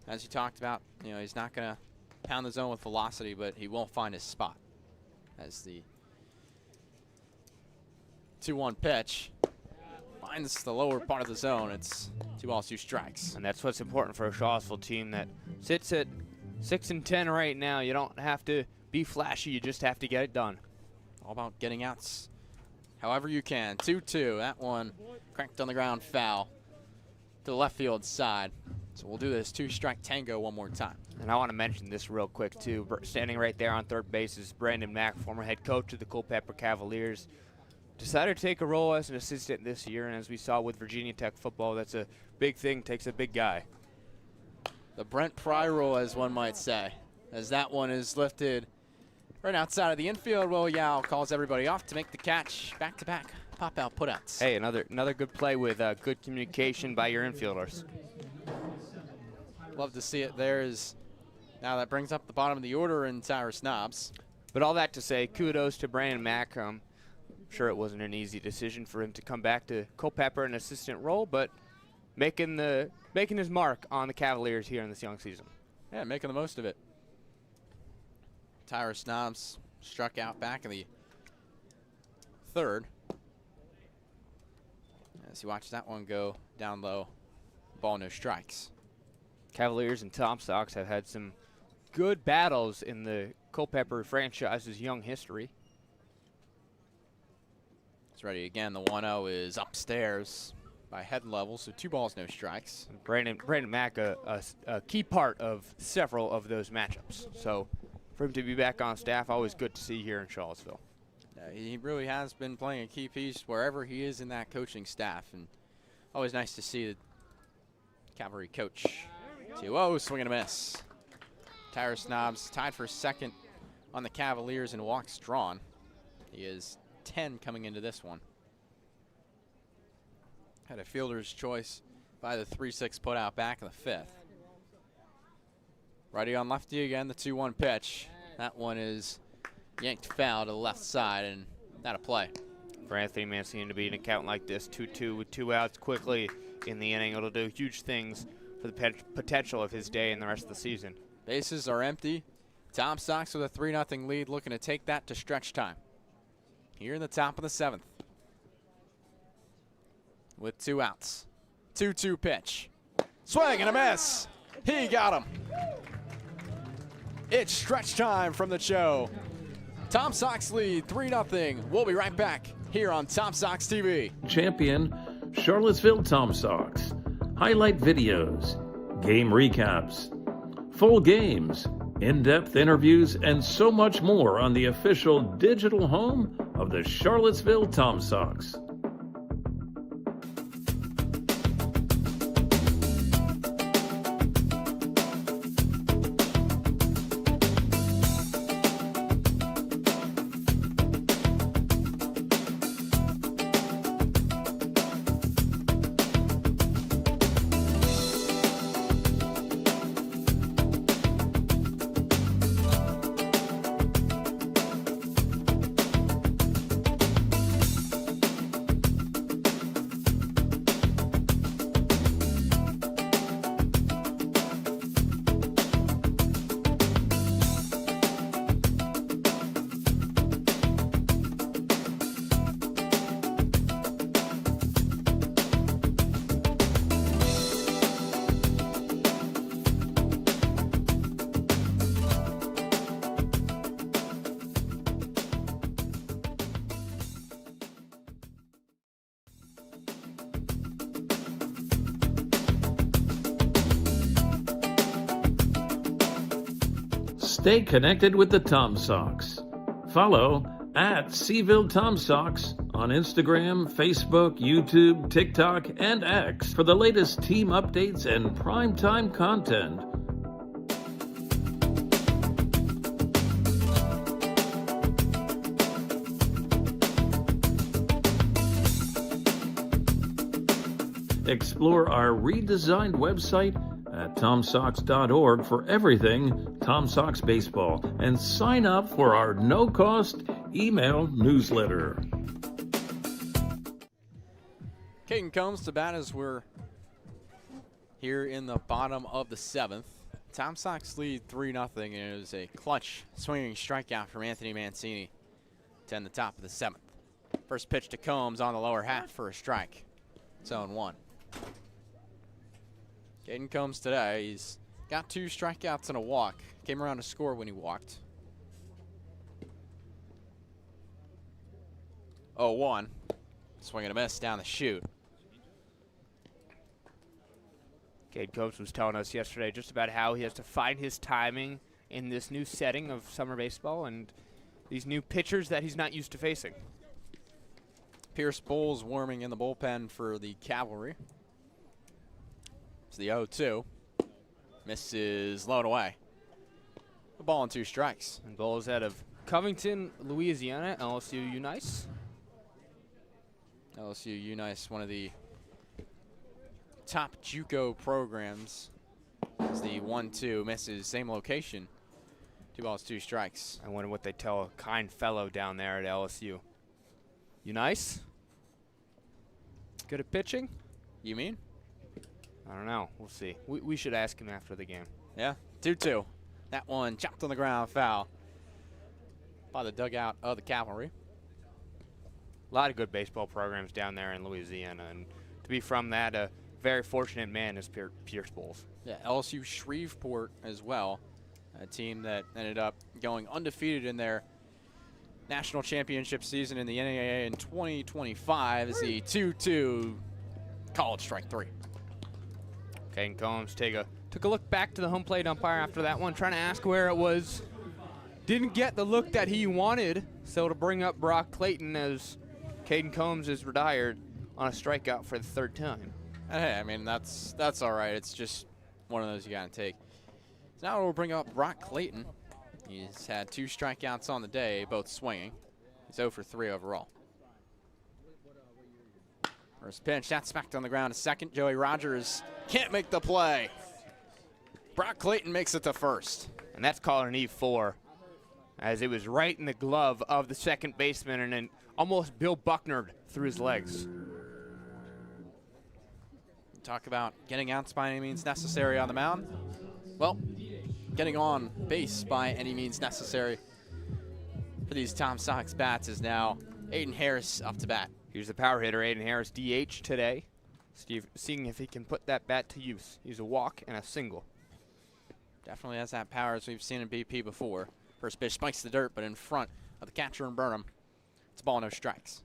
As you talked about, you know, he's not going to pound the zone with velocity, but he won't find his spot. As the 2-1 pitch finds the lower part of the zone, it's 2 balls, 2 strikes.
And that's what's important for a Charlottesville team that sits at 6-10 right now. You don't have to be flashy, you just have to get it done.
All about getting outs however you can. 2-2, that one cranked on the ground, foul to the left field side. So we'll do this 2-strike tango one more time.
And I want to mention this real quick too. Standing right there on third base is Brandon Mack, former head coach of the Culpeper Cavaliers. Decided to take a role as an assistant this year, and as we saw with Virginia Tech football, that's a big thing, takes a big guy.
The Brent Pry rule, as one might say, as that one is lifted right outside of the infield. Will Yao calls everybody off to make the catch. Back-to-back pop-out putouts.
Hey, another good play with good communication by your infielders.
Love to see it there. Is now that brings up the bottom of the order in Tyrus Knobs.
But all that to say, kudos to Brandon Mack. I'm sure it wasn't an easy decision for him to come back to Culpeper in an assistant role, but making his mark on the Cavaliers here in this young season.
Yeah, making the most of it. Tyrus Knobs struck out back in the third. As he watched that one go down low, ball, no strikes.
Cavaliers and Tom Sox have had some good battles in the Culpeper franchise's young history.
It's ready again. The 1-0 is upstairs by head level, so 2 balls, no strikes.
Brandon Mack, a key part of several of those matchups. So for him to be back on staff, always good to see here in Charlottesville.
He really has been playing a key piece wherever he is in that coaching staff, and always nice to see the Cavalry coach. 2-0, swing and a miss. Tyrus Knobs tied for second on the Cavaliers in walks drawn. He is 10 coming into this one. Had a fielder's choice by the 3-6 put out back in the fifth. Righty on lefty again, the 2-1 pitch. That one is yanked foul to the left side, and not a play.
For Anthony Mancini to be an account like this, 2-2 with 2 outs quickly in the inning, it'll do huge things for the potential of his day and the rest of the season.
Bases are empty. Tom Sox with a 3-0 lead, looking to take that to stretch time. Here in the top of the 7th. With 2 outs. 2-2 pitch. Swing and a miss. He got him. It's stretch time from the show. Tom Sox lead 3-0. We'll be right back here on Tom Sox TV.
Champion, Charlottesville Tom Sox. Highlight videos, game recaps, full games, in-depth interviews, and so much more on the official digital home of the Charlottesville Tom Sox. Stay connected with the Tom Sox. Follow at Seaville Tom Sox on Instagram, Facebook, YouTube, TikTok, and X for the latest team updates and primetime content. Explore our redesigned website at tomsox.org for everything Tom Sox baseball and sign up for our no-cost email newsletter.
Caden Combs to bat as we're here in the bottom of the 7th. Tom Sox lead 3-0, and it is a clutch swinging strikeout from Anthony Mancini to end the top of the 7th. First pitch to Combs on the lower half for a strike. It's 0-1. Caden Combs today, he's got 2 strikeouts and a walk. Came around to score when he walked. 0-1. Swing and a miss down the chute.
Caden Combs was telling us yesterday just about how he has to find his timing in this new setting of summer baseball and these new pitchers that he's not used to facing.
Pierce Bowles warming in the bullpen for the Cavalry. It's the 0-2. Misses low and away. A ball and 2 strikes.
And Bowles out of Covington, Louisiana, LSU Unice.
LSU Unice, one of the top JUCO programs. It's the 1-2. Misses, same location. 2 balls, 2 strikes.
I wonder what they tell a kind fellow down there at LSU. Unice? Good at pitching?
You mean?
I don't know. We'll see. We should ask him after the game.
Yeah, 2-2. That one chopped on the ground, foul by the dugout of the Cavalry.
A lot of good baseball programs down there in Louisiana, and to be from that, a very fortunate man is Pierce Bowles.
Yeah, LSU Shreveport as well, a team that ended up going undefeated in their national championship season in the NAIA in 2025 is the 2-2 called strike 3.
Caden Combs took a look back to the home plate umpire after that one, trying to ask where it was. Didn't get the look that he wanted, so to bring up Brock Clayton as Caden Combs is retired on a strikeout for the 3rd time.
Hey, I mean, that's all right. It's just one of those you got to take. So now we'll bring up Brock Clayton. He's had 2 strikeouts on the day, both swinging. He's 0 for 3 overall. First pitch, that's smacked on the ground. A second, Joey Rogers can't make the play. Brock Clayton makes it to first.
And that's called an E4, as it was right in the glove of the second baseman and then almost Bill Bucknered through his legs.
Talk about getting outs by any means necessary on the mound. Well, getting on base by any means necessary for these Tom Sox bats is now Aiden Harris up to bat.
Here's the power hitter, Aiden Harris, DH today. Seeing if he can put that bat to use. He's a walk and a single.
Definitely has that power as we've seen in BP before. First pitch spikes the dirt, but in front of the catcher and Burnham. It's a ball, no strikes.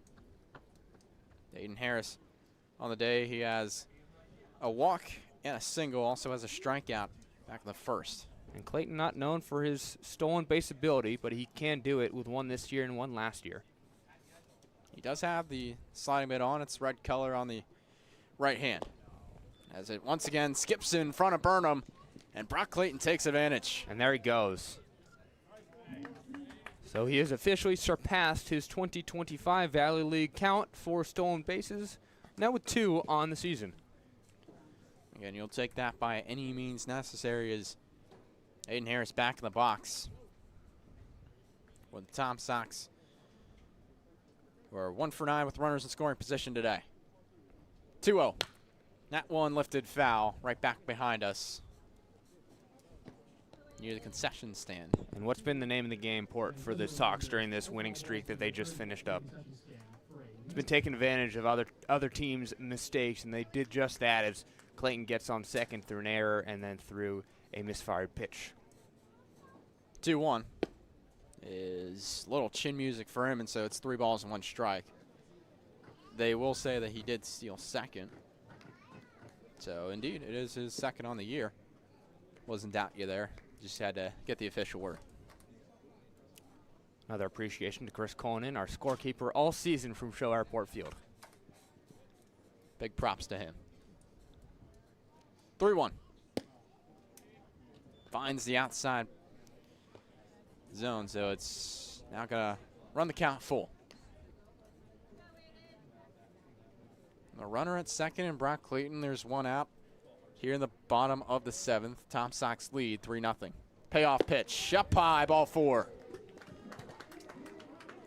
Aiden Harris on the day, he has a walk and a single, also has a strikeout back in the first.
And Clayton not known for his stolen base ability, but he can do it with one this year and one last year.
He does have the sliding mitt on. It's red color on the right hand. As it once again skips in front of Burnham, and Brock Clayton takes advantage.
And there he goes. So he has officially surpassed his 2025 Valley League count for stolen bases, now with 2 on the season.
Again, you'll take that by any means necessary as Aiden Harris back in the box. With the Tom Sox, who are 1 for 9 with runners in scoring position today. 2-0. That one lifted foul right back behind us near the concession stand.
And what's been the name of the game, Port, for the Sox during this winning streak that they just finished up? It's been taking advantage of other teams' mistakes, and they did just that as Clayton gets on second through an error and then through a misfired pitch.
2-1 is a little chin music for him, and so it's 3 balls and 1 strike. They will say that he did steal second. So, indeed, it is his second on the year. Wasn't doubt you there. Just had to get the official word.
Another appreciation to Chris Cullinan, our scorekeeper all season from Show Airport Field.
Big props to him. 3-1. Finds the outside zone, so it's now going to run the count full. The runner at second and Brock Clayton. There's one out here in the bottom of the 7th. Tom Sox lead 3-0. Payoff pitch. Up high, ball 4.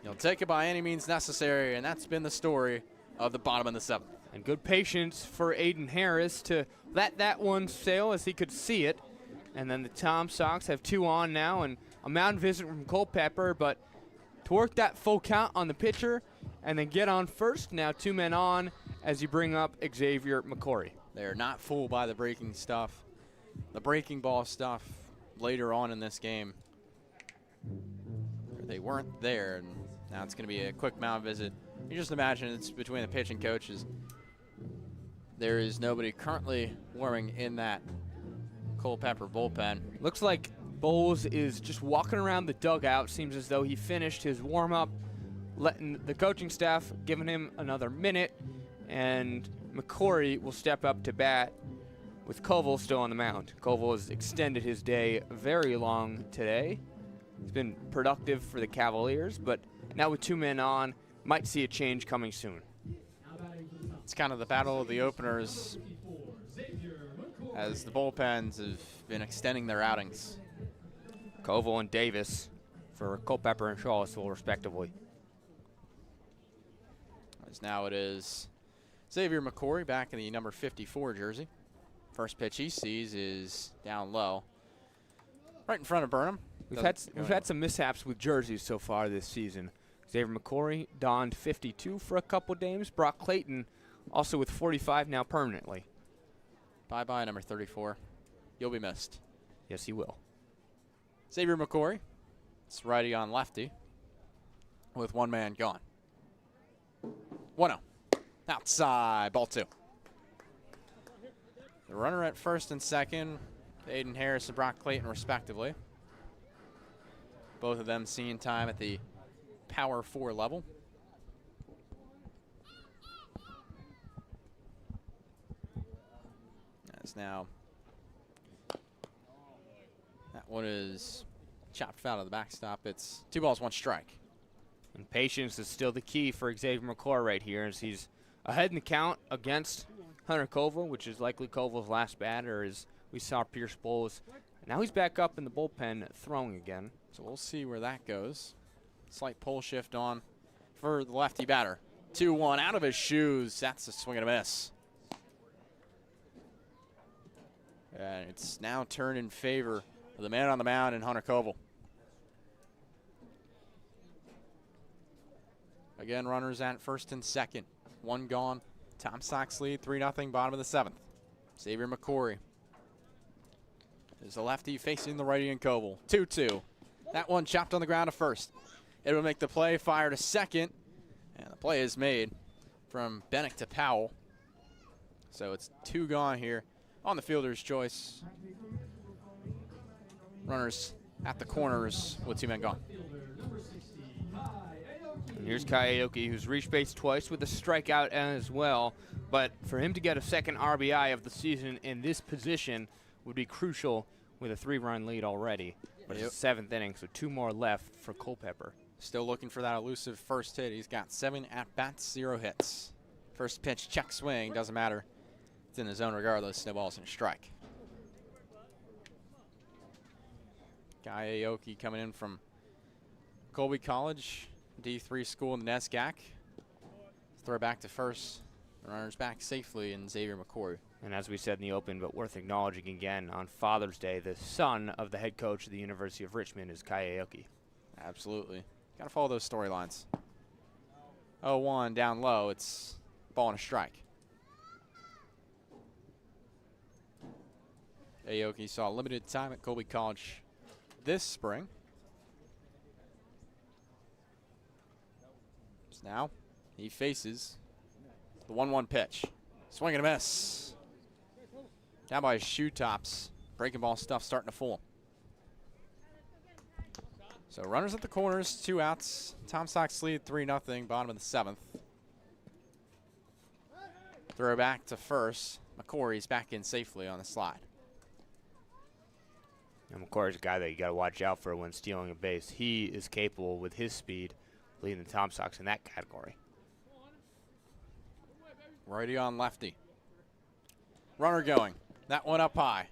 He'll take it by any means necessary, and that's been the story of the bottom of the 7th.
And good patience for Aiden Harris to let that one sail as he could see it. And then the Tom Sox have 2 on now, and a mound visit from Culpeper, but to work that full count on the pitcher and then get on first. Now 2 men on as you bring up Xavier McCory.
They're not fooled by the breaking stuff, the breaking ball stuff later on in this game. They weren't there, and now it's going to be a quick mound visit. You just imagine it's between the pitching coaches. There is nobody currently warming in that Culpeper bullpen.
Looks like Bowles is just walking around the dugout. Seems as though he finished his warm-up, letting the coaching staff giving him another minute, and McCory will step up to bat with Koval still on the mound. Koval has extended his day very long today. He's been productive for the Cavaliers, but now with 2 men on, might see a change coming soon.
It's kind of the battle of the openers as the bullpens have been extending their outings.
Koval and Davis for Culpeper and Charlottesville, respectively.
As now it is Xavier McCory back in the number 54 jersey. First pitch he sees is down low, right in front of Burnham.
We've had some mishaps with jerseys so far this season. Xavier McCory donned 52 for a couple games. Brock Clayton also with 45 now permanently.
Bye-bye, number 34. You'll be missed.
Yes, he will.
Xavier McCory. It's righty on lefty with 1 man gone. 1-0. Outside, ball 2. The runner at first and second, Aiden Harris and Brock Clayton respectively. Both of them seeing time at the Power 4 level. That's now, that one is chopped foul of the backstop. It's 2 balls, 1 strike.
And patience is still the key for Xavier McCory right here, as he's ahead in the count against Hunter Koval, which is likely Koval's last batter, as we saw Pierce Bowles. Now he's back up in the bullpen throwing again.
So we'll see where that goes. Slight pole shift on for the lefty batter. 2-1 out of his shoes. That's a swing and a miss. And it's now turned in favor of the man on the mound and Hunter Koval. Again, runners at first and second. 1 gone. Tom Sox lead 3-0, bottom of the 7th. Xavier McCory is the lefty facing the righty and Koval. 2-2. That one chopped on the ground to first. It will make the play, fire to second. And the play is made from Bennick to Powell. So it's 2 gone here on the fielder's choice. Runners at the corners with 2 men gone.
And here's Kaioki, who's reached base twice with a strikeout as well. But for him to get a second RBI of the season in this position would be crucial with a 3-run lead already. But it's the 7th inning, so 2 more left for Culpeper.
Still looking for that elusive first hit. He's got 7 at-bats, 0 hits. First pitch, check swing, doesn't matter. It's in the zone regardless, no balls and a strike. Guy Aoki coming in from Colby College, D3 school in the NESCAC. Throw back to first. The runner's back safely in Xavier McCory.
And as we said in the open, but worth acknowledging again, on Father's Day, the son of the head coach of the University of Richmond is Kai Aoki.
Absolutely. Got to follow those storylines. 0-1 down low. It's ball and a strike. Aoki saw limited time at Colby College this spring. So now he faces the 1-1 pitch. Swing and a miss. Down by his shoe tops. Breaking ball stuff starting to fool. So runners at the corners, 2 outs. Tom Sox lead 3-0, bottom of the 7th. Throw back to first. McCory's back in safely on the slide.
And McCory's a guy that you got to watch out for when stealing a base. He is capable with his speed, leading the Tom Sox in that category.
Righty on lefty. Runner going. That one up high.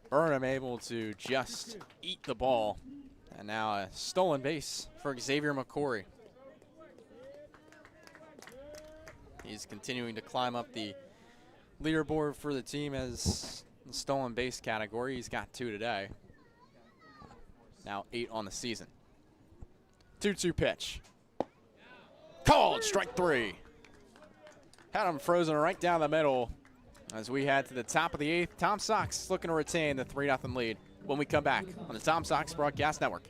Burnham able to just eat the ball. And now a stolen base for Xavier McCory. He's continuing to climb up the leaderboard for the team as the stolen base category. He's got 2 today. Now 8 on the season. 2-2 pitch. Called, strike 3. Had him frozen right down the middle as we head to the top of the 8th. Tom Sox looking to retain the 3-0 lead when we come back on the Tom Sox Broadcast Network.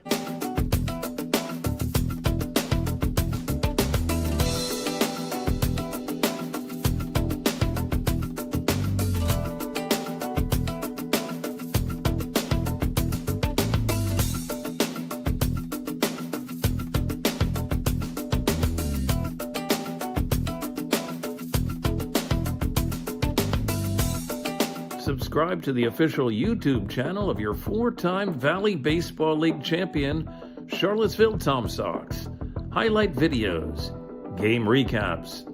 Subscribe to the official YouTube channel of your 4-time Valley Baseball League champion, Charlottesville Tom Sox. Highlight videos, game recaps,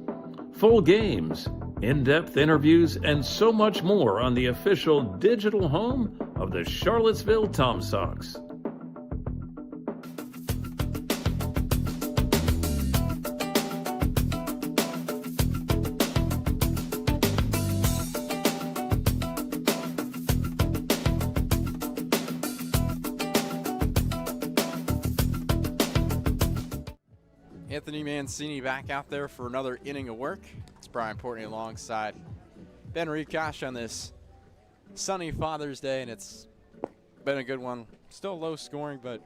full games, in-depth interviews, and so much more on the official digital home of the Charlottesville Tom Sox.
Anthony Mancini back out there for another inning of work. It's Brian Portney alongside Ben Rikash on this sunny Father's Day, and it's been a good one. Still low scoring, but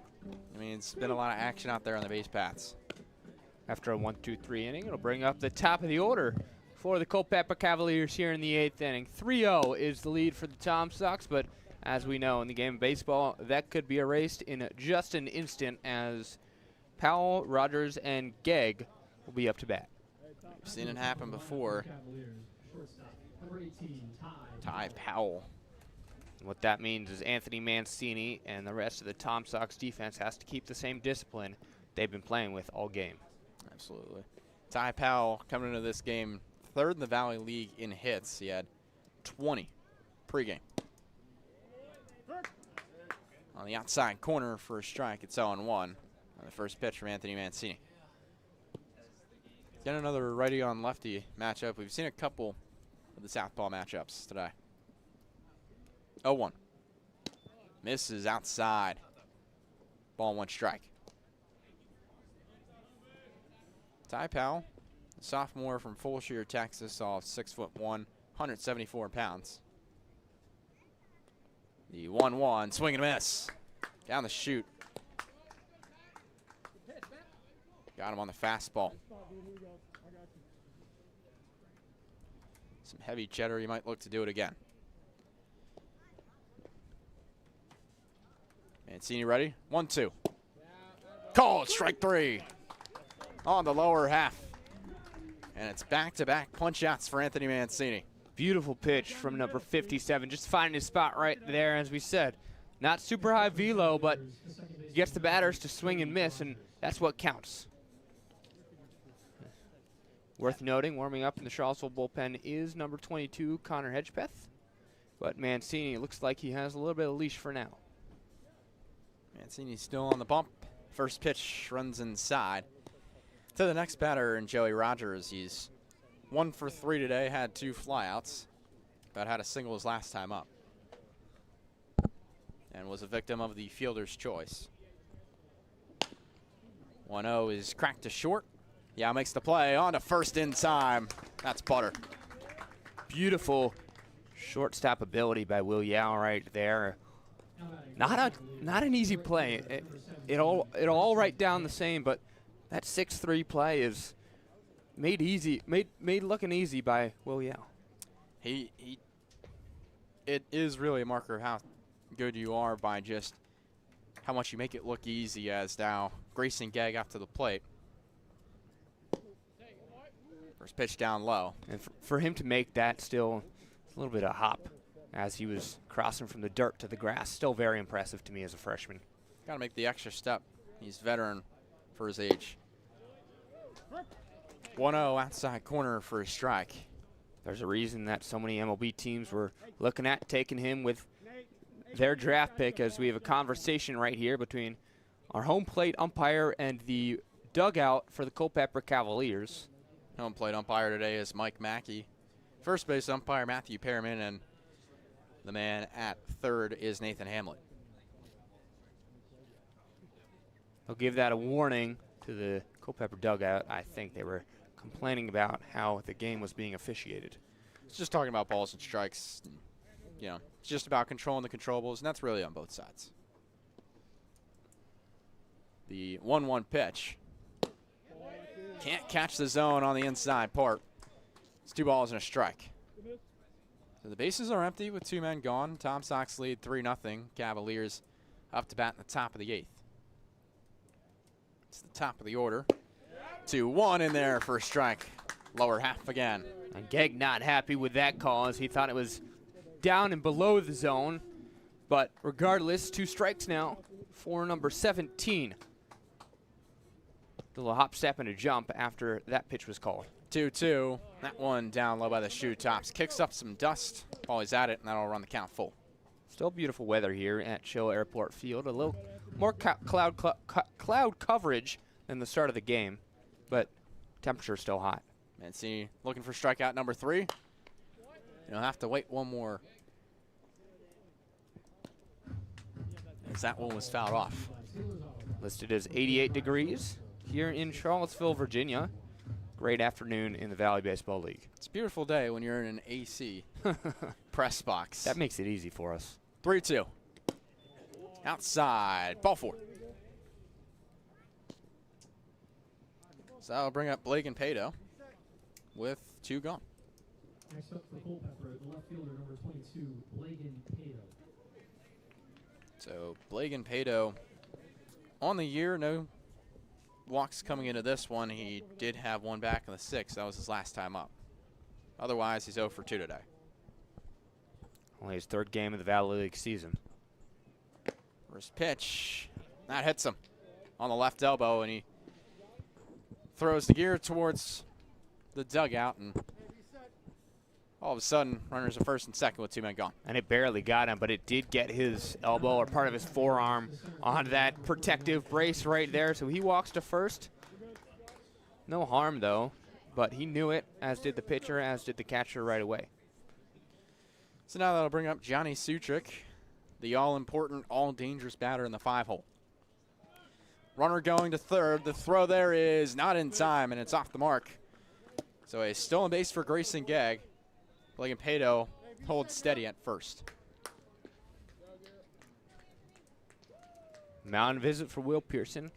I mean, it's been a lot of action out there on the base paths.
After a 1-2-3 inning, it'll bring up the top of the order for the Culpeper Cavaliers here in the 8th inning. 3-0 is the lead for the Tom Sox, but as we know in the game of baseball, that could be erased in just an instant as Powell, Rogers, and Gegg will be up to bat.
We've seen it happen before. Ty Powell.
And what that means is Anthony Mancini and the rest of the Tom Sox defense has to keep the same discipline they've been playing with all game.
Absolutely. Ty Powell coming into this game 3rd in the Valley League in hits. He had 20 pregame. On the outside corner for a strike, it's 0-1. On the first pitch from Anthony Mancini. Get another righty on lefty matchup. We've seen a couple of the southpaw matchups today. 0-1. Misses outside. Ball 1 strike. Ty Powell, a sophomore from Fulshire, Texas, all 6'1", 174 pounds. The 1-1, swing and a miss. Down the chute. Got him on the fastball. Some heavy cheddar. He might look to do it again. Mancini ready? 1-2. Called, strike 3. On the lower half. And it's back-to-back punch-outs for Anthony Mancini.
Beautiful pitch from number 57. Just finding his spot right there, as we said. Not super high velo, but he gets the batters to swing and miss, and that's what counts. Worth noting, warming up in the Charlottesville bullpen is number 22, Connor Hedgepeth. But Mancini looks like he has a little bit of leash for now.
Mancini's still on the bump. First pitch runs inside. To the next batter, and Joey Rogers. He's 1 for 3 today, had 2 flyouts, but had a single his last time up. And was a victim of the fielder's choice. 1-0 is cracked to short. Yeah, makes the play on to first in time. That's butter.
Beautiful shortstop ability by Will Yao right there. Not an easy play. It all right down the same, but that 6-3 play is made looking easy by Will Yao.
It is really a marker of how good you are by just how much you make it look easy, as now Grayson Gegg up to the plate. First pitch down low.
And for him to make that still a little bit of hop as he was crossing from the dirt to the grass, still very impressive to me as a freshman.
Got to make the extra step. He's veteran for his age. 1-0 outside corner for a strike.
There's a reason that so many MLB teams were looking at taking him with their draft pick, as we have a conversation right here between our home plate umpire and the dugout for the Culpeper Cavaliers.
Home plate umpire today is Mike Mackey. First base umpire Matthew Perriman, and the man at third is Nathan Hamlet.
They'll give that a warning to the Culpeper dugout. I think they were complaining about how the game was being officiated.
It's just talking about balls and strikes. You know, it's just about controlling the controllables, and that's really on both sides. The 1-1 pitch. Can't catch the zone on the inside part. It's 2 balls and a strike. So the bases are empty with 2 men gone. Tom Sox lead 3-0. Cavaliers up to bat in the top of the 8th. It's the top of the order. 2-1 in there for a strike. Lower half again.
And Gegg not happy with that call, as he thought it was down and below the zone. But regardless, 2 strikes now for number 17. A little hop, step, and a jump after that pitch was called.
2-2. That one down low by the shoe tops. Kicks up some dust while he's at it, and that'll run the count full.
Still beautiful weather here at Chill Airport Field. A little more cloud coverage than the start of the game, but temperature still hot.
Mancini looking for strikeout number 3. You'll have to wait one more, as that one was fouled off.
Listed as 88 degrees here in Charlottesville, Virginia. Great afternoon in the Valley Baseball League.
It's a beautiful day when you're in an AC press box.
That makes it easy for us.
3-2. Outside. Ball 4. So that'll bring up Blake and Pato with 2 gone.
Next up for Culpeper, the left fielder, number 22, Blagan Pato.
So Blagan Pato on the year, no walks coming into this one. He did have one back in the 6th. That was his last time up. Otherwise, he's 0 for 2 today.
Only his 3rd game of the Valley League season.
First pitch. That hits him on the left elbow, and he throws the gear towards the dugout, and all of a sudden, runners are first and second with 2 men gone.
And it barely got him, but it did get his elbow or part of his forearm onto that protective brace right there. So he walks to first. No harm, though, but he knew it, as did the pitcher, as did the catcher right away.
So now that'll bring up Johnny Sutrick, the all-important, all-dangerous batter in the 5-hole. Runner going to third. The throw there is not in time, and it's off the mark. So a stolen base for Grayson Gegg. Blake and Pato holds steady at first.
Mound visit for Will Pearson.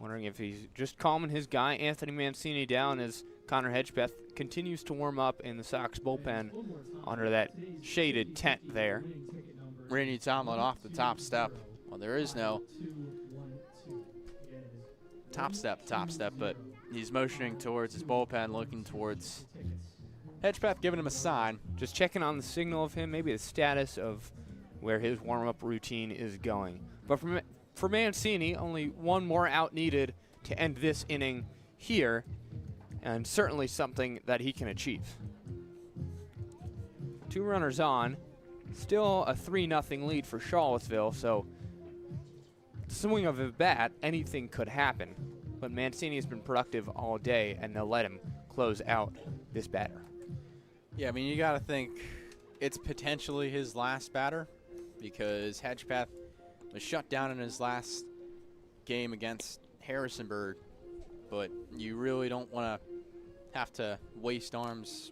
Wondering if he's just calming his guy, Anthony Mancini, down as Connor Hedgepeth continues to warm up in the Sox bullpen under that shaded tent there.
Randy Tomlin off the top step. Well, there is no top step, but he's motioning towards his bullpen, looking towards Hedgepeth, giving him a sign.
Just checking on the signal of him, maybe the status of where his warm-up routine is going. But for Mancini, only one more out needed to end this inning here, and certainly something that he can achieve. 2 runners on, still a 3-0 lead for Charlottesville, so swing of a bat, anything could happen. But Mancini has been productive all day, and they'll let him close out this batter.
Yeah, I mean, you got to think it's potentially his last batter, because Hedgepeth was shut down in his last game against Harrisonburg, but you really don't want to have to waste arms.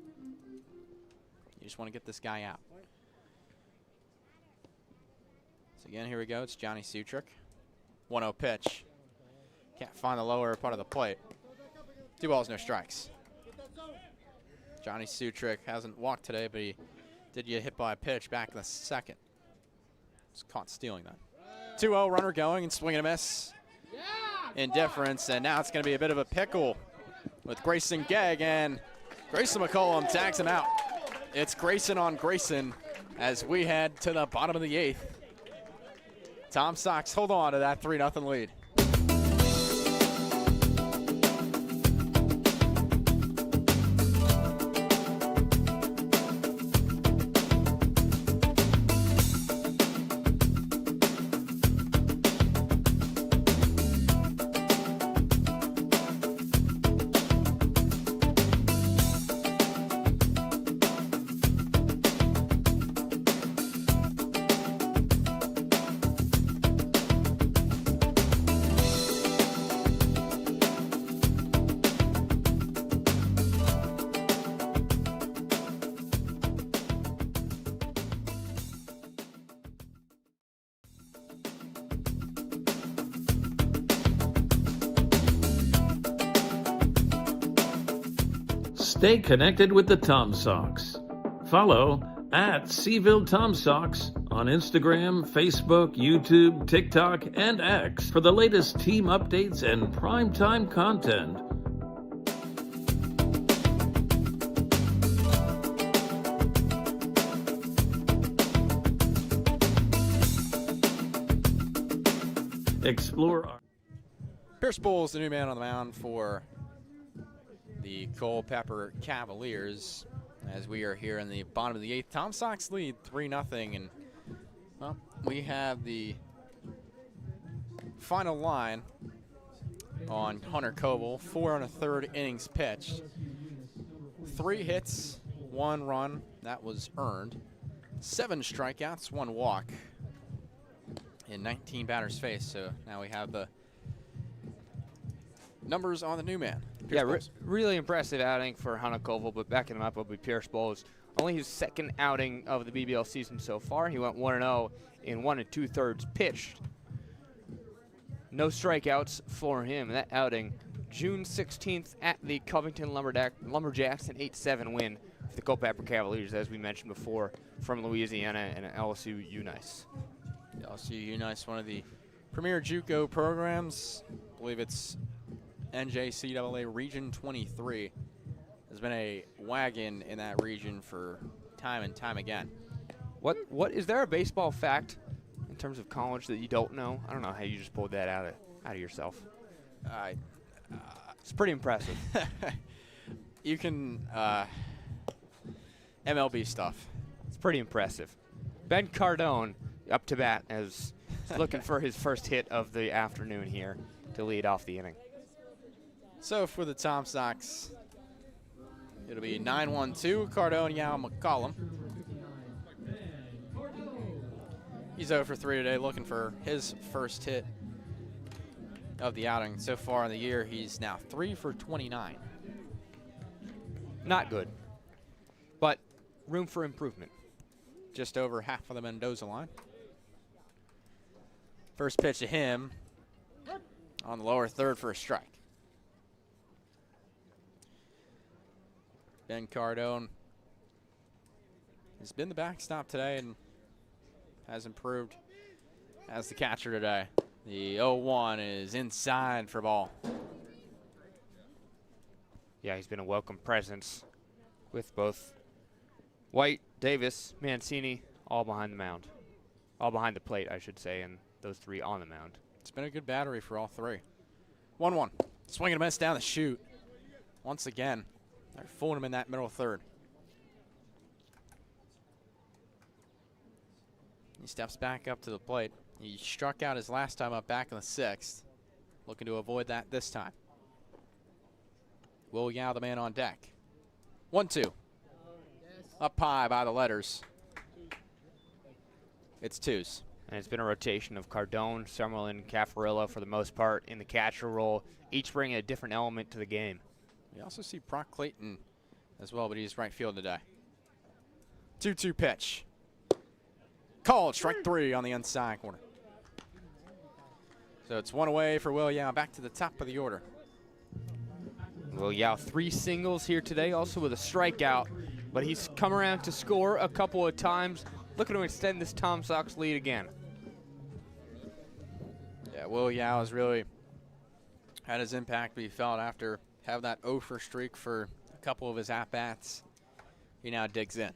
You just want to get this guy out. So again, here we go. It's Johnny Sutrick. 1-0 pitch. Can't find the lower part of the plate. 2 balls, no strikes. Johnny Sutrick hasn't walked today, but he did get hit by a pitch back in the 2nd. Was caught stealing that. 2-0 runner going and swing and a miss. Indifference, and now it's going to be a bit of a pickle with Grayson Gegg, and Grayson McCollum tags him out. It's Grayson on Grayson as we head to the bottom of the 8th. Tom Sox hold on to that 3-0 lead.
Stay connected with the Tom Sox. Follow at Seville Tom Sox on Instagram, Facebook, YouTube, TikTok, and X for the latest team updates and primetime content. Explore our
Pierce Bowles, the new man on the mound for the Culpeper Cavaliers, as we are here in the bottom of the 8th. Tom Sox lead 3-0, and well, we have the final line on Hunter Koval. 4 1/3 innings pitched, 3 hits, 1 run that was earned, 7 strikeouts, 1 walk in 19 batters faced. So now we have the numbers on the new man.
Really impressive outing for Hunter Koval, but backing him up will be Pierce Bowles. Only his second outing of the BBL season so far. He went 1-0 in 1 2/3 pitched. No strikeouts for him. That outing, June 16th at the Covington Lumberjacks, an 8-7 win for the Culpeper Cavaliers, as we mentioned before, from Louisiana and LSU UNICE.
LSU UNICE, one of the premier JUCO programs. I believe it's NJCAA Region 23. There's been a wagon in that region for time and time again.
What is there a baseball fact in terms of college that you don't know? I don't know how you just pulled that out of yourself. It's pretty impressive.
You can MLB stuff.
It's pretty impressive. Ben Cardone up to bat as he's looking for his first hit of the afternoon here to lead off the inning.
So for the Tom Sox, it'll be 9-1-2, Cardone, Yao, McCollum. He's 0 for 3 today, looking for his first hit of the outing. So far in the year, he's now 3 for 29.
Not good, but room for improvement.
Just over half of the Mendoza line. First pitch to him on the lower third for a strike. Ben Cardone has been the backstop today and has improved as the catcher today. The 0-1 is inside for ball.
Yeah, he's been a welcome presence with both White, Davis, Mancini, all behind the mound. All behind the plate, I should say, and those 3 on the mound.
It's been a good battery for all 3. 1-1. Swing and a miss down the chute. Once again, they're fooling him in that middle third. He steps back up to the plate. He struck out his last time up back in the 6th. Looking to avoid that this time. Will Yao, the man on deck. 1-2. Up high by the letters. It's 2s.
And it's been a rotation of Cardone, Summerlin, Caffarilla for the most part in the catcher role, each bringing a different element to the game.
We also see Brock Clayton as well, but he's right field today. 2-2 pitch. Called, strike 3 on the inside corner. So it's 1 away for Will Yao, back to the top of the order.
Will Yao 3 singles here today, also with a strikeout, but he's come around to score a couple of times, looking to extend this Tom Sox lead again.
Yeah, Will Yao has really had his impact be felt after having that 0 for streak for a couple of his at-bats. He now digs in.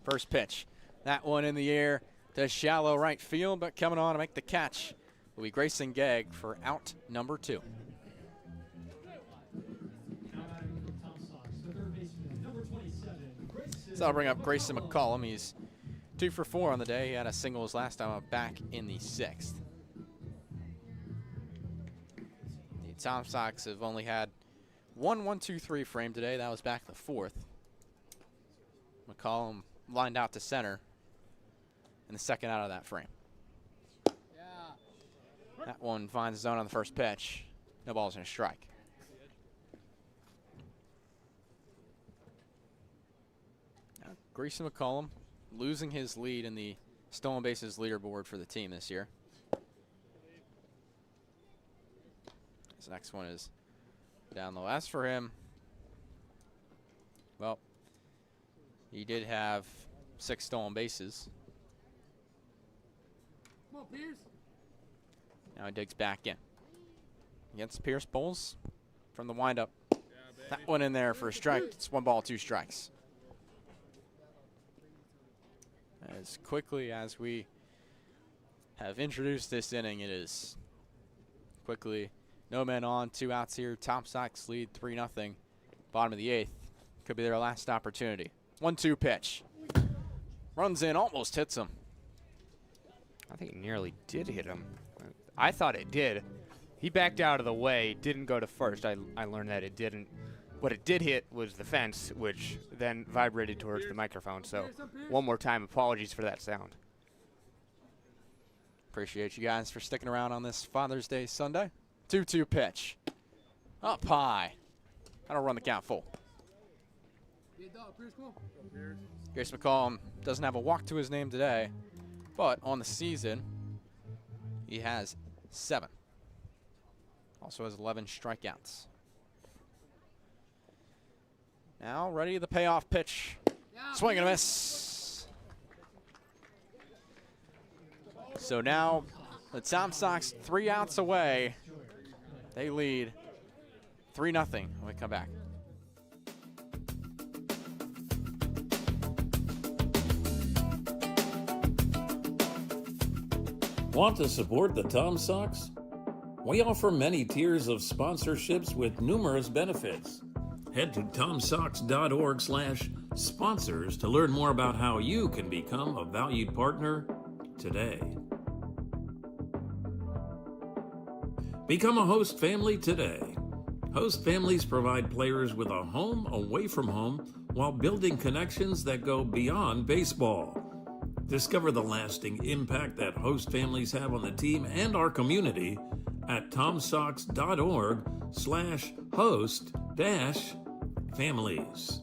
First pitch. That one in the air to shallow right field, but coming on to make the catch will be Grayson Gegg for out number 2. So that'll bring up Grayson McCollum. He's 2 for 4 on the day. He had a single his last time up back in the 6th. The Tom Sox have only had 1-1-2-3 frame today. That was back the 4th. McCollum lined out to center in the second out of that frame. That one finds the zone on the first pitch. No balls and a strike. Now, Grayson McCollum losing his lead in the stolen bases leaderboard for the team this year. This next one is down low. As for him, well, he did have 6 stolen bases. Come on, Pierce. Now he digs back in. Against Pierce Bowles from the windup. Yeah, that one in there for a strike. It's 1 ball, 2 strikes. As quickly as we have introduced this inning, it is quickly no men on, 2 outs here. Tom Sox lead 3-0. Bottom of the 8th. Could be their last opportunity. 1-2 pitch. Runs in, almost hits him.
I think it nearly did hit him. I thought it did. He backed out of the way, didn't go to first. I learned that it didn't. What it did hit was the fence, which then vibrated towards the microphone. So one more time, apologies for that sound.
Appreciate you guys for sticking around on this Father's Day Sunday. 2-2 pitch. Up high. I don't run the count full. Grayson McCollum doesn't have a walk to his name today, but on the season, he has 7. Also has 11 strikeouts. Now ready, the payoff pitch. Swing and a miss. So now the Tom Sox 3 outs away. They lead 3-0 when we come back.
Want to support the Tom Sox? We offer many tiers of sponsorships with numerous benefits. Head to tomsox.org/sponsors to learn more about how you can become a valued partner today. Become a host family today. Host families provide players with a home away from home while building connections that go beyond baseball. Discover the lasting impact that host families have on the team and our community at tomsox.org/host-families.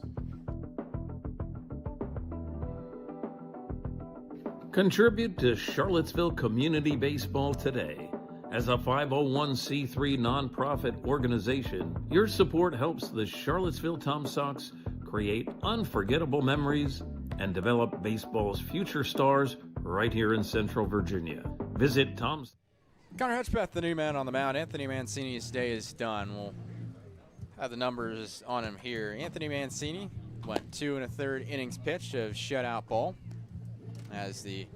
Contribute to Charlottesville Community Baseball today. As a 501c3 nonprofit organization, your support helps the Charlottesville Tom Sox create unforgettable memories and develop baseball's future stars right here in Central Virginia. Visit Tom's.
Connor Hedgepeth, the new man on the mound. Anthony Mancini's day is done. We'll have the numbers on him here. Anthony Mancini went 2 1/3 innings pitched of shutout ball, as the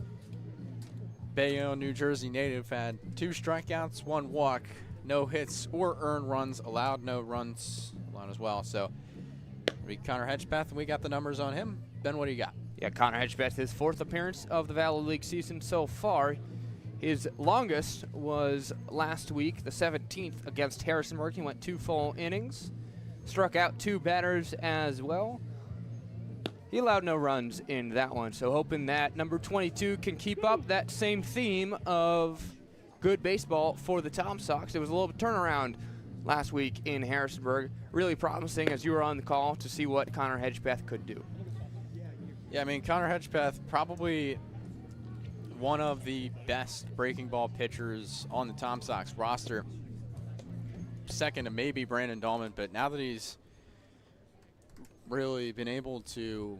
Bayonne, New Jersey native had 2 strikeouts, 1 walk, no hits or earned runs allowed, no runs allowed as well. So we Connor Hedgepeth, and we got the numbers on him. Ben, what do you got?
Yeah, Connor Hedgepeth, his 4th appearance of the Valley League season so far. His longest was last week, the 17th, against Harrisonburg. He went 2 full innings, struck out 2 batters as well. He allowed no runs in that one, so hoping that number 22 can keep up that same theme of good baseball for the Tom Sox. It was a little turnaround last week in Harrisonburg. Really promising, as you were on the call, to see what Connor Hedgepeth could do.
Yeah, I mean, Connor Hedgepeth, probably one of the best breaking ball pitchers on the Tom Sox roster. Second to maybe Brandon Dahlman, but now that he's really been able to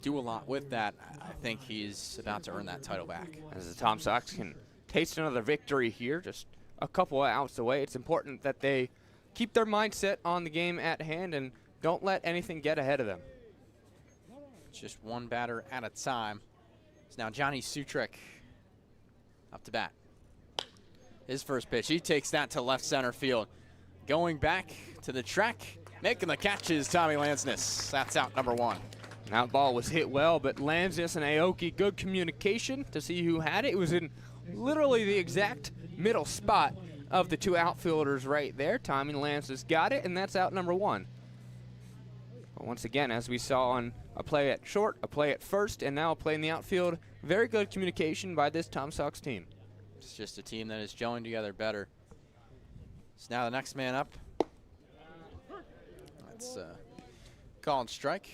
do a lot with that, I think he's about to earn that title back.
As the Tom Sox can taste another victory here, just a couple of outs away. It's important that they keep their mindset on the game at hand and don't let anything get ahead of them.
Just one batter at a time. It's now Johnny Sutrick up to bat. His first pitch, he takes that to left center field. Going back to the track, making the catch is Tommy Lansness. That's out number 1.
That ball was hit well, but Lansness and Aoki, good communication to see who had it. It was in literally the exact middle spot of the two outfielders right there. Tommy Lansness got it, and that's out number 1. But once again, as we saw on a play at short, a play at first, and now a play in the outfield, very good communication by this Tom Sox team.
It's just a team that is gelling together better. So now the next man up. That's called strike.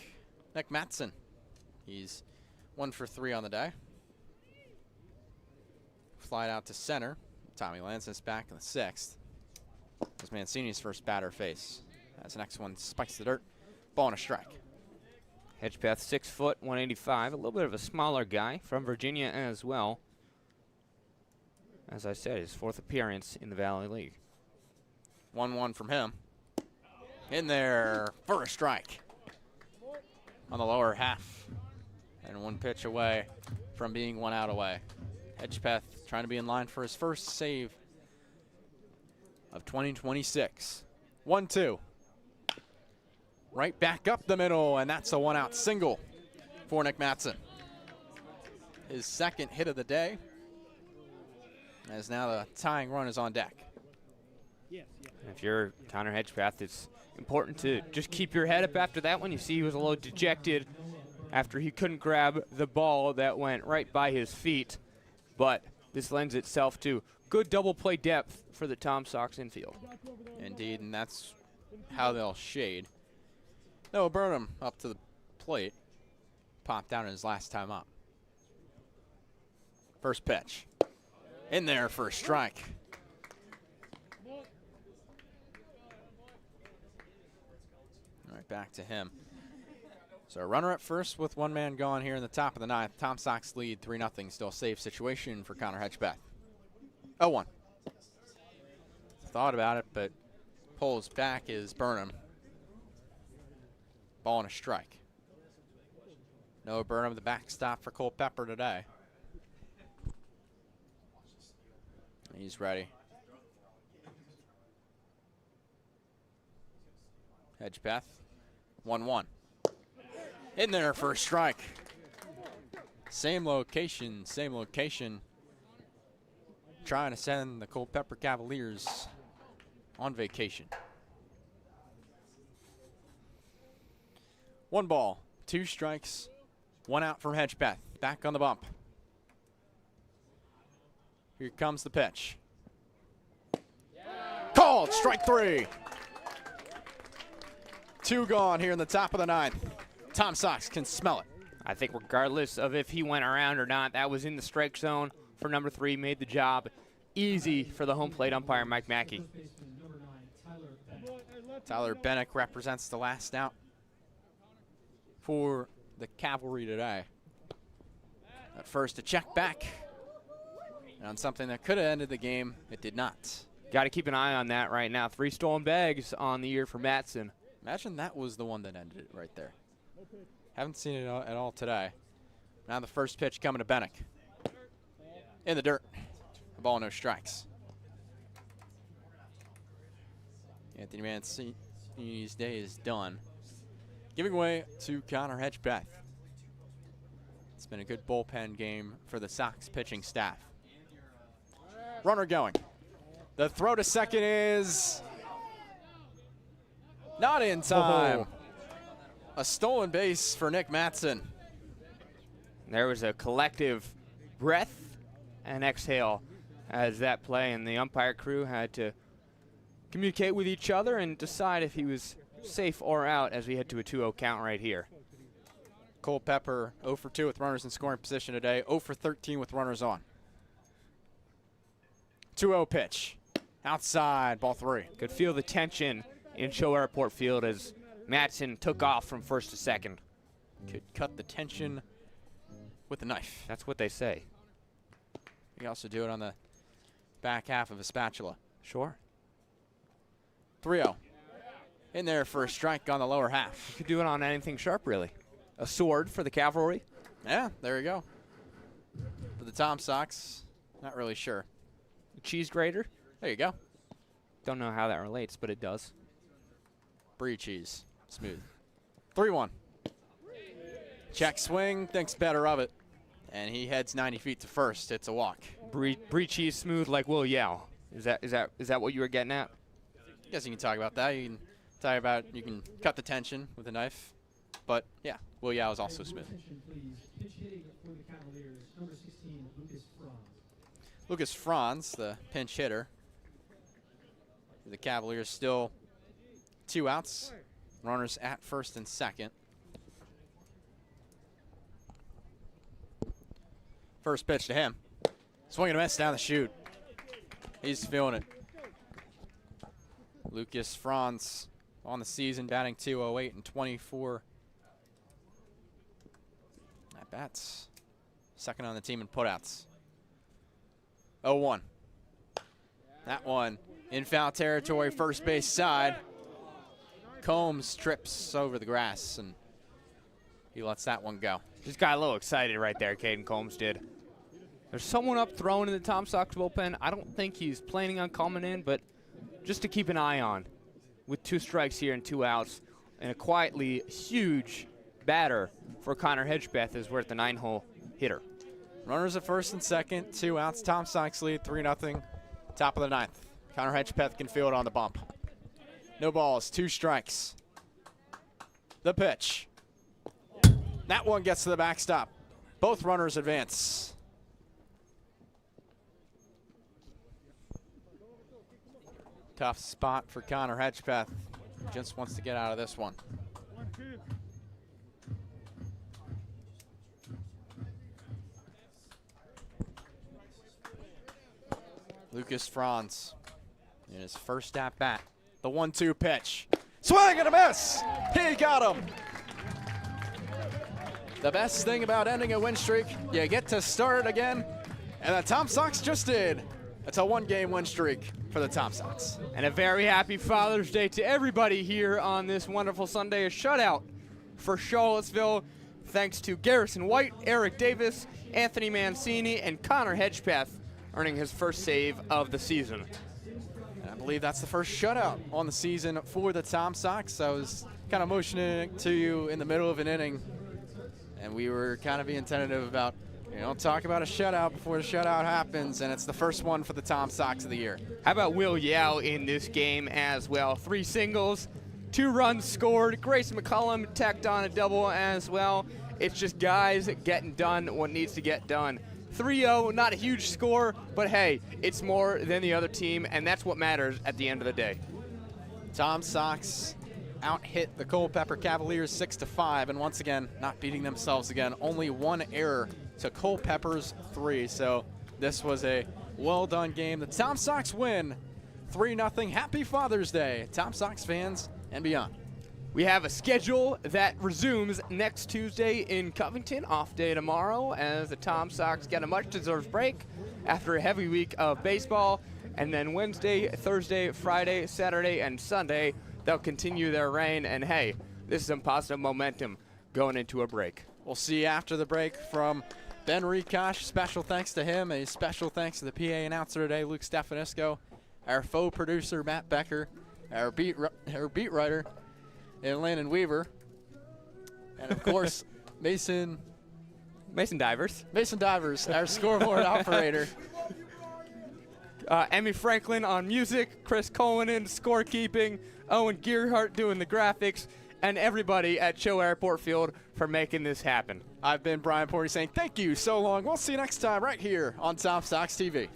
Nick Matson. He's 1 for 3 on the day. Fly out to center. Tommy Lansness back in the 6th. As Mancini's first batter face. As the next one spikes the dirt. Ball and a strike.
Hedgepeth, 6 foot, 185. A little bit of a smaller guy from Virginia as well. As I said, his 4th appearance in the Valley League.
1-1 from him. In there for a strike. On the lower half. And 1 pitch away from being 1 out away. Hedgepeth trying to be in line for his first save of 2026. 1-2. Right back up the middle, and that's a 1-out single for Nick Matson. His 2nd hit of the day. As now the tying run is on deck.
If you're Connor Hedgepeth, it's important to just keep your head up after that one. You see he was a little dejected after he couldn't grab the ball that went right by his feet. But this lends itself to good double play depth for the Tom Sox infield.
Indeed, and that's how they'll shade. Noah Burnham up to the plate. Popped down his last time up. First pitch. In there for a strike. All right, back to him. So a runner at first with 1 man gone here in the top of the 9th. Tom Sox lead 3-0. Still safe situation for Connor Hedgepeth. 0-1. Thought about it, but pulls back is Burnham. Ball and a strike. Noah Burnham, the backstop for Culpeper today. He's ready. Hedgepeth, 1-1. In there for a strike. Same location, same location. Trying to send the Culpeper Cavaliers on vacation. 1 ball, 2 strikes, 1 out from Hedgepeth. Back on the bump. Here comes the pitch. Called, strike 3. 2 gone here in the top of the 9th. Tom Sox can smell it.
I think regardless of if he went around or not, that was in the strike zone for number 3. Made the job easy for the home plate umpire, Mike Mackey.
Tyler Bennick represents the last out for the Cavalry today. At first, a check back. And on something that could have ended the game, it did not.
Got to keep an eye on that right now. 3 stolen bags on the year for Matson.
Imagine that was the one that ended it right there. Haven't seen it at all today. Now the first pitch coming to Bennick. In the dirt. A ball, no strikes. Anthony Mancini's day is done. Giving way to Connor Hedgepeth. It's been a good bullpen game for the Sox pitching staff. Runner going. The throw to second is not in time. A stolen base for Nick Matson.
There was a collective breath and exhale as that play, and the umpire crew had to communicate with each other and decide if he was safe or out as we head to a 2-0 count right here.
Culpeper 0 for 2 with runners in scoring position today. 0 for 13 with runners on. 2-0 pitch. Outside, ball 3.
Could feel the tension in Show Airport Field as Matson took off from first to second.
Could cut the tension with a knife.
That's what they say.
You can also do it on the back half of a spatula.
Sure.
3-0. In there for a strike on the lower half.
You could do it on anything sharp, really. A sword for the cavalry.
Yeah, there you go. For the Tom Sox, not really sure.
A cheese grater.
There you go.
Don't know how that relates, but it does.
Brie cheese. Smooth. 3-1. Check swing, thinks better of it. And he heads 90 feet to first. It's a walk.
Brie cheese smooth like Will Yao. Is that what you were getting at?
I guess you can talk about that. You can talk about, you can cut the tension with a knife. But, yeah, Will Yao is also smooth.
Attention, please. Pitch hitting for the Cavaliers, number 16, Lucas Franz.
Lucas Franz, the pinch hitter. The Cavaliers still 2 outs. Runners at first and second. First pitch to him. Swing and a miss down the chute. He's feeling it. Lucas Franz on the season, batting .208 and 24 at-bats. Second on the team in putouts. 0-1. That one in foul territory, first base side. Combs trips over the grass, and he lets that one go.
Just got a little excited right there, Caden Combs did. There's someone up throwing in the Tom Sox bullpen. I don't think he's planning on coming in, but just to keep an eye on. With 2 strikes here and 2 outs, and a quietly huge batter for Connor Hedgepeth as we're at the 9-hole hitter.
Runners at first and second, 2 outs. Tom Sox lead 3-0. Top of the 9th. Connor Hedgepeth can field on the bump. No balls, 2 strikes. The pitch. That one gets to the backstop. Both runners advance. Tough spot for Connor Hedgepeth. Just wants to get out of this one. Lucas Franz in his first at bat. The 1-2 pitch. Swing and a miss. He got him. The best thing about ending a win streak, you get to start it again. And the Tom Sox just did. It's a 1-game win streak for the Tom Sox.
And a very happy Father's Day to everybody here on this wonderful Sunday. A shutout for Charlottesville, thanks to Garrison White, Eric Davis, Anthony Mancini, and Connor Hedgepeth, earning his first save of the season.
And I believe that's the first shutout on the season for the Tom Sox. I was kind of motioning to you in the middle of an inning, and we were kind of being tentative about, talk about a shutout before the shutout happens, and it's the first one for the Tom Sox of the year.
How about Will Yao in this game as well? 3 singles, 2 runs scored. Grayson McCollum tacked on a double as well. It's just guys getting done what needs to get done. 3-0, not a huge score, but hey, it's more than the other team, and that's what matters at the end of the day.
Tom Sox out-hit the Culpeper Cavaliers 6-5, and once again, not beating themselves again. Only 1 error to Culpeper's 3, so this was a well-done game. The Tom Sox win 3-0. Happy Father's Day, Tom Sox fans and beyond.
We have a schedule that resumes next Tuesday in Covington, off day tomorrow, as the Tom Sox get a much-deserved break after a heavy week of baseball. And then Wednesday, Thursday, Friday, Saturday, and Sunday, they'll continue their reign. And hey, this is some positive momentum going into a break.
We'll see you after the break from Ben Rikosh. Special thanks to him. A special thanks to the PA announcer today, Luke Stefanisco, our faux producer, Matt Becker, our beat writer, and Landon Weaver, and of course Mason
Divers,
our scoreboard operator.
Emmy Franklin on music, Chris Cullinan scorekeeping, Owen Gearhart doing the graphics, and everybody at Cho Airport Field for making this happen.
I've been Brian Porty saying thank you so long. We'll see you next time right here on Tom Sox TV.